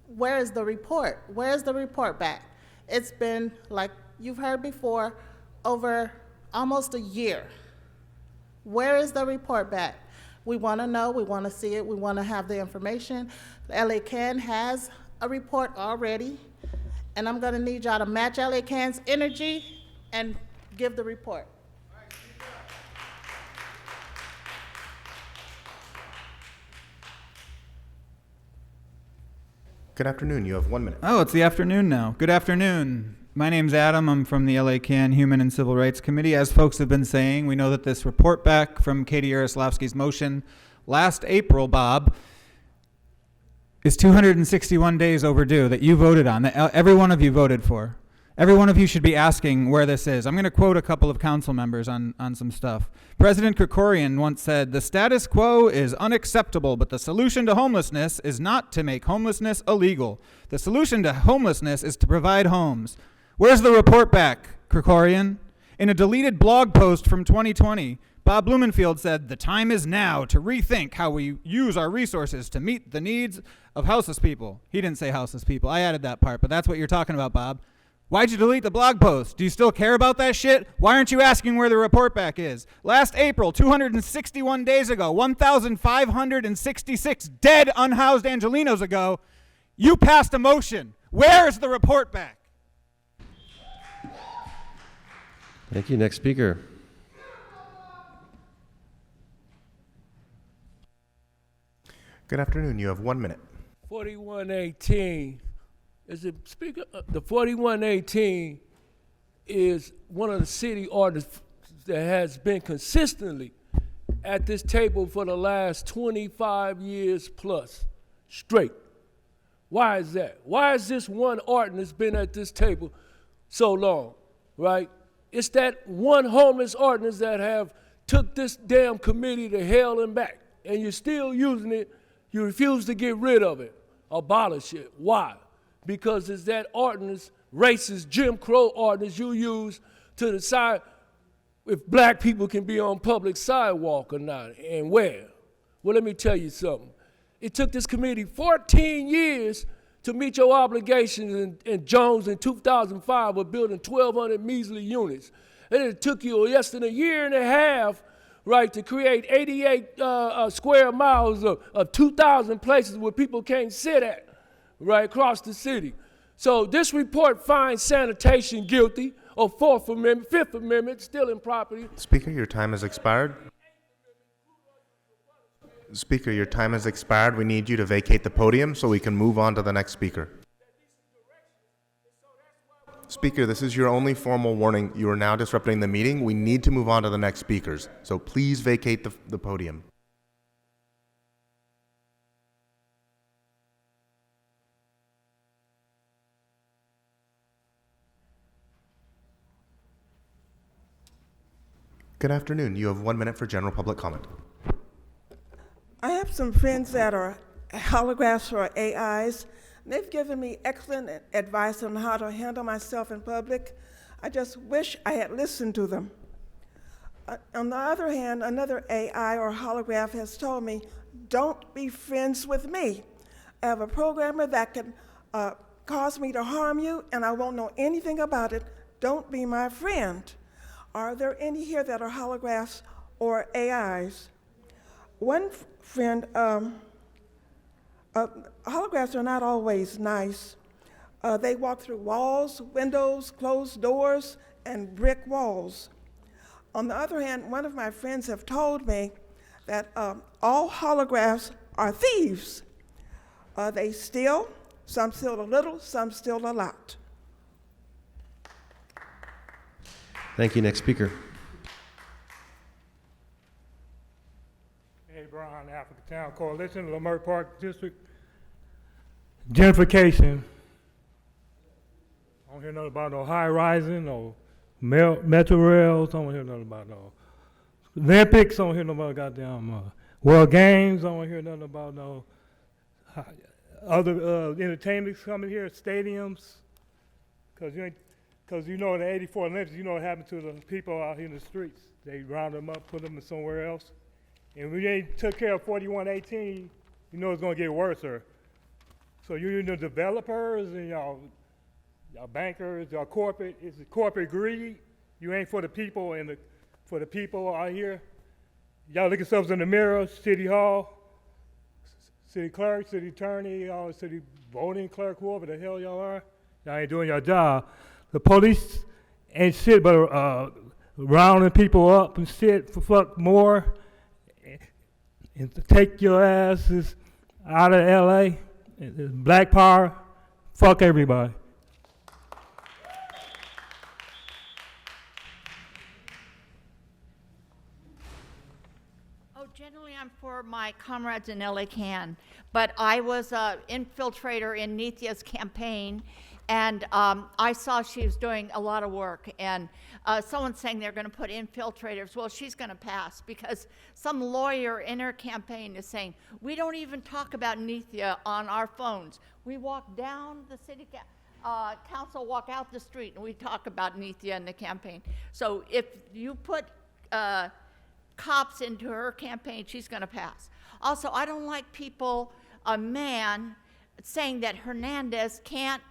Where is the report? Where is the report back? It's been, like you've heard before, over almost a year. Where is the report back? We want to know, we want to see it, we want to have the information. LA CAN has a report already, and I'm going to need y'all to match LA CAN's energy and give the report. Good afternoon. You have 1 minute. Oh, it's the afternoon now. Good afternoon. My name's Adam. I'm from the LA CAN Human and Civil Rights Committee. As folks have been saying, we know that this report back from Katie Yaroslavsky's motion last April, Bob, is 261 days overdue that you voted on, that every one of you voted for. Every one of you should be asking where this is. I'm going to quote a couple of council members on some stuff. President Krikorian once said, "The status quo is unacceptable, but the solution to homelessness is not to make homelessness illegal. The solution to homelessness is to provide homes." Where's the report back, Krikorian? In a deleted blog post from 2020, Bob Blumenfield said, "The time is now to rethink how we use our resources to meet the needs of houseless people." He didn't say houseless people. I added that part, but that's what you're talking about, Bob. Why'd you delete the blog post? Do you still care about that shit? Why aren't you asking where the report back is? Last April, 261 days ago, 1,566 dead unhoused Angelenos ago, you passed a motion. Where's the report back? Thank you. Next speaker. Good afternoon. You have 1 minute. 4118. Is it Speaker? The 4118 is one of the city ordinances that has been consistently at this table for the last 25 years plus straight. Why is that? Why has this one ordinance been at this table so long, right? It's that one homeless ordinance that have took this damn committee to hell and back, and you're still using it. You refuse to get rid of it, abolish it. Why? Because it's that ordinance, racist Jim Crow ordinance you use to decide if black people can be on public sidewalk or not, and where. Well, let me tell you something. It took this committee 14 years to meet your obligations in Jones in 2005 of building 1,200 measly units. And it took you less than a year and a half, right, to create 88 square miles of 2,000 places where people can't sit at, right, across the city. So this report finds sanitation guilty of Fourth Amendment, Fifth Amendment, stealing property. Speaker, your time has expired. Speaker, your time has expired. We need you to vacate the podium so we can move on to the next speaker. Speaker, this is your only formal warning. You are now disrupting the meeting. We need to move on to the next speakers. So please vacate the podium. Good afternoon. You have 1 minute for general public comment. I have some friends that are holographs or AIs. They've given me excellent advice on how to handle myself in public. I just wish I had listened to them. On the other hand, another AI or holograph has told me, don't be friends with me. I have a programmer that can cause me to harm you, and I won't know anything about it. Don't be my friend. Are there any here that are holographs or AIs? One friend, holographs are not always nice. They walk through walls, windows, closed doors, and brick walls. On the other hand, one of my friends have told me that all holographs are thieves. They steal, some steal a little, some steal a lot. Thank you. Next speaker. Hey, Brown, African Town Coalition, Lamert Park District. Gentrification. I don't hear nothing about no high rising, no metro rails. I don't hear nothing about no Olympics. I don't hear nothing about goddamn World Games. I don't hear nothing about no other entertainments coming here, stadiums. Because you know, in the '84 Olympics, you know what happened to the people out here in the streets. They round them up, put them somewhere else. And we ain't took care of 4118, you know it's going to get worse. So you the developers and y'all bankers, y'all corporate, it's corporate greed. You ain't for the people and for the people out here. Y'all look yourselves in the mirror, City Hall, city clerk, city attorney, city voting clerk, whoever the hell y'all are. Y'all ain't doing your job. The police ain't shit but rounding people up and shit for fuck more and to take your asses out of LA. Black power, fuck everybody. Oh, generally I'm for my comrades in LA Can, but I was an infiltrator in Nithia's campaign, and I saw she was doing a lot of work, and someone's saying they're going to put infiltrators. Well, she's going to pass because some lawyer in her campaign is saying, we don't even talk about Nithya on our phones. We walk down the city council, walk out the street, and we talk about Nithya in the campaign. So if you put cops into her campaign, she's going to pass. Also, I don't like people, a man, saying that Hernandez can't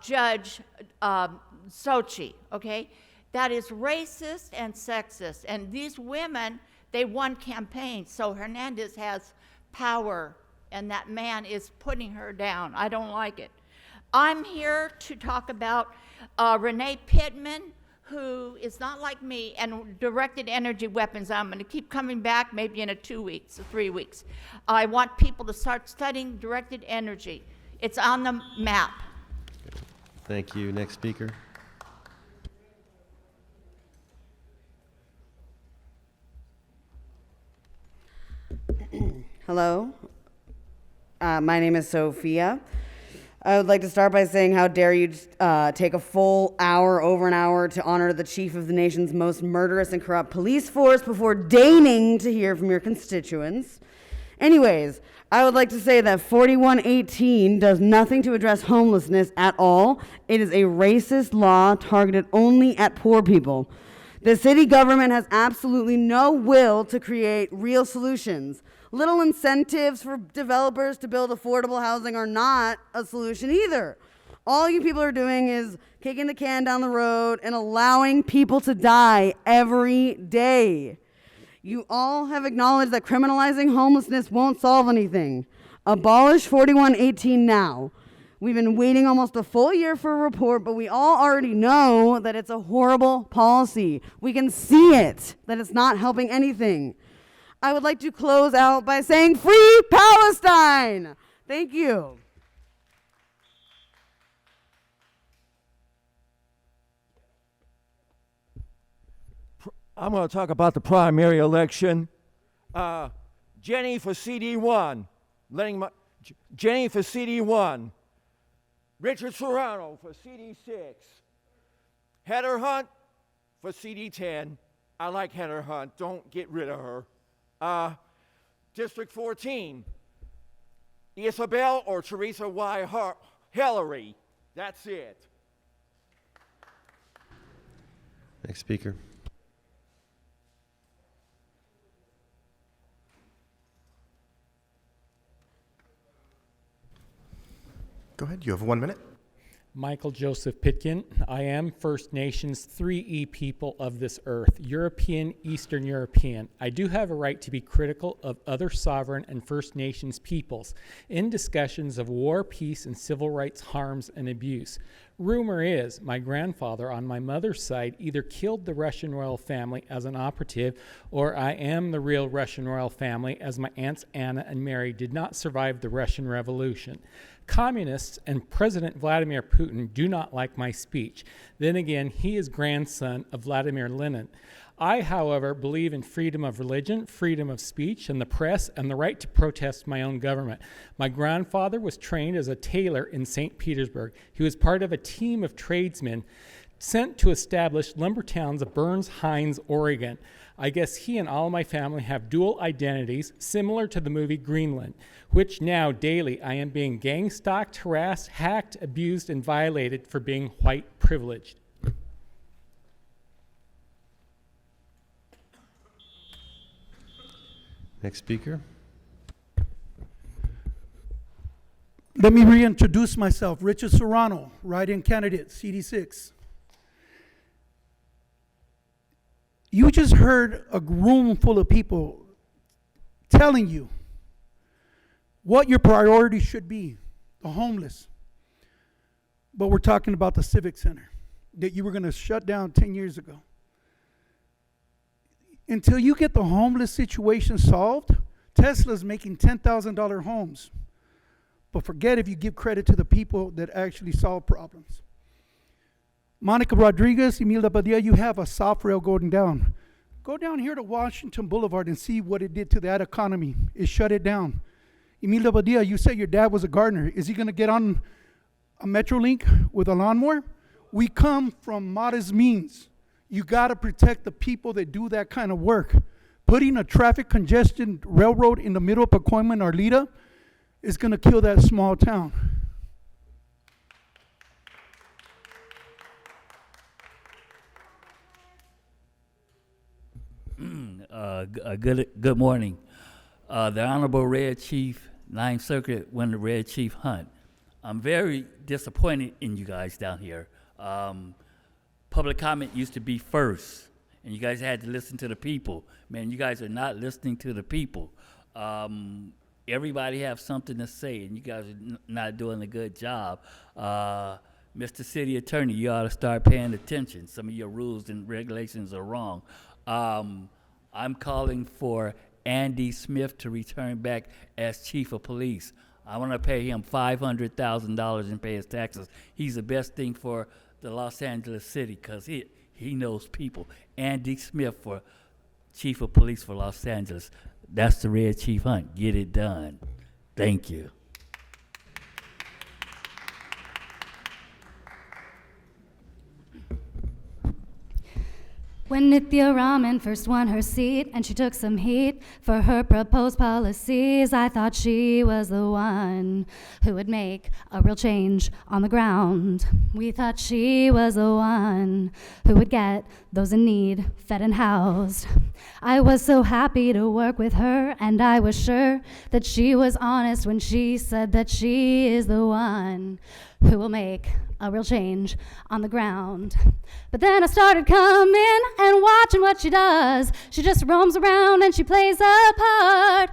judge Sochi, okay? That is racist and sexist. And these women, they won campaigns, so Hernandez has power, and that man is putting her down. I don't like it. I'm here to talk about Renee Pittman, who is not like me, and directed energy weapons. I'm going to keep coming back maybe in 2 weeks or 3 weeks. I want people to start studying directed energy. It's on the map. Thank you. Next speaker. Hello. My name is Sophia. I would like to start by saying how dare you take a full hour, over an hour, to honor the chief of the nation's most murderous and corrupt police force before deigning to hear from your constituents. Anyways, I would like to say that 4118 does nothing to address homelessness at all. It is a racist law targeted only at poor people. The city government has absolutely no will to create real solutions. Little incentives for developers to build affordable housing are not a solution either. All you people are doing is kicking the can down the road and allowing people to die every day. You all have acknowledged that criminalizing homelessness won't solve anything. Abolish 4118 now. We've been waiting almost a full year for a report, but we all already know that it's a horrible policy. We can see it, that it's not helping anything. I would like to close out by saying, Free Palestine! Thank you. I'm going to talk about the primary election. Jenny for CD1. Jenny for CD1. Richard Serrano for CD6. Heather Hunt for CD10. I like Heather Hunt. Don't get rid of her. District 14. Isabel or Teresa Y. Hillary. That's it. Next speaker. Go ahead, you have 1 minute. Michael Joseph Pitkin. I am First Nations 3E people of this earth, European, Eastern European. I do have a right to be critical of other sovereign and First Nations peoples in discussions of war, peace, and civil rights harms and abuse. Rumor is my grandfather on my mother's side either killed the Russian royal family as an operative, or I am the real Russian royal family, as my aunts Anna and Mary did not survive the Russian Revolution. Communists and President Vladimir Putin do not like my speech. Then again, he is grandson of Vladimir Lenin. I, however, believe in freedom of religion, freedom of speech, and the press, and the right to protest my own government. My grandfather was trained as a tailor in St. Petersburg. He was part of a team of tradesmen sent to establish lumber towns of Burns Hines, Oregon. I guess he and all my family have dual identities, similar to the movie Greenland, which now daily I am being gang-stalked, harassed, hacked, abused, and violated for being white privileged. Next speaker. Let me reintroduce myself. Richard Serrano, write-in candidate, CD6. You just heard a room full of people telling you what your priorities should be, the homeless. But we're talking about the Civic Center that you were going to shut down 10 years ago. Until you get the homeless situation solved, Tesla's making $10,000 homes. But forget if you give credit to the people that actually solve problems. Monica Rodriguez, Emilia Padilla, you have a soft rail going down. Go down here to Washington Boulevard and see what it did to that economy. It shut it down. Emilia Padilla, you said your dad was a gardener. Is he going to get on a Metrolink with a lawnmower? We come from modest means. You got to protect the people that do that kind of work. Putting a traffic congestion railroad in the middle of Pacoima and Arleta is going to kill that small town. Good morning. The Honorable Red Chief, 9th Circuit, Winter Red Chief Hunt. I'm very disappointed in you guys down here. Public comment used to be first, and you guys had to listen to the people. Man, you guys are not listening to the people. Everybody have something to say, and you guys are not doing a good job. Mr. City Attorney, you ought to start paying attention. Some of your rules and regulations are wrong. I'm calling for Andy Smith to return back as Chief of Police. I want to pay him $500,000 and pay his taxes. He's the best thing for the Los Angeles City because he knows people. Andy Smith for Chief of Police for Los Angeles. That's the Red Chief Hunt. Get it done. Thank you. When Nithya Raman first won her seat and she took some heat for her proposed policies, I thought she was the one who would make a real change on the ground. We thought she was the one who would get those in need fed and housed. I was so happy to work with her, and I was sure that she was honest when she said that she is the one who will make a real change on the ground. But then I started coming and watching what she does. She just roams around and she plays a part.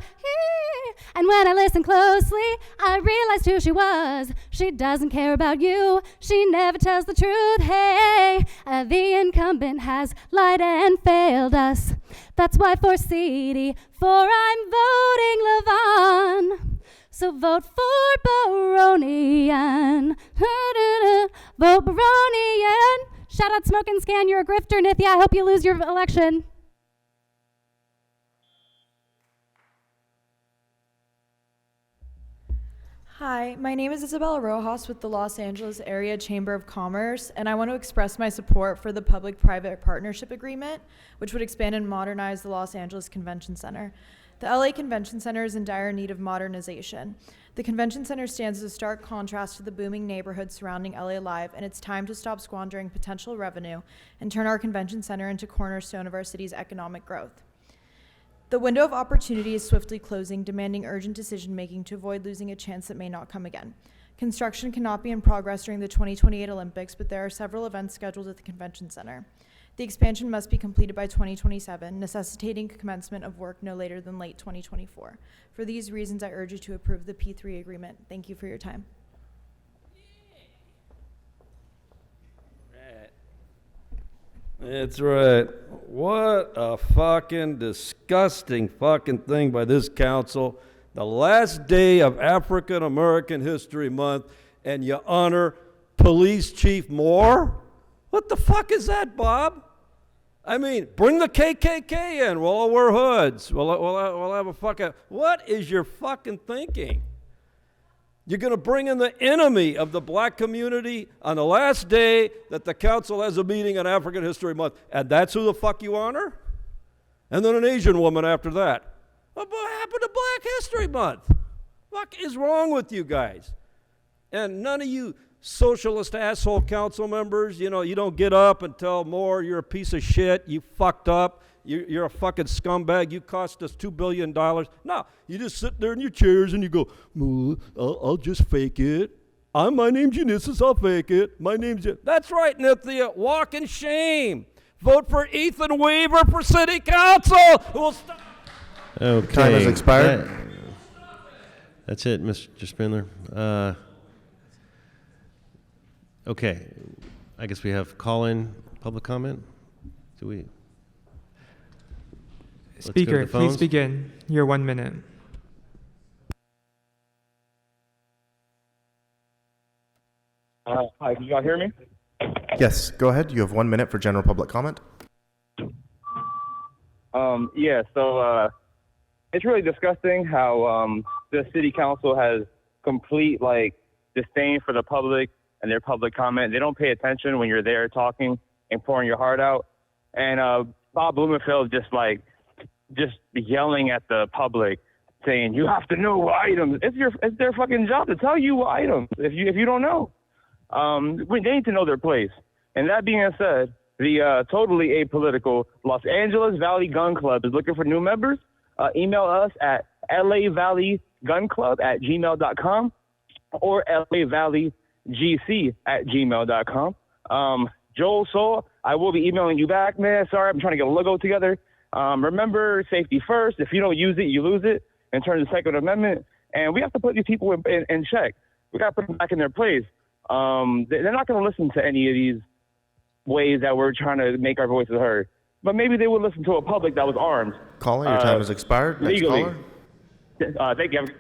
And when I listened closely, I realized who she was. She doesn't care about you. She never tells the truth. Hey, the incumbent has lied and failed us. That's why for CD4 I'm voting Levon. So vote for Baronian. Vote Baronian. Shout out Smoke and Scan. You're a grifter, Nithya. I hope you lose your election. Hi, my name is Isabella Rojas with the Los Angeles Area Chamber of Commerce, and I want to express my support for the Public-Private Partnership Agreement, which would expand and modernize the Los Angeles Convention Center. The LA Convention Center is in dire need of modernization. The Convention Center stands as a stark contrast to the booming neighborhood surrounding LA Live, and it's time to stop squandering potential revenue and turn our convention center into a cornerstone of our city's economic growth. The window of opportunity is swiftly closing, demanding urgent decision-making to avoid losing a chance that may not come again. Construction cannot be in progress during the 2028 Olympics, but there are several events scheduled at the Convention Center. The expansion must be completed by 2027, necessitating commencement of work no later than late 2024. For these reasons, I urge you to approve the P3 agreement. Thank you for your time. That's right. What a fucking disgusting fucking thing by this council. The last day of African American History Month, and you honor Police Chief Moore? What the fuck is that, Bob? I mean, bring the KKK in. We'll all wear hoods. We'll have a fucking... What is your fucking thinking? You're going to bring in the enemy of the black community on the last day that the council has a meeting on African History Month, and that's who the fuck you honor? And then an Asian woman after that. What happened to Black History Month? What is wrong with you guys? And none of you socialist asshole council members, you know, you don't get up and tell Moore you're a piece of shit, you fucked up. You're a fucking scumbag. You cost us $2 billion. No, you just sit there in your chairs and you go, I'll just fake it. My name's Genesis, I'll fake it. My name's... That's right, Nithya. Walk in shame. Vote for Ethan Weaver for city council. We'll stop. Okay. Time has expired. That's it, Mr. Spindler. Okay. I guess we have call-in public comment. Do we... Speaker, please begin. Your 1 minute. Hi, can you all hear me? Yes, go ahead. You have 1 minute for general public comment. So it's really disgusting how the city council has complete disdain for the public and their public comment. They don't pay attention when you're there talking and pouring your heart out. And Bob Blumenfeld just yelling at the public, saying you have to know what items. It's their fucking job to tell you what items. If you don't know, they need to know their place. And that being said, the totally apolitical Los Angeles Valley Gun Club is looking for new members. Email us at lavalleygunclub@gmail.com or lavalleyGC@gmail.com. Joel Soul, I will be emailing you back, man. Sorry, I'm trying to get a logo together. Remember, safety first. If you don't use it, you lose it in terms of Second Amendment. And we have to put these people in check. We got to put them back in their place. They're not going to listen to any of these ways that we're trying to make our voices heard. But maybe they would listen to a public that was armed. Caller, your time has expired. Next legally. caller. Thank you. See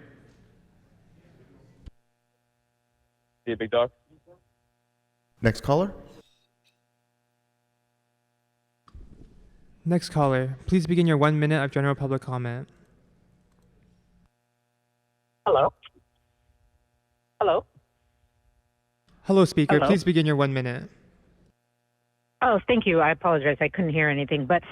you, big dog. Next caller. Next caller, please begin your 1 minute of general public comment. Hello? Hello? Hello, speaker. Hello? Please begin your 1 minute. Oh, thank you. I apologize. I couldn't hear anything. But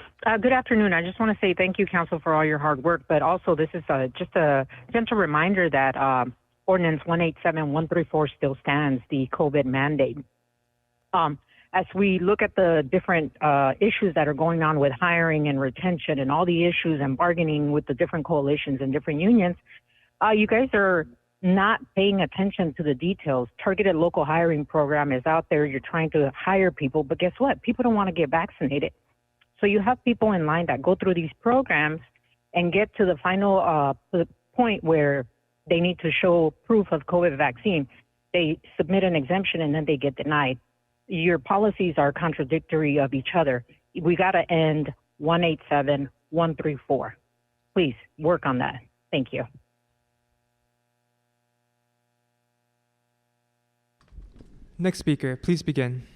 good afternoon. I just want to say thank you, Council, for all your hard work. But also, this is just a gentle reminder that Ordinance 187134 still stands, the COVID mandate. As we look at the different issues that are going on with hiring and retention and all the issues and bargaining with the different coalitions and different unions, you guys are not paying attention to the details. Targeted local hiring program is out there. You're trying to hire people, but guess what? People don't want to get vaccinated. So you have people in line that go through these programs and get to the final point where they need to show proof of COVID vaccine. They submit an exemption and then they get denied. Your policies are contradictory of each other. We got to end 187134. Please work on that. Thank you. Next speaker, please begin.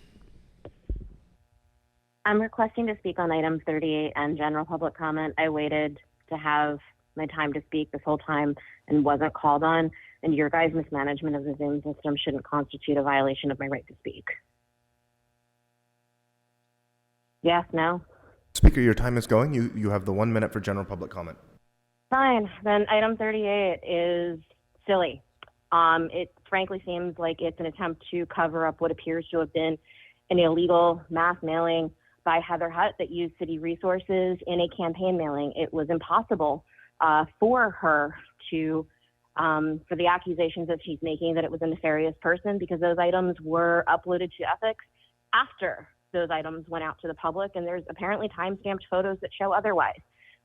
I'm requesting to speak on item 38 and general public comment. I waited to have my time to speak this whole time and wasn't called on, and your guys' mismanagement of the Zoom system shouldn't constitute a violation of my right to speak. Yes, no? Speaker, your time is going. You have the 1 minute for general public comment. Fine, then item 38 is silly. It frankly seems like it's an attempt to cover up what appears to have been an illegal mass mailing by Heather Hutt that used city resources in a campaign mailing. It was impossible for her to, for the accusations that she's making that it was a nefarious person, because those items were uploaded to ethics after those items went out to the public, and there's apparently time-stamped photos that show otherwise.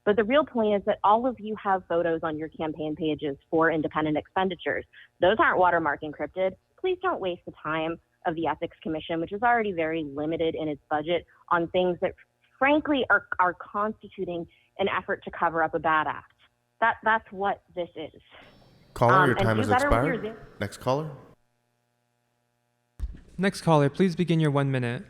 But the real point is that all of you have photos on your campaign pages for independent expenditures. Those aren't watermark encrypted. Please don't waste the time of the Ethics Commission, which is already very limited in its budget, on things that frankly are constituting an effort to cover up a bad act. That's what this is. Caller, your and time do has better with your expired. Next caller. Next caller, please begin your 1 minute.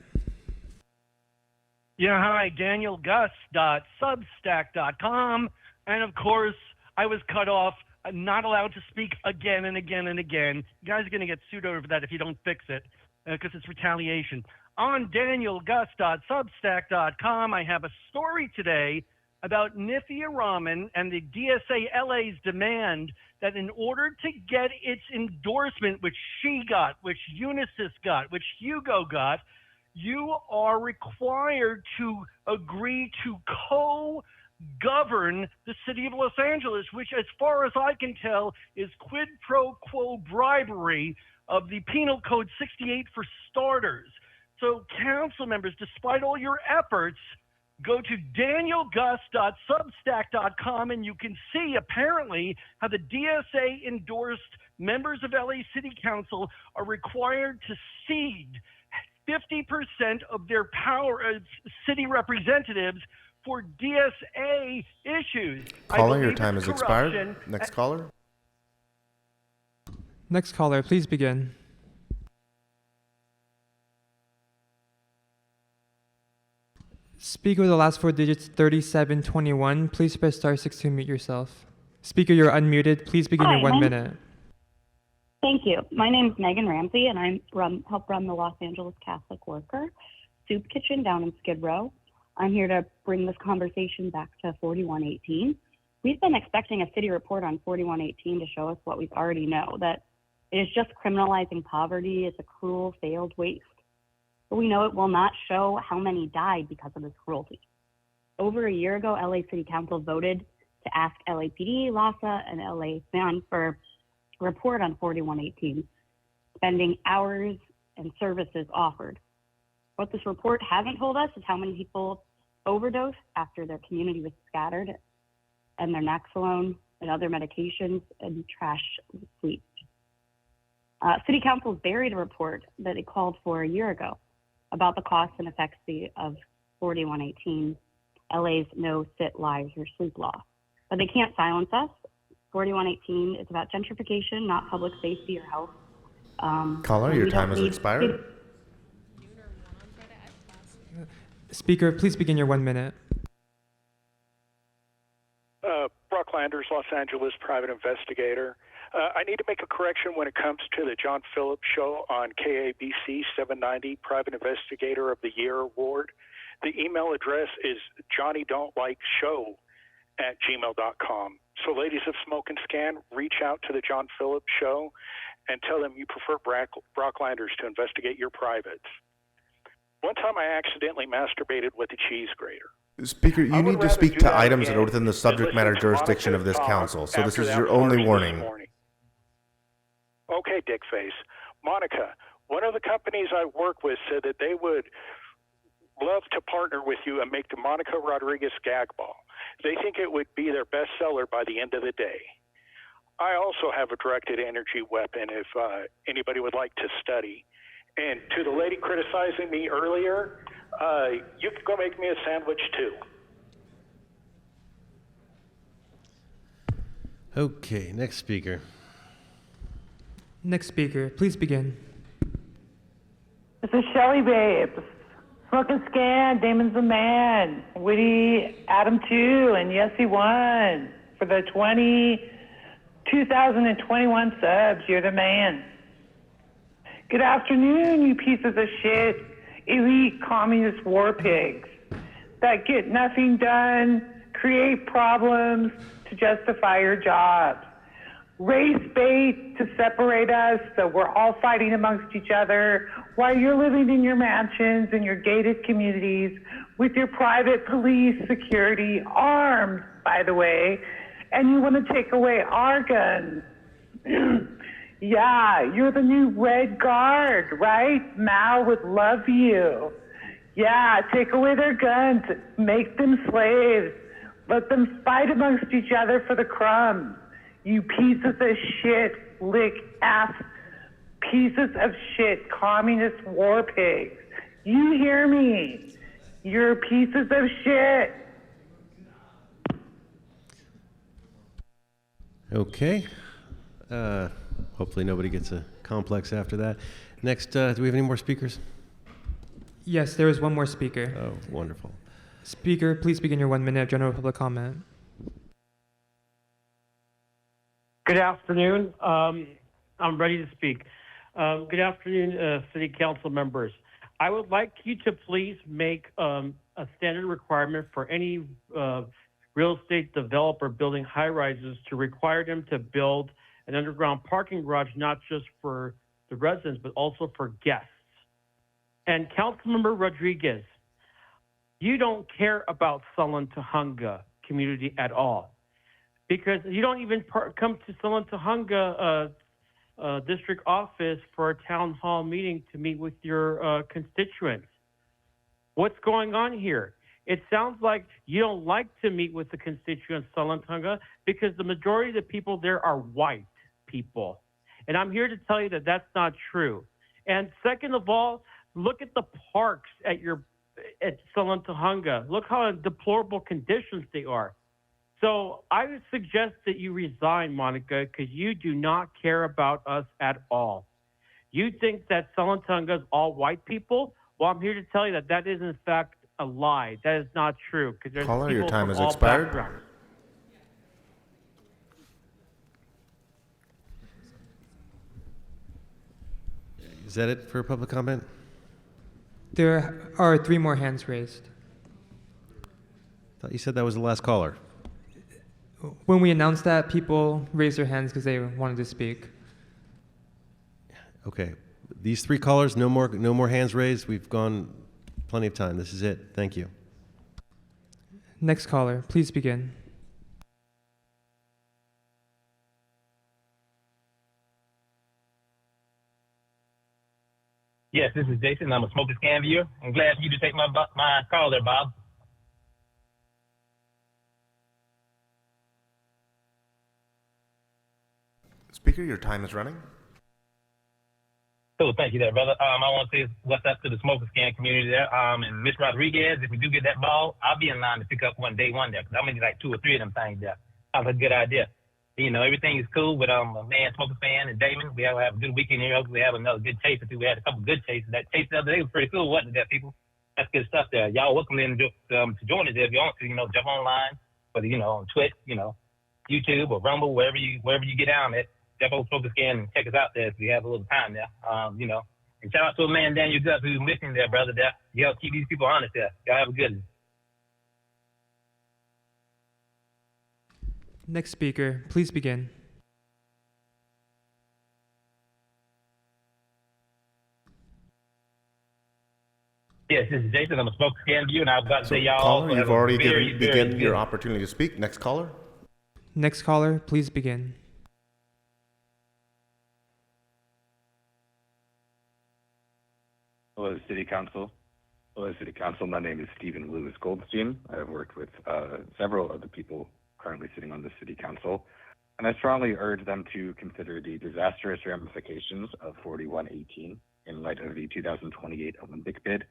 Yeah, hi, danielgus.substack.com. And of course, I was cut off, not allowed to speak again and again and again. You guys are going to get sued over that if you don't fix it, because it's retaliation. On danielgus.substack.com, I have a story today about Nithya Raman and the DSA LA's demand that in order to get its endorsement, which she got, which Unisys got, which Hugo got, you are required to agree to co-govern the city of Los Angeles, which, as far as I can tell, is quid pro quo bribery of the Penal Code 68 for starters. So, council members, despite all your efforts, go to danielgus.substack.com and you can see apparently how the DSA endorsed members of LA City Council are required to cede 50% of their power as city representatives for DSA issues. Caller, your time has expired. Next caller. Next caller, please begin. Speaker with the last four digits 3721, please press *6 to mute yourself. Speaker, you're unmuted. Please begin your 1 minute. Thank you. My name is Megan Ramsey, and I help run the Los Angeles Catholic Worker Soup Kitchen down in Skid Row. I'm here to bring this conversation back to 4118. We've been expecting a city report on 4118 to show us what we already know, that it is just criminalizing poverty. It's a cruel, failed waste. But we know it will not show how many died because of this cruelty. Over a year ago, LA City Council voted to ask LAPD, LASA, and LA SAN for report on 4118, spending hours and services offered. What this report hasn't told us is how many people overdosed after their community was scattered and their Naxalone and other medications and trash sweeps. City Council buried a report that it called for a year ago about the costs and effects of 4118, LA's no sit, lies, or sleep law. But they can't silence us. 4118 is about gentrification, not public safety or health. Caller, your time has expired. Speaker, please begin your 1 minute. Brock Landers, Los Angeles private investigator. I need to make a correction when it comes to the John Phillips Show on KABC 790 Private Investigator of the Year Award. The email address is johnnydon'tlikeshow@gmail.com. So ladies of Smoke and Scan, reach out to the John Phillips Show and tell them you prefer Brock Landers to investigate your privates. One time I accidentally masturbated with a cheese grater. Speaker, you need to speak to items that are within the subject matter jurisdiction of this council, so this is your only warning. Okay, Dickface. Monica, one of the companies I work with said that they would love to partner with you and make the Monica Rodriguez gag ball. They think it would be their best seller by the end of the day. I also have a directed energy weapon if anybody would like to study. And to the lady criticizing me earlier, you can go make me a sandwich too. Okay, next speaker. Next speaker, please begin. This is Shelly Babes. Smoking Scan, Damon's the man. Woody, Adam 2, and yes, he won. For the 2021 subs, you're the man. Good afternoon, you pieces of shit, elite communist war pigs that get nothing done, create problems to justify your jobs. Race bait to separate us so we're all fighting amongst each other while you're living in your mansions and your gated communities with your private police security armed, by the way, and you want to take away our guns. Yeah, you're the new Red Guard, right? Mao would love you. Yeah, take away their guns, make them slaves, let them fight amongst each other for the crumbs. You pieces of shit, lick ass pieces of shit, communist war pigs. You hear me? You're pieces of shit. Okay. Hopefully nobody gets a complex after that. Next, do we have any more speakers? Yes, there is one more speaker. Oh, wonderful. Speaker, please begin your 1 minute of general public comment. Good afternoon. I'm ready to speak. Good afternoon, City Council members. I would like you to please make a standard requirement for any real estate developer building high rises to require them to build an underground parking garage, not just for the residents, but also for guests. And Councilmember Rodriguez, you don't care about Salantahunga community at all, because you don't even come to Salantahunga district office for a town hall meeting to meet with your constituents. What's going on here? It sounds like you don't like to meet with the constituents of Salantahunga because the majority of the people there are white people. And I'm here to tell you that that's not true. And second of all, look at the parks at Salantahunga. Look how in deplorable conditions they are. So I would suggest that you resign, Monica, because you do not care about us at all. You think that Salantahunga is all white people? Well, I'm here to tell you that that is in fact a lie. That is not true. Because there's Caller, your people time from has all expired. backgrounds. Is that it for public comment? There are 3 more hands raised. Thought you said that was the last caller. When we announced that, people raised their hands because they wanted to speak. Okay. These 3 callers, no more hands raised. We've gone plenty of time. This is it. Thank you. Next caller, please begin. Yes, this is Jason. I'm a Smoking Scan viewer. I'm glad for you to take my call there, Bob. Speaker, your time is running. Cool, thank you there, brother. I want to say what's up to the Smoking Scan community there. And Miss Rodriguez, if we do get that ball, I'll be in line to pick up one day one there, because I'm going to get like 2 or 3 of them things there. Sounds like a good idea. You know, everything is cool with man, Smoking Fan, and Damon. We have a good weekend here. Hopefully we have another good chase or two. We had a couple good chases. That chase the other day was pretty cool, wasn't it, there, people? That's good stuff there. Y'all welcome in to join us there if you want to. You know, jump online, whether on Twitch, YouTube or Rumble, wherever you get down at. Jump on Smoking Scan and check us out there if we have a little time there. And shout out to a man Daniel Guts who's listening there, brother. There, you help keep these people honest there. Y'all have a good one. Next speaker, please begin. Yes, this is Jason. I'm a Smoking Scan viewer, and I was about to say y'all. Caller, you've already begun given your opportunity to speak. Next caller. Next caller, please begin. Hello, City Council. Hello, City Council. My name is Stephen Lewis Goldstein. I have worked with several of the people currently sitting on the City Council, and I strongly urge them to consider the disastrous ramifications of 4118 in light of the 2028 Olympic bid,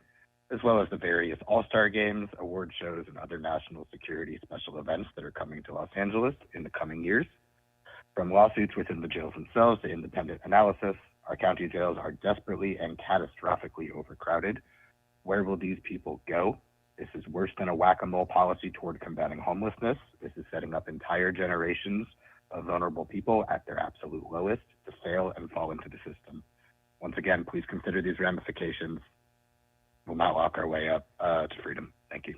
as well as the various All-Star Games, award shows, and other national security special events that are coming to Los Angeles in the coming years. From lawsuits within the jails themselves to independent analysis, our county jails are desperately and catastrophically overcrowded. Where will these people go? This is worse than a whack-a-mole policy toward combating homelessness. This is setting up entire generations of vulnerable people at their absolute lowest to fail and fall into the system. Once again, please consider these ramifications. We'll not walk our way up to freedom. Thank you.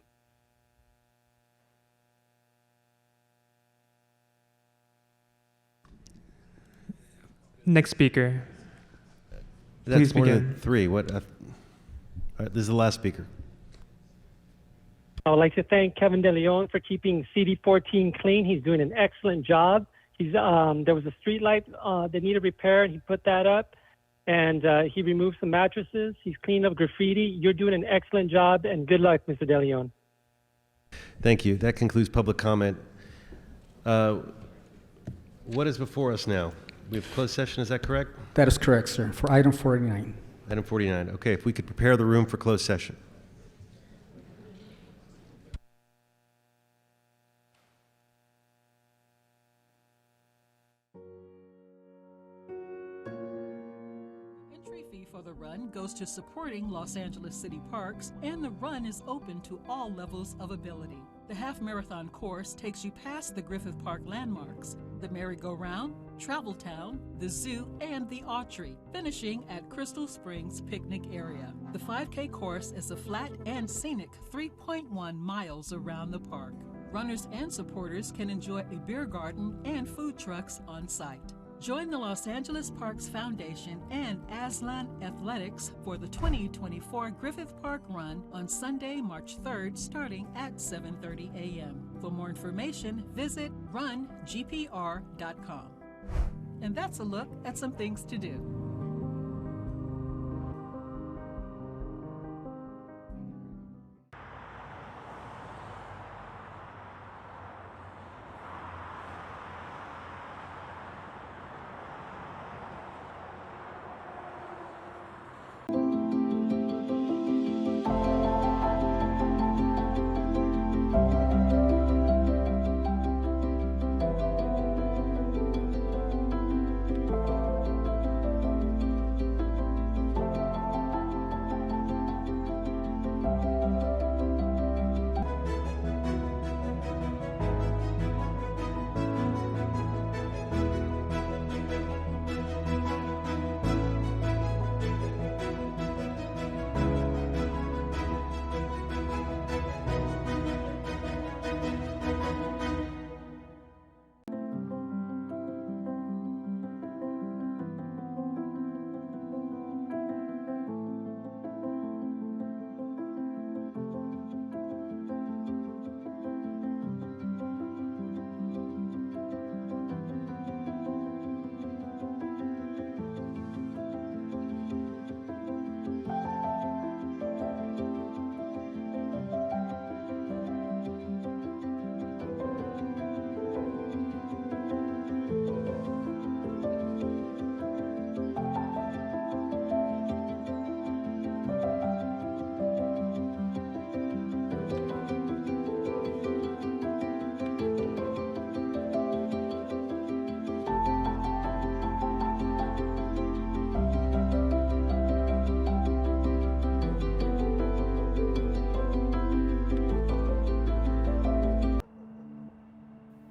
Next speaker. That's Please more begin. than three. What? All right, this is the last speaker. I would like to thank Kevin De Leon for keeping CD14 clean. He's doing an excellent job. There was a street light that needed repair, and he put that up. And he removed some mattresses. He's cleaned up graffiti. You're doing an excellent job, and good luck, Mr. De Leon. Thank you. That concludes public comment. What is before us now? We have closed session, is that correct? That is correct, sir, for item 49. Item 49. Okay, if we could prepare the room for closed session. Entry fee for the run goes to supporting Los Angeles City Parks, and the run is open to all levels of ability. The half marathon course takes you past the Griffith Park landmarks, the merry-go-round, Travel Town, the zoo, and the Autry, finishing at Crystal Springs Picnic Area. The 5K course is a flat and scenic 3.1 miles around the park. Runners and supporters can enjoy a beer garden and food trucks on site. Join the Los Angeles Parks Foundation and Aslan Athletics for the 2024 Griffith Park Run on Sunday, March 3rd, starting at 7:30 a.m. For more information, visit rungpr.com. And that's a look at some things to do.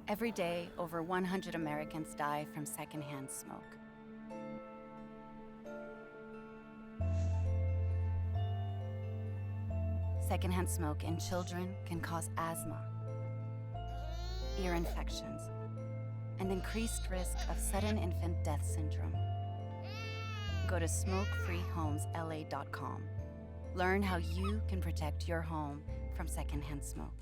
Every day, over 100 Americans die from secondhand smoke. Secondhand smoke in children can cause asthma, ear infections, and increased risk of sudden infant death syndrome. Go to smokefreehomesla.com. Learn how you can protect your home from secondhand smoke.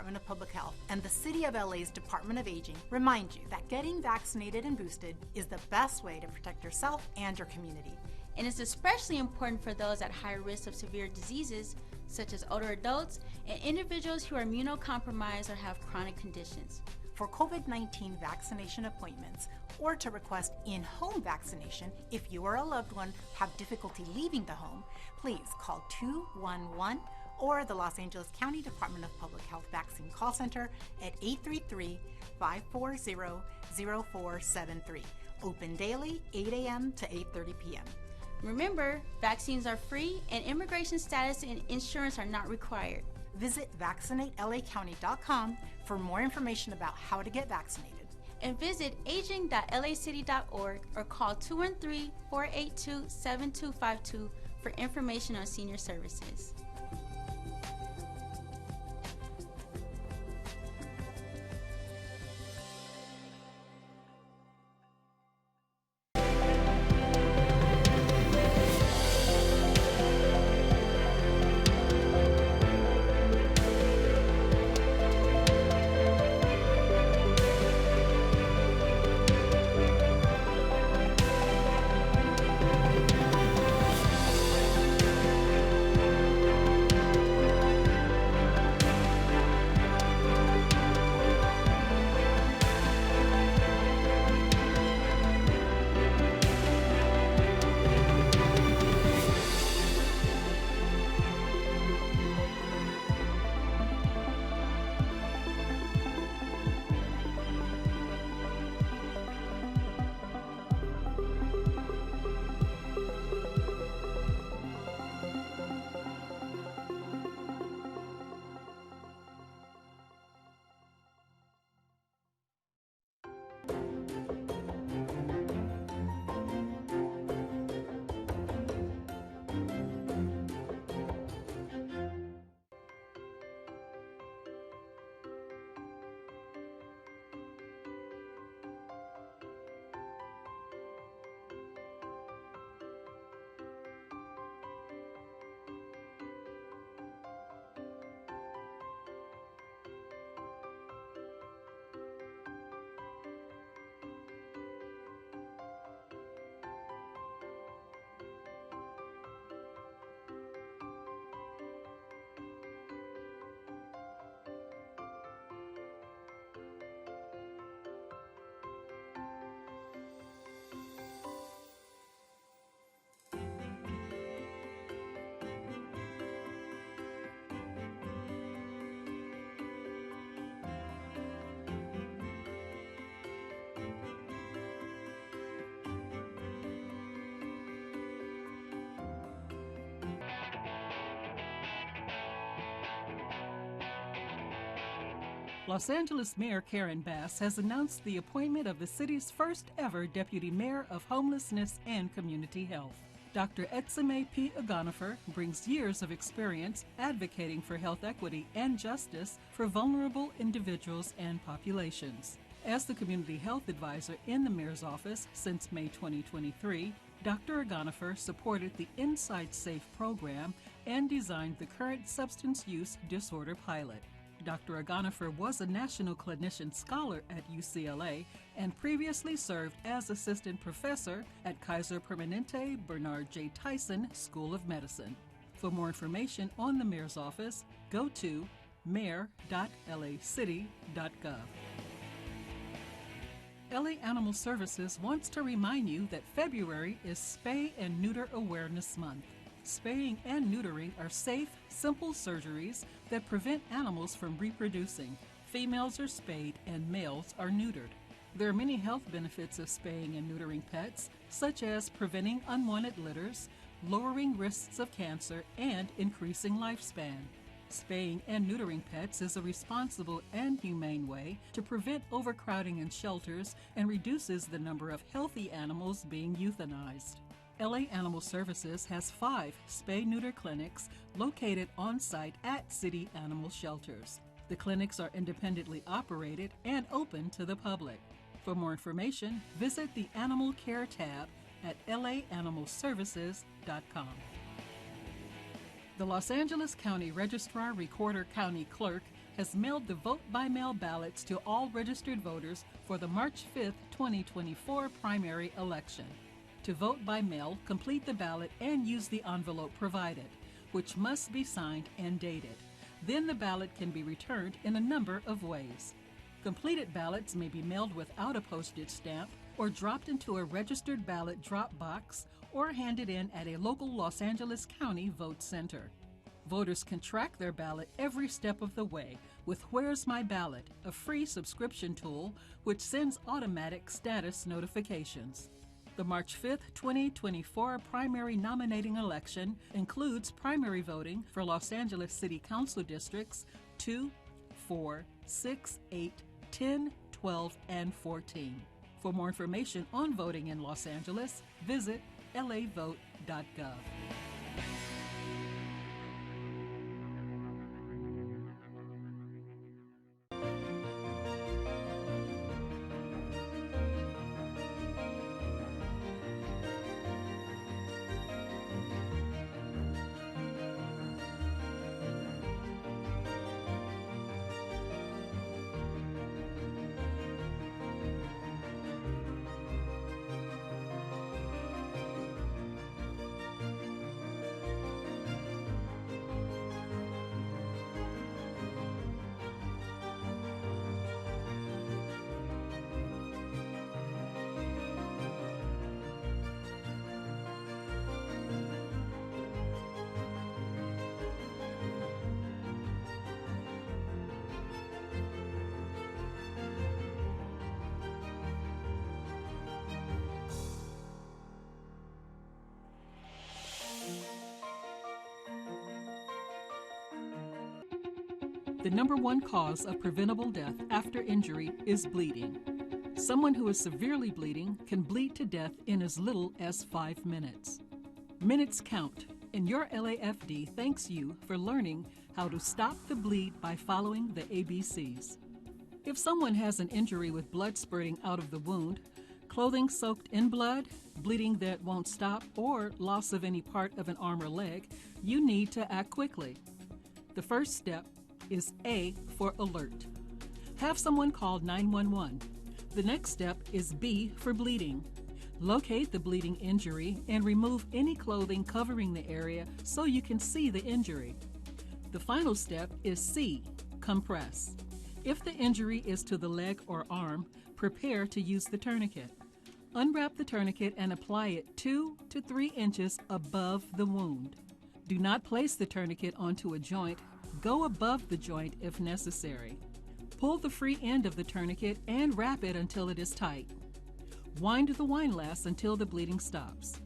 Department of Public Health and the City of LA's Department of Aging remind you that getting vaccinated and boosted is the best way to protect yourself and your community. And it's especially important for those at high risk of severe diseases, such as older adults and individuals who are immunocompromised or have chronic conditions. For COVID-19 vaccination appointments or to request in-home vaccination if you or a loved one have difficulty leaving the home, please call 211 or the Los Angeles County Department of Public Health Vaccine Call Center at 833-540-0473. Open daily, 8 a.m. to 8:30 p.m. Remember, vaccines are free and immigration status and insurance are not required. Visit vaccinatelacounty.com for more information about how to get vaccinated. And visit aging.lacity.org or call 213-482-7252 for information on senior services. Los Angeles Mayor Karen Bass has announced the appointment of the city's first ever Deputy Mayor of Homelessness and Community Health. Dr. Etzime P. Agonifer brings years of experience advocating for health equity and justice for vulnerable individuals and populations. As the Community Health Advisor in the Mayor's office since May 2023, Dr. Agonifer supported the Inside Safe program and designed the current substance use disorder pilot. Dr. Agonifer was a National Clinician Scholar at UCLA and previously served as assistant professor at Kaiser Permanente Bernard J. Tyson School of Medicine. For more information on the Mayor's office, go to mayor.lacity.gov. LA Animal Services wants to remind you that February is Spay and Neuter Awareness Month. Spaying and neutering are safe, simple surgeries that prevent animals from reproducing. Females are spayed and males are neutered. There are many health benefits of spaying and neutering pets, such as preventing unwanted litters, lowering risks of cancer, and increasing lifespan. Spaying and neutering pets is a responsible and humane way to prevent overcrowding in shelters and reduces the number of healthy animals being euthanized. LA Animal Services has 5 spay-neuter clinics located on-site at city animal shelters. The clinics are independently operated and open to the public. For more information, visit the Animal Care tab at laanimalservices.com. The Los Angeles County Registrar Recorder County Clerk has mailed the vote-by-mail ballots to all registered voters for the March 5, 2024 primary election. To vote by mail, complete the ballot and use the envelope provided, which must be signed and dated. Then the ballot can be returned in a number of ways. Completed ballots may be mailed without a postage stamp or dropped into a registered ballot drop box or handed in at a local Los Angeles County vote center. Voters can track their ballot every step of the way with Where's My Ballot, a free subscription tool which sends automatic status notifications. The March 5, 2024 primary nominating election includes primary voting for Los Angeles City Council Districts 2, 4, 6, 8, 10, 12, and 14. For more information on voting in Los Angeles, visit lavote.gov. The number one cause of preventable death after injury is bleeding. Someone who is severely bleeding can bleed to death in as little as 5 minutes. Minutes count, and your LAFD thanks you for learning how to stop the bleed by following the ABCs. If someone has an injury with blood spurting out of the wound, clothing soaked in blood, bleeding that won't stop, or loss of any part of an arm or leg, you need to act quickly. The first step is A for alert. Have someone call 911. The next step is B for bleeding. Locate the bleeding injury and remove any clothing covering the area so you can see the injury. The final step is C, compress. If the injury is to the leg or arm, prepare to use the tourniquet. Unwrap the tourniquet and apply it 2 to 3 inches above the wound. Do not place the tourniquet onto a joint. Go above the joint if necessary. Pull the free end of the tourniquet and wrap it until it is tight. Wind the windlass until the bleeding stops.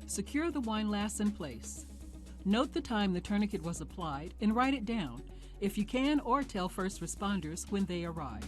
Secure the windlass in place. Note the time the tourniquet was applied and write it down, if you can, or tell first responders when they arrive.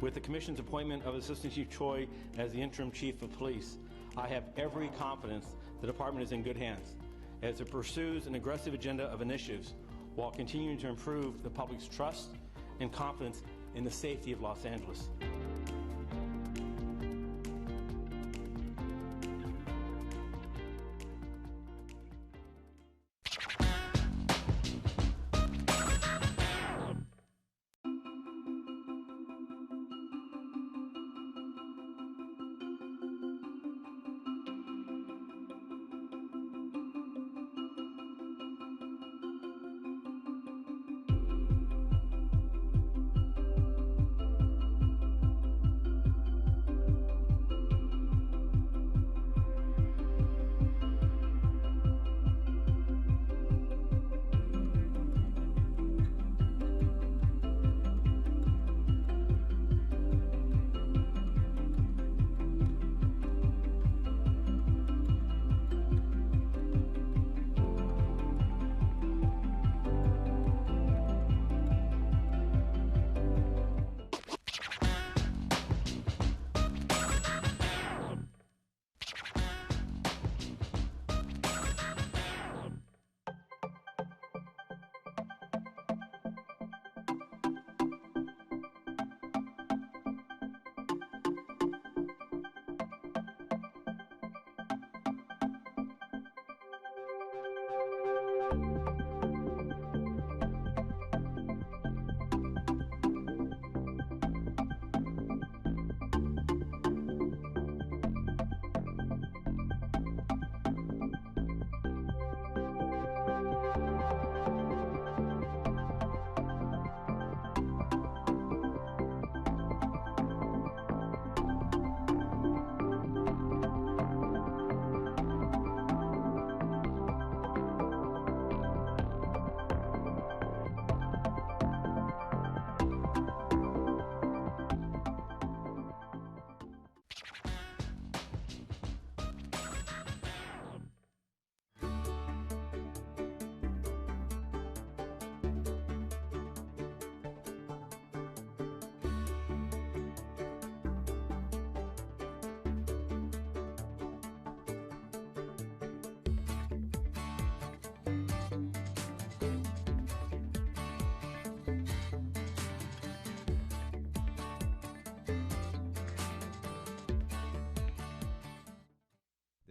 With the Commission's appointment of Assistant Chief Choi as the interim Chief of Police, I have every confidence the department is in good hands as it pursues an aggressive agenda of initiatives while continuing to improve the public's trust and confidence in the safety of Los Angeles.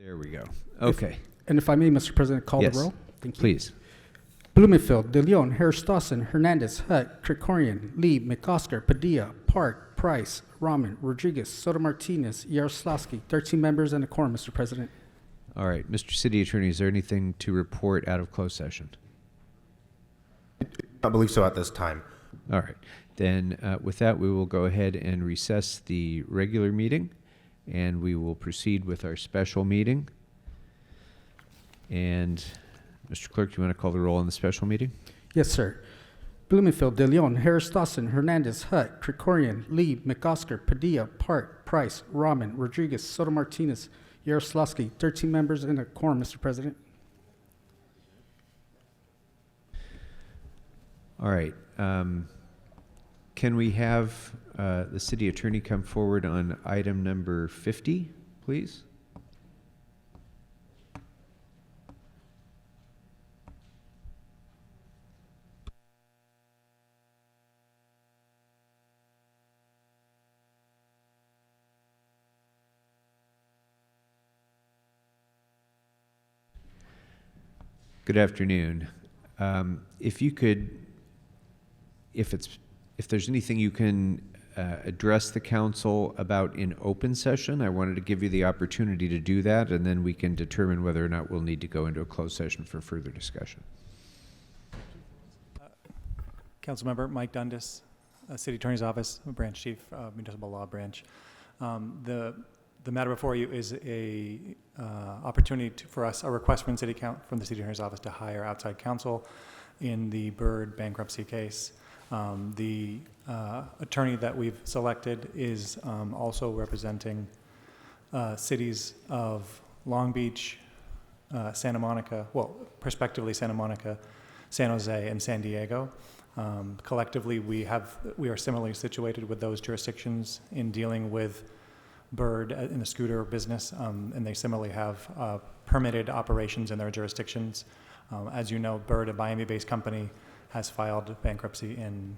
There we go. Okay. And if I may, Mr. President, call Yes, the roll. Thank you. please. Blumenfield, De Leon, Harris Dawson, Hernandez, Hutt, Krikorian, Lee, McOsker, Padilla, Park, Price, Rahman, Rodriguez, Soto Martinez, Yaroslavsky. 13 members and a quorum, Mr. President. All right. Mr. City Attorney, is there anything to report out of closed session? I believe so at this time. All right. Then with that, we will go ahead and recess the regular meeting, and we will proceed with our special meeting. And Mr. Clerk, do you want to call the roll on the special meeting? Yes, sir. Blumenfield, De Leon, Harris Dawson, Hernandez, Hutt, Krikorian, Lee, McOsker, Padilla, Park, Price, Rahman, Rodriguez, Soto Martinez, Yaroslavsky. 13 members and a quorum, Mr. President. All right. Can we have the city attorney come forward on item number 50, please? Good afternoon. If you could, if there's anything you can address the council about in open session, I wanted to give you the opportunity to do that, and then we can determine whether or not we'll need to go into a closed session for further discussion. Councilmember Mike Dundas, City Attorney's Office, Branch Chief, Municipal Law Branch. The matter before you is a opportunity for us, a request from the City Attorney's Office to hire outside counsel in the Bird bankruptcy case. The attorney that we've selected is also representing cities of Long Beach, Santa Monica, well, prospectively Santa Monica, San Jose, and San Diego. Collectively, we are similarly situated with those jurisdictions in dealing with Bird in the scooter business, and they similarly have permitted operations in their jurisdictions. As you know, Bird, a Miami-based company, has filed bankruptcy in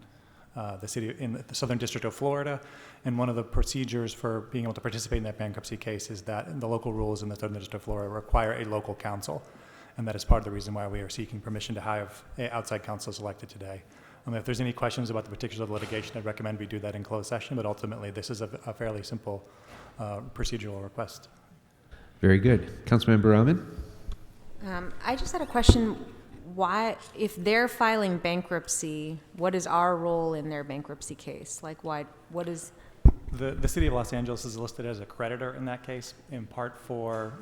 the Southern District of Florida, and one of the procedures for being able to participate in that bankruptcy case is that the local rules in the Southern District of Florida require a local counsel, and that is part of the reason why we are seeking permission to have an outside counsel selected today. If there's any questions about the particulars of the litigation, I'd recommend we do that in closed session, but ultimately this is a fairly simple procedural request. Very good. Councilmember Rahman? I just had a question. Why, if they're filing bankruptcy, what is our role in their bankruptcy case? Like, what is... The City of Los Angeles is listed as a creditor in that case, in part for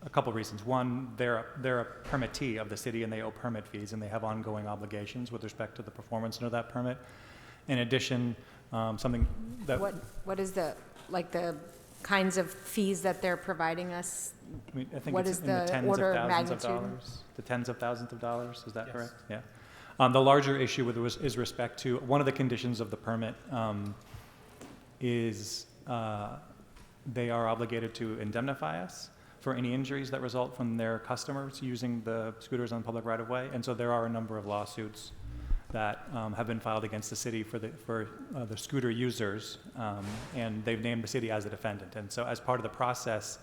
a couple of reasons. One, they're a permittee of the city, and they owe permit fees, and they have ongoing obligations with respect to the performance of that permit. In addition, something that... What is the kinds of fees that they're providing us? I think what it's is in the tens order of of thousands of magnitude? dollars. The tens of thousands of dollars, is that correct? Yeah. The larger issue is respect to one of the conditions of the permit is they are obligated to indemnify us for any injuries that result from their customers using the scooters on public right-of-way. And so there are a number of lawsuits that have been filed against the city for the scooter users, and they've named the city as a defendant. And so as part of the process,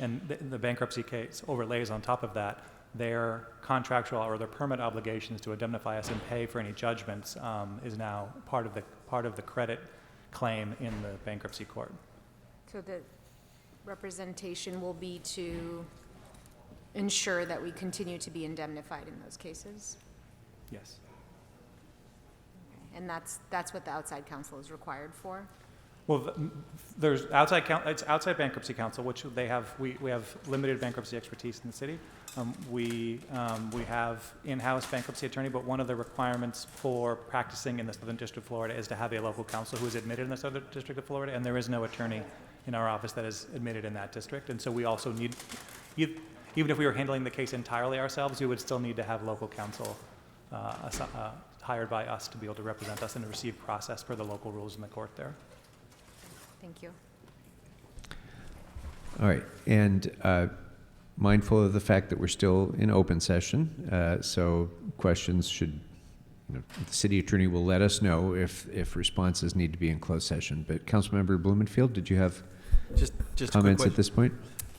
and the bankruptcy case overlays on top of that, their contractual or their permit obligations to indemnify us and pay for any judgments is now part of the credit claim in the bankruptcy court. So the representation will be to ensure that we continue to be indemnified in those cases? Yes. And that's what the outside counsel is required for? Well, there's it's outside bankruptcy counsel, which they have. We have limited bankruptcy expertise in the city. We have in-house bankruptcy attorney, but one of the requirements for practicing in the Southern District of Florida is to have a local counsel who is admitted in the Southern District of Florida, and there is no attorney in our office that is admitted in that district. And so we also need, even if we were handling the case entirely ourselves, we would still need to have local counsel hired by us to be able to represent us and to receive process per the local rules in the court there. Thank you. All right, and mindful of the fact that we're still in open session, so questions should, the city attorney will let us know if responses need to be in closed session. But Councilmember Blumenfield, did you have just comments at this point?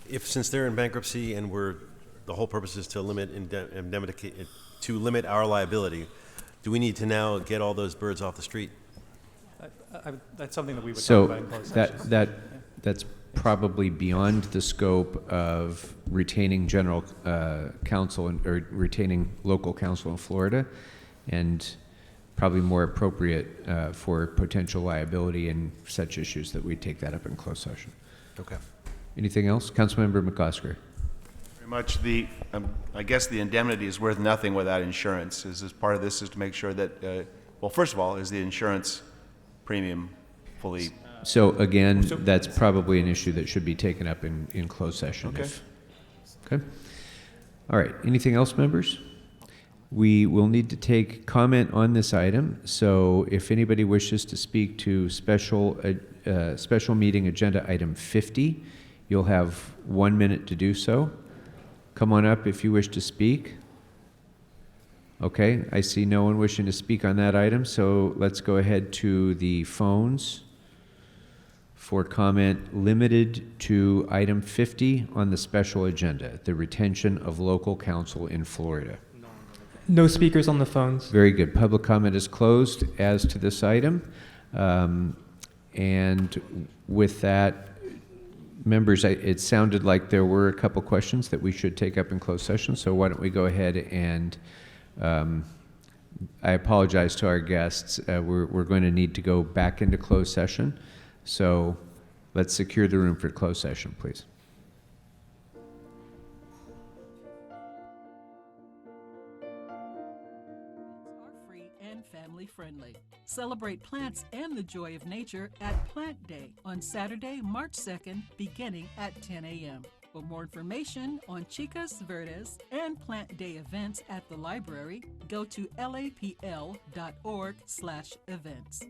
If since they're in bankruptcy and the whole purpose is to limit limit our liability, do we need to now get all those birds off the street? That's something that we would talk about in closed session. That's probably beyond the scope of retaining general counsel or retaining local counsel in Florida, and probably more appropriate for potential liability and such issues that we take that up in closed session. Okay. Anything else? Councilmember McOsker. Very much. I guess the indemnity is worth nothing without insurance. Is part of this is to make sure that, well, first of all, is the insurance premium fully... So again, that's probably an issue that should be taken up in closed session. Okay. Okay. All right. Anything else, members? We will need to take comment on this item. So if anybody wishes to speak to special meeting agenda item 50, you'll have 1 minute to do so. Come on up if you wish to speak. Okay, I see no one wishing to speak on that item, so let's go ahead to the phones for comment limited to item 50 on the special agenda, the retention of local counsel in Florida. No speakers on the phones. Very good. Public comment is closed as to this item. And with that, members, it sounded like there were a couple questions that we should take up in closed session, so why don't we go ahead and I apologize to our guests. We're going to need to go back into closed session. So let's secure the room for closed session, please. Are free and family friendly. Celebrate plants and the joy of nature at Plant Day on Saturday, March 2nd, beginning at 10 a.m. For more information on Chicas Verdes and Plant Day events at the library, go to lapl.org/events.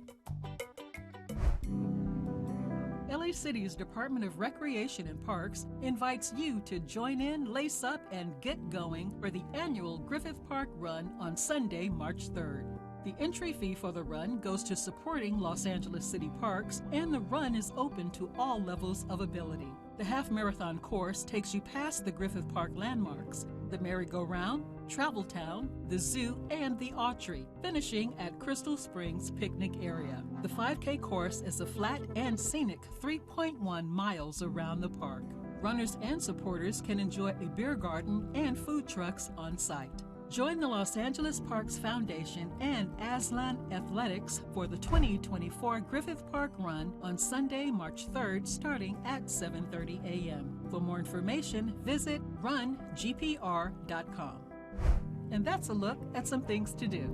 LA City's Department of Recreation and Parks invites you to join in, lace up, and get going for the annual Griffith Park Run on Sunday, March 3rd. The entry fee for the run goes to supporting Los Angeles City Parks, and the run is open to all levels of ability. The half marathon course takes you past the Griffith Park landmarks, the merry-go-round, Travel Town, the zoo, and the Autry, finishing at Crystal Springs picnic area. The 5K course is a flat and scenic 3.1 miles around the park. Runners and supporters can enjoy a beer garden and food trucks on site. Join the Los Angeles Parks Foundation and Aslan Athletics for the 2024 Griffith Park Run on Sunday, March 3rd, starting at 7:30 a.m. For more information, visit rungpr.com. And that's a look at some things to do.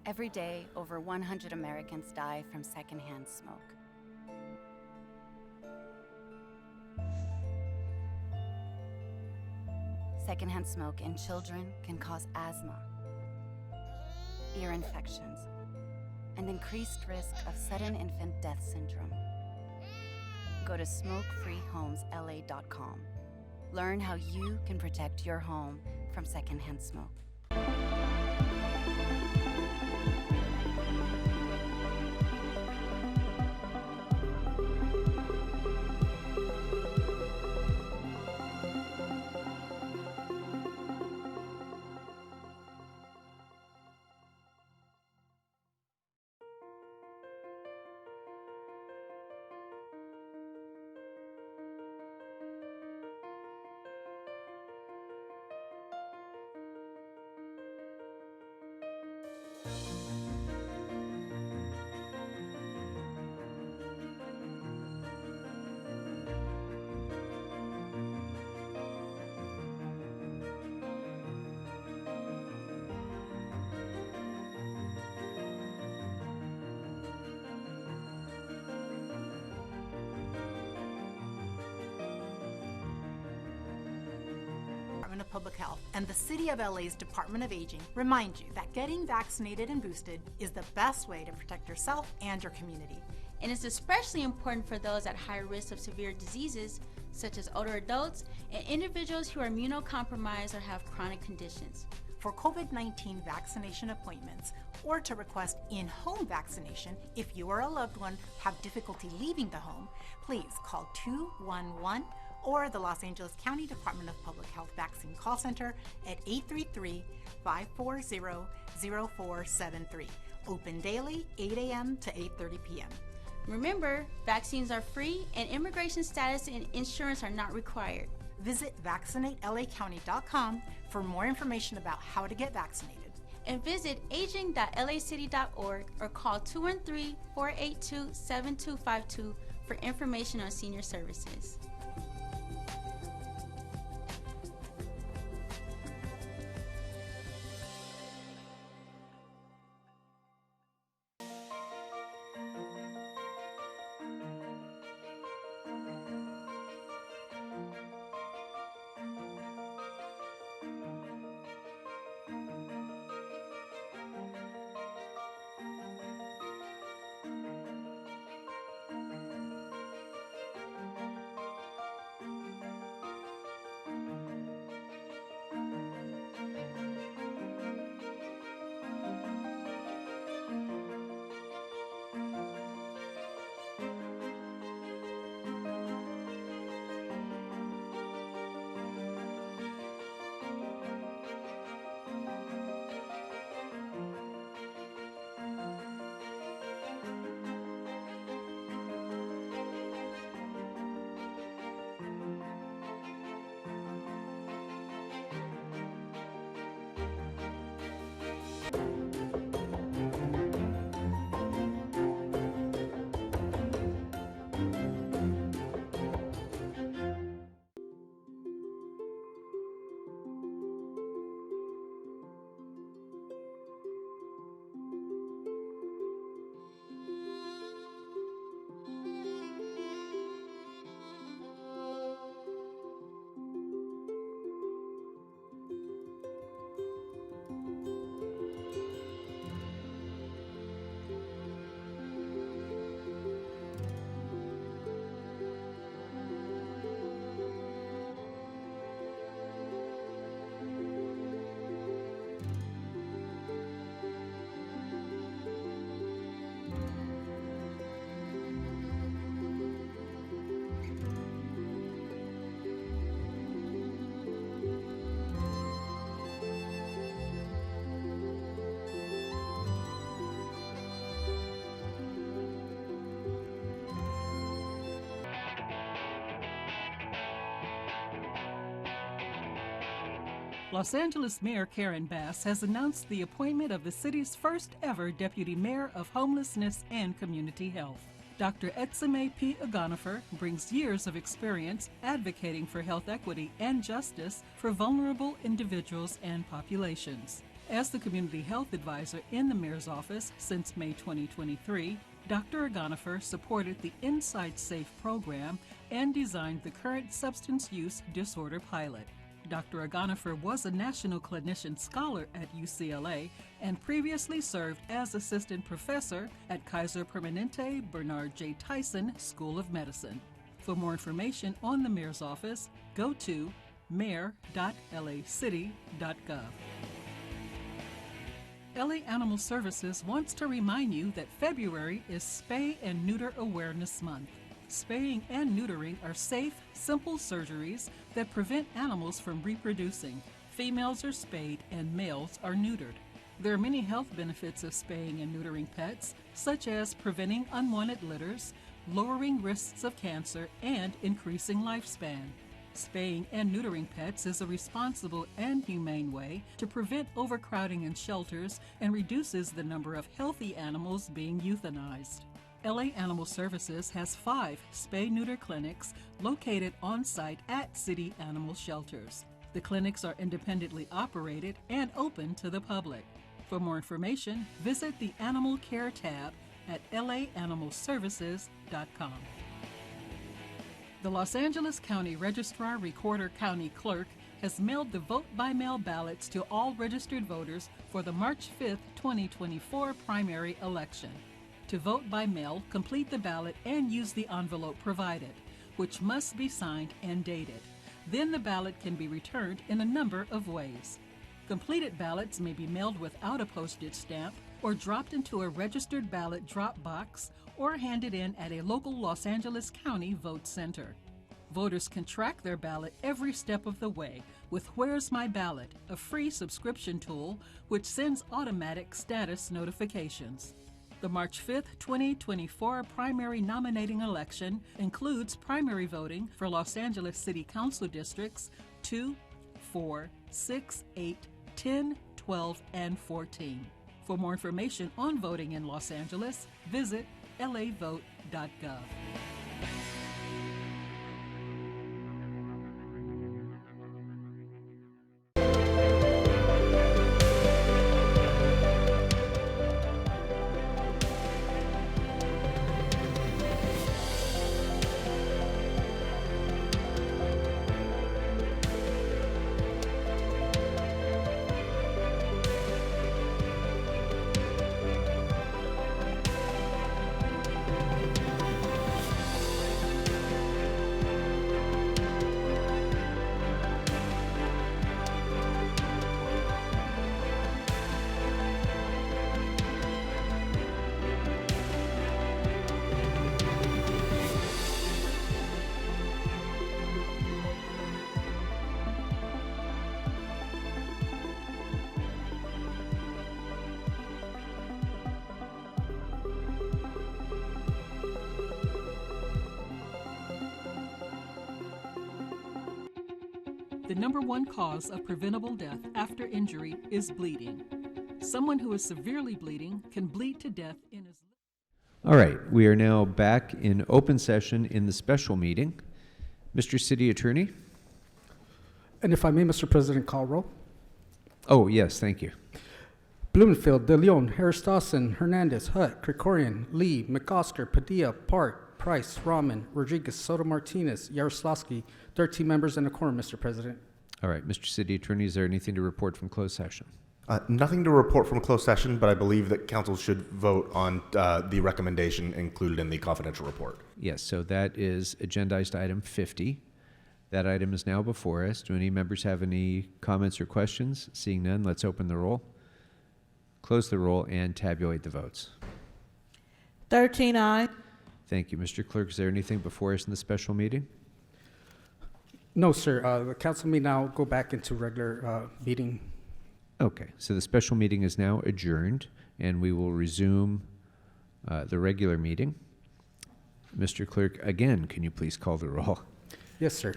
Every day, over 100 Americans die from secondhand smoke. Secondhand smoke in children can cause asthma, ear infections, and increased risk of sudden infant death syndrome. Go to smokefreehomesla.com. Learn how you can protect your home from secondhand smoke. Department of Public Health and the City of LA's Department of Aging remind you that getting vaccinated and boosted is the best way to protect yourself and your community. And it's especially important for those at high risk of severe diseases, such as older adults and individuals who are immunocompromised or have chronic conditions. For COVID-19 vaccination appointments or to request in-home vaccination if you or a loved one have difficulty leaving the home, please call 211 or the Los Angeles County Department of Public Health Vaccine Call Center at 833-540-0473. Open daily, 8 a.m. to 8:30 p.m. Remember, vaccines are free and immigration status and insurance are not required. Visit vaccinatelacounty.com for more information about how to get vaccinated. And visit aging.lacity.org or call 213-482-7252 for information on senior services. Los Angeles Mayor Karen Bass has announced the appointment of the city's first ever Deputy Mayor of Homelessness and Community Health. Dr. Etzime P. Agonifer brings years of experience advocating for health equity and justice for vulnerable individuals and populations. As the Community Health Advisor in the Mayor's office since May 2023, Dr. Agonifer supported the Inside Safe program and designed the current substance use disorder pilot. Dr. Agonifer was a National Clinician Scholar at UCLA and previously served as Assistant Professor at Kaiser Permanente Bernard J. Tyson School of Medicine. For more information on the Mayor's office, go to mayor.lacity.gov. LA Animal Services wants to remind you that February is Spay and Neuter Awareness Month. Spaying and neutering are safe, simple surgeries that prevent animals from reproducing. Females are spayed and males are neutered. There are many health benefits of spaying and neutering pets, such as preventing unwanted litters, lowering risks of cancer, and increasing lifespan. Spaying and neutering pets is a responsible and humane way to prevent overcrowding in shelters and reduces the number of healthy animals being euthanized. LA Animal Services has 5 spay-neuter clinics located on-site at city animal shelters. The clinics are independently operated and open to the public. For more information, visit the Animal Care tab at laanimalservices.com. The Los Angeles County Registrar Recorder County Clerk has mailed the vote-by-mail ballots to all registered voters for the March 5, 2024 primary election. To vote by mail, complete the ballot and use the envelope provided, which must be signed and dated. Then the ballot can be returned in a number of ways. Completed ballots may be mailed without a postage stamp or dropped into a registered ballot drop box or handed in at a local Los Angeles County vote center. Voters can track their ballot every step of the way with Where's My Ballot, a free subscription tool which sends automatic status notifications. The March 5th, 2024 primary nominating election includes primary voting for Los Angeles City Council Districts 2, 4, 6, 8, 10, 12, and 14. For more information on voting in Los Angeles, visit lavote.gov. The number one cause of preventable death after injury is bleeding. Someone who is severely bleeding can bleed to death in as... All right, we are now back in open session in the special meeting. Mr. City Attorney? And if I may, Mr. President, call roll. Oh, yes, thank you. Blumenfield, De Leon, Harris Dawson, Hernandez, Hutt, Krikorian, Lee, McOsker, Padilla, Park, Price, Rahman, Rodriguez, Soto Martinez, Yaroslavsky, 13 members and a quorum, Mr. President. All right, Mr. City Attorney, is there anything to report from closed session? Nothing to report from closed session, but I believe that council should vote on the recommendation included in the confidential report. Yes, so that is agendized item 50. That item is now before us. Do any members have any comments or questions? Seeing none, let's open the roll, close the roll, and tabulate the votes. 13 ayes. Thank you. Mr. Clerk, is there anything before us in the special meeting? No, sir. The council may now go back into regular meeting. Okay, so the special meeting is now adjourned, and we will resume the regular meeting. Mr. Clerk, again, can you please call the roll? Yes, sir.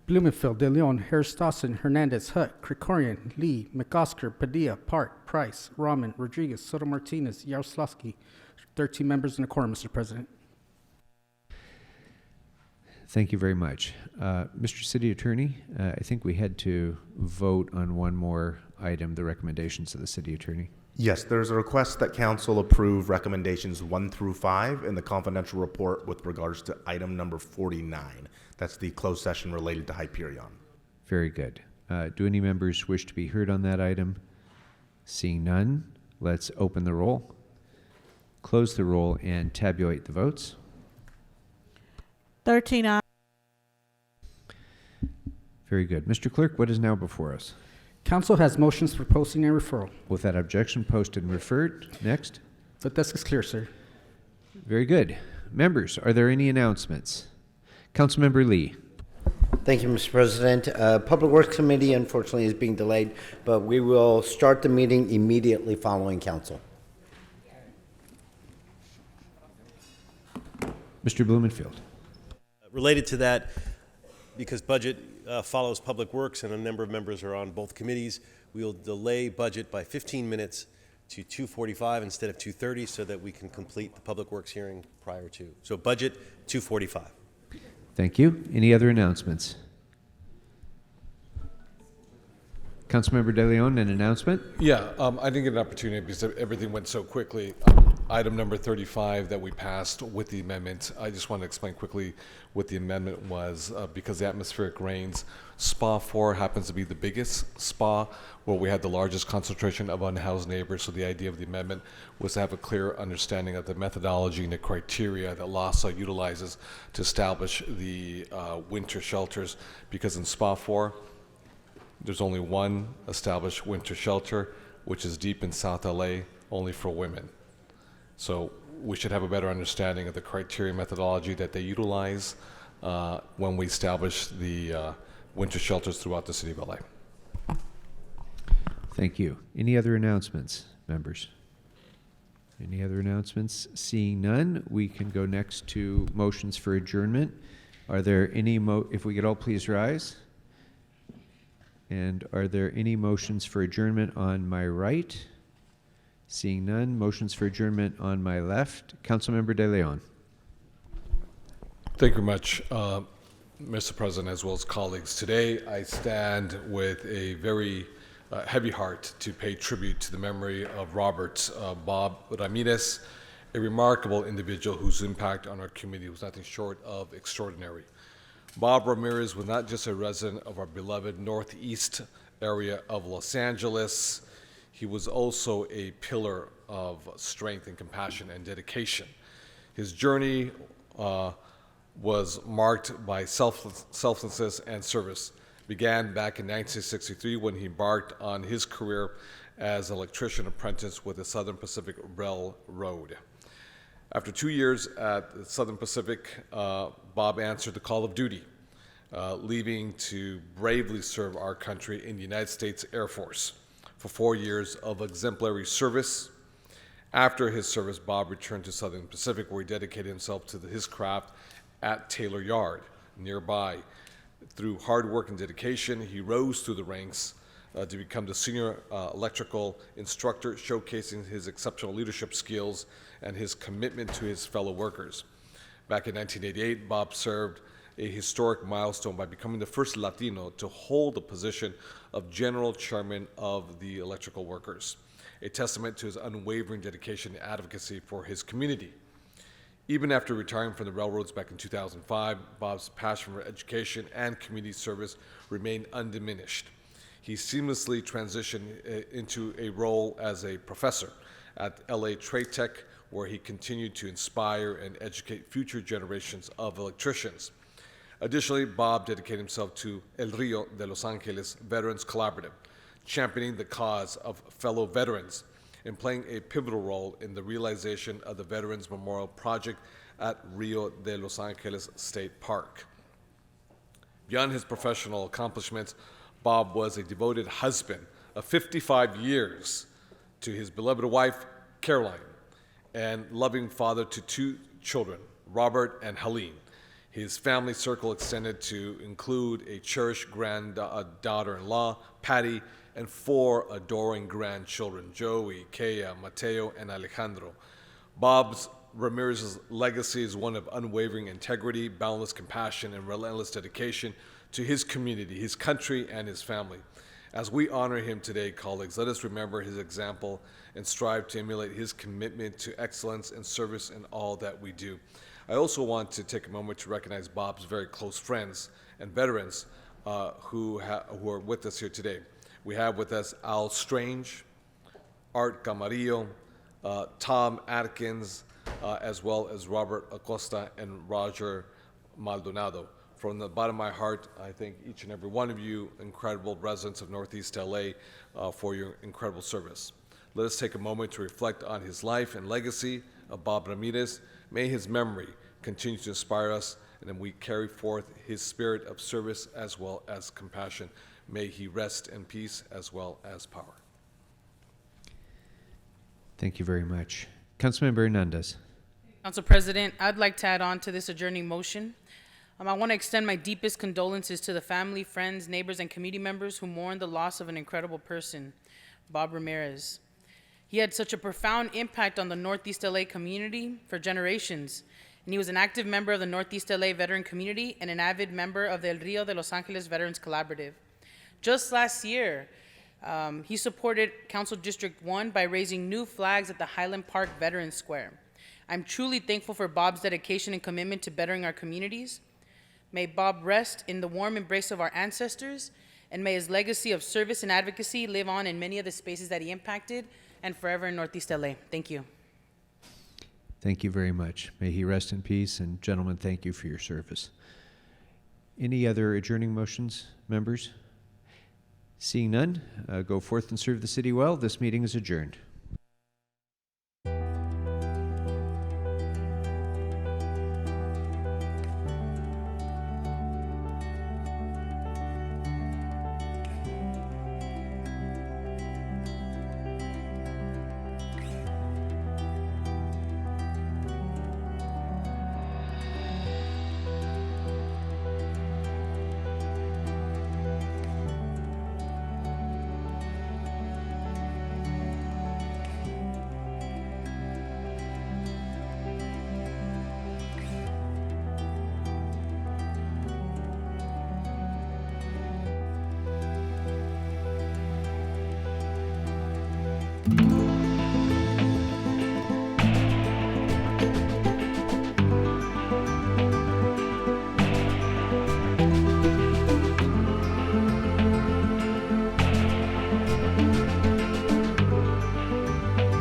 Blumenfield, De Leon, Harris Dawson, Hernandez, Hutt, Krikorian, Lee, McOsker, Padilla, Park, Price, Rahman, Rodriguez, Soto Martinez, Yaroslavsky, 13 members and a quorum, Mr. President. Thank you very much. Mr. City Attorney, I think we had to vote on one more item, the recommendations of the City Attorney. Yes, there's a request that council approve recommendations 1 through 5 in the confidential report with regards to item number 49. That's the closed session related to Hyperion. Very good. Do any members wish to be heard on that item? Seeing none, let's open the roll, close the roll, and tabulate the votes. 13 ayes. Very good. Mr. Clerk, what is now before us? Council has motions for posting and referral. Without objection, posted and referred. Next. The desk is clear, sir. Very good. Members, are there any announcements? Councilmember Lee. Thank you, Mr. President. Public Works Committee, unfortunately, is being delayed, but we will start the meeting immediately following council. Mr. Blumenfield. Related to that, because budget follows Public Works and a number of members are on both committees, we will delay budget by 15 minutes to 2:45 instead of 2:30 so that we can complete the Public Works hearing prior to. So budget 2:45. Thank you. Any other announcements? Councilmember De Leon, an announcement? Yeah, I didn't get an opportunity because everything went so quickly. Item number 35 that we passed with the amendment, I just want to explain quickly what the amendment was. Because the atmospheric rains, SPA 4 happens to be the biggest SPA where we had the largest concentration of unhoused neighbors. So the idea of the amendment was to have a clear understanding of the methodology and the criteria that LAHSA utilizes to establish the winter shelters. Because in SPA 4, there's only one established winter shelter, which is deep in South LA, only for women. So we should have a better understanding of the criteria methodology that they utilize when we establish the winter shelters throughout the city of LA. Thank you. Any other announcements, members? Any other announcements? Seeing none, we can go next to motions for adjournment. Are there any, if we could all please rise? And are there any motions for adjournment on my right? Seeing none, motions for adjournment on my left. Councilmember De Leon. Thank you very much, Mr. President, as well as colleagues. Today, I stand with a very heavy heart to pay tribute to the memory of Robert Bob Ramirez, a remarkable individual whose impact on our community was nothing short of extraordinary. Bob Ramirez was not just a resident of our beloved Northeast area of Los Angeles, he was also a pillar of strength and compassion and dedication. His journey was marked by selflessness and service. Began back in 1963 when he embarked on his career as an electrician apprentice with the Southern Pacific Railroad. After 2 years at the Southern Pacific, Bob answered the call of duty, leaving to bravely serve our country in the United States Air Force for 4 years of exemplary service. After his service, Bob returned to Southern Pacific, where he dedicated himself to his craft at Taylor Yard nearby. Through hard work and dedication, he rose through the ranks to become the senior electrical instructor, showcasing his exceptional leadership skills and his commitment to his fellow workers. Back in 1988, Bob served a historic milestone by becoming the first Latino to hold the position of General Chairman of the Electrical Workers, a testament to his unwavering dedication and advocacy for his community. Even after retiring from the railroads back in 2005, Bob's passion for education and community service remained undiminished. He seamlessly transitioned into a role as a professor at LA Trade Tech, where he continued to inspire and educate future generations of electricians. Additionally, Bob dedicated himself to El Rio de Los Angeles Veterans Collaborative, championing the cause of fellow veterans and playing a pivotal role in the realization of the Veterans Memorial Project at Rio de Los Angeles State Park. Beyond his professional accomplishments, Bob was a devoted husband of 55 years to his beloved wife, Caroline, and loving father to 2 children, Robert and Helene. His family circle extended to include a cherished granddaughter-in-law, Patty, and 4 adoring grandchildren, Joey, Kea, Mateo, and Alejandro. Bob Ramirez's legacy is one of unwavering integrity, boundless compassion, and relentless dedication to his community, his country, and his family. As we honor him today, colleagues, let us remember his example and strive to emulate his commitment to excellence and service in all that we do. I also want to take a moment to recognize Bob's very close friends and veterans who are with us here today. We have with us Al Strange, Art Camarillo, Tom Atkins, as well as Robert Acosta and Roger Maldonado. From the bottom of my heart, I thank each and every one of you, incredible residents of Northeast LA, for your incredible service. Let us take a moment to reflect on his life and legacy of Bob Ramirez. May his memory continue to inspire us, and then we carry forth his spirit of service as well as compassion. May he rest in peace as well as power. Thank you very much. Councilmember Hernandez. Council President, I'd like to add on to this adjourning motion. I want to extend my deepest condolences to the family, friends, neighbors, and community members who mourn the loss of an incredible person, Bob Ramirez. He had such a profound impact on the Northeast LA community for generations, and he was an active member of the Northeast LA veteran community and an avid member of the El Rio de Los Angeles Veterans Collaborative. Just last year, he supported Council District 1 by raising new flags at the Highland Park Veterans Square. I'm truly thankful for Bob's dedication and commitment to bettering our communities. May Bob rest in the warm embrace of our ancestors, and may his legacy of service and advocacy live on in many of the spaces that he impacted and forever in Northeast LA. Thank you. Thank you very much. May he rest in peace, and gentlemen, thank you for your service. Any other adjourning motions, members? Seeing none, go forth and serve the city well. This meeting is adjourned.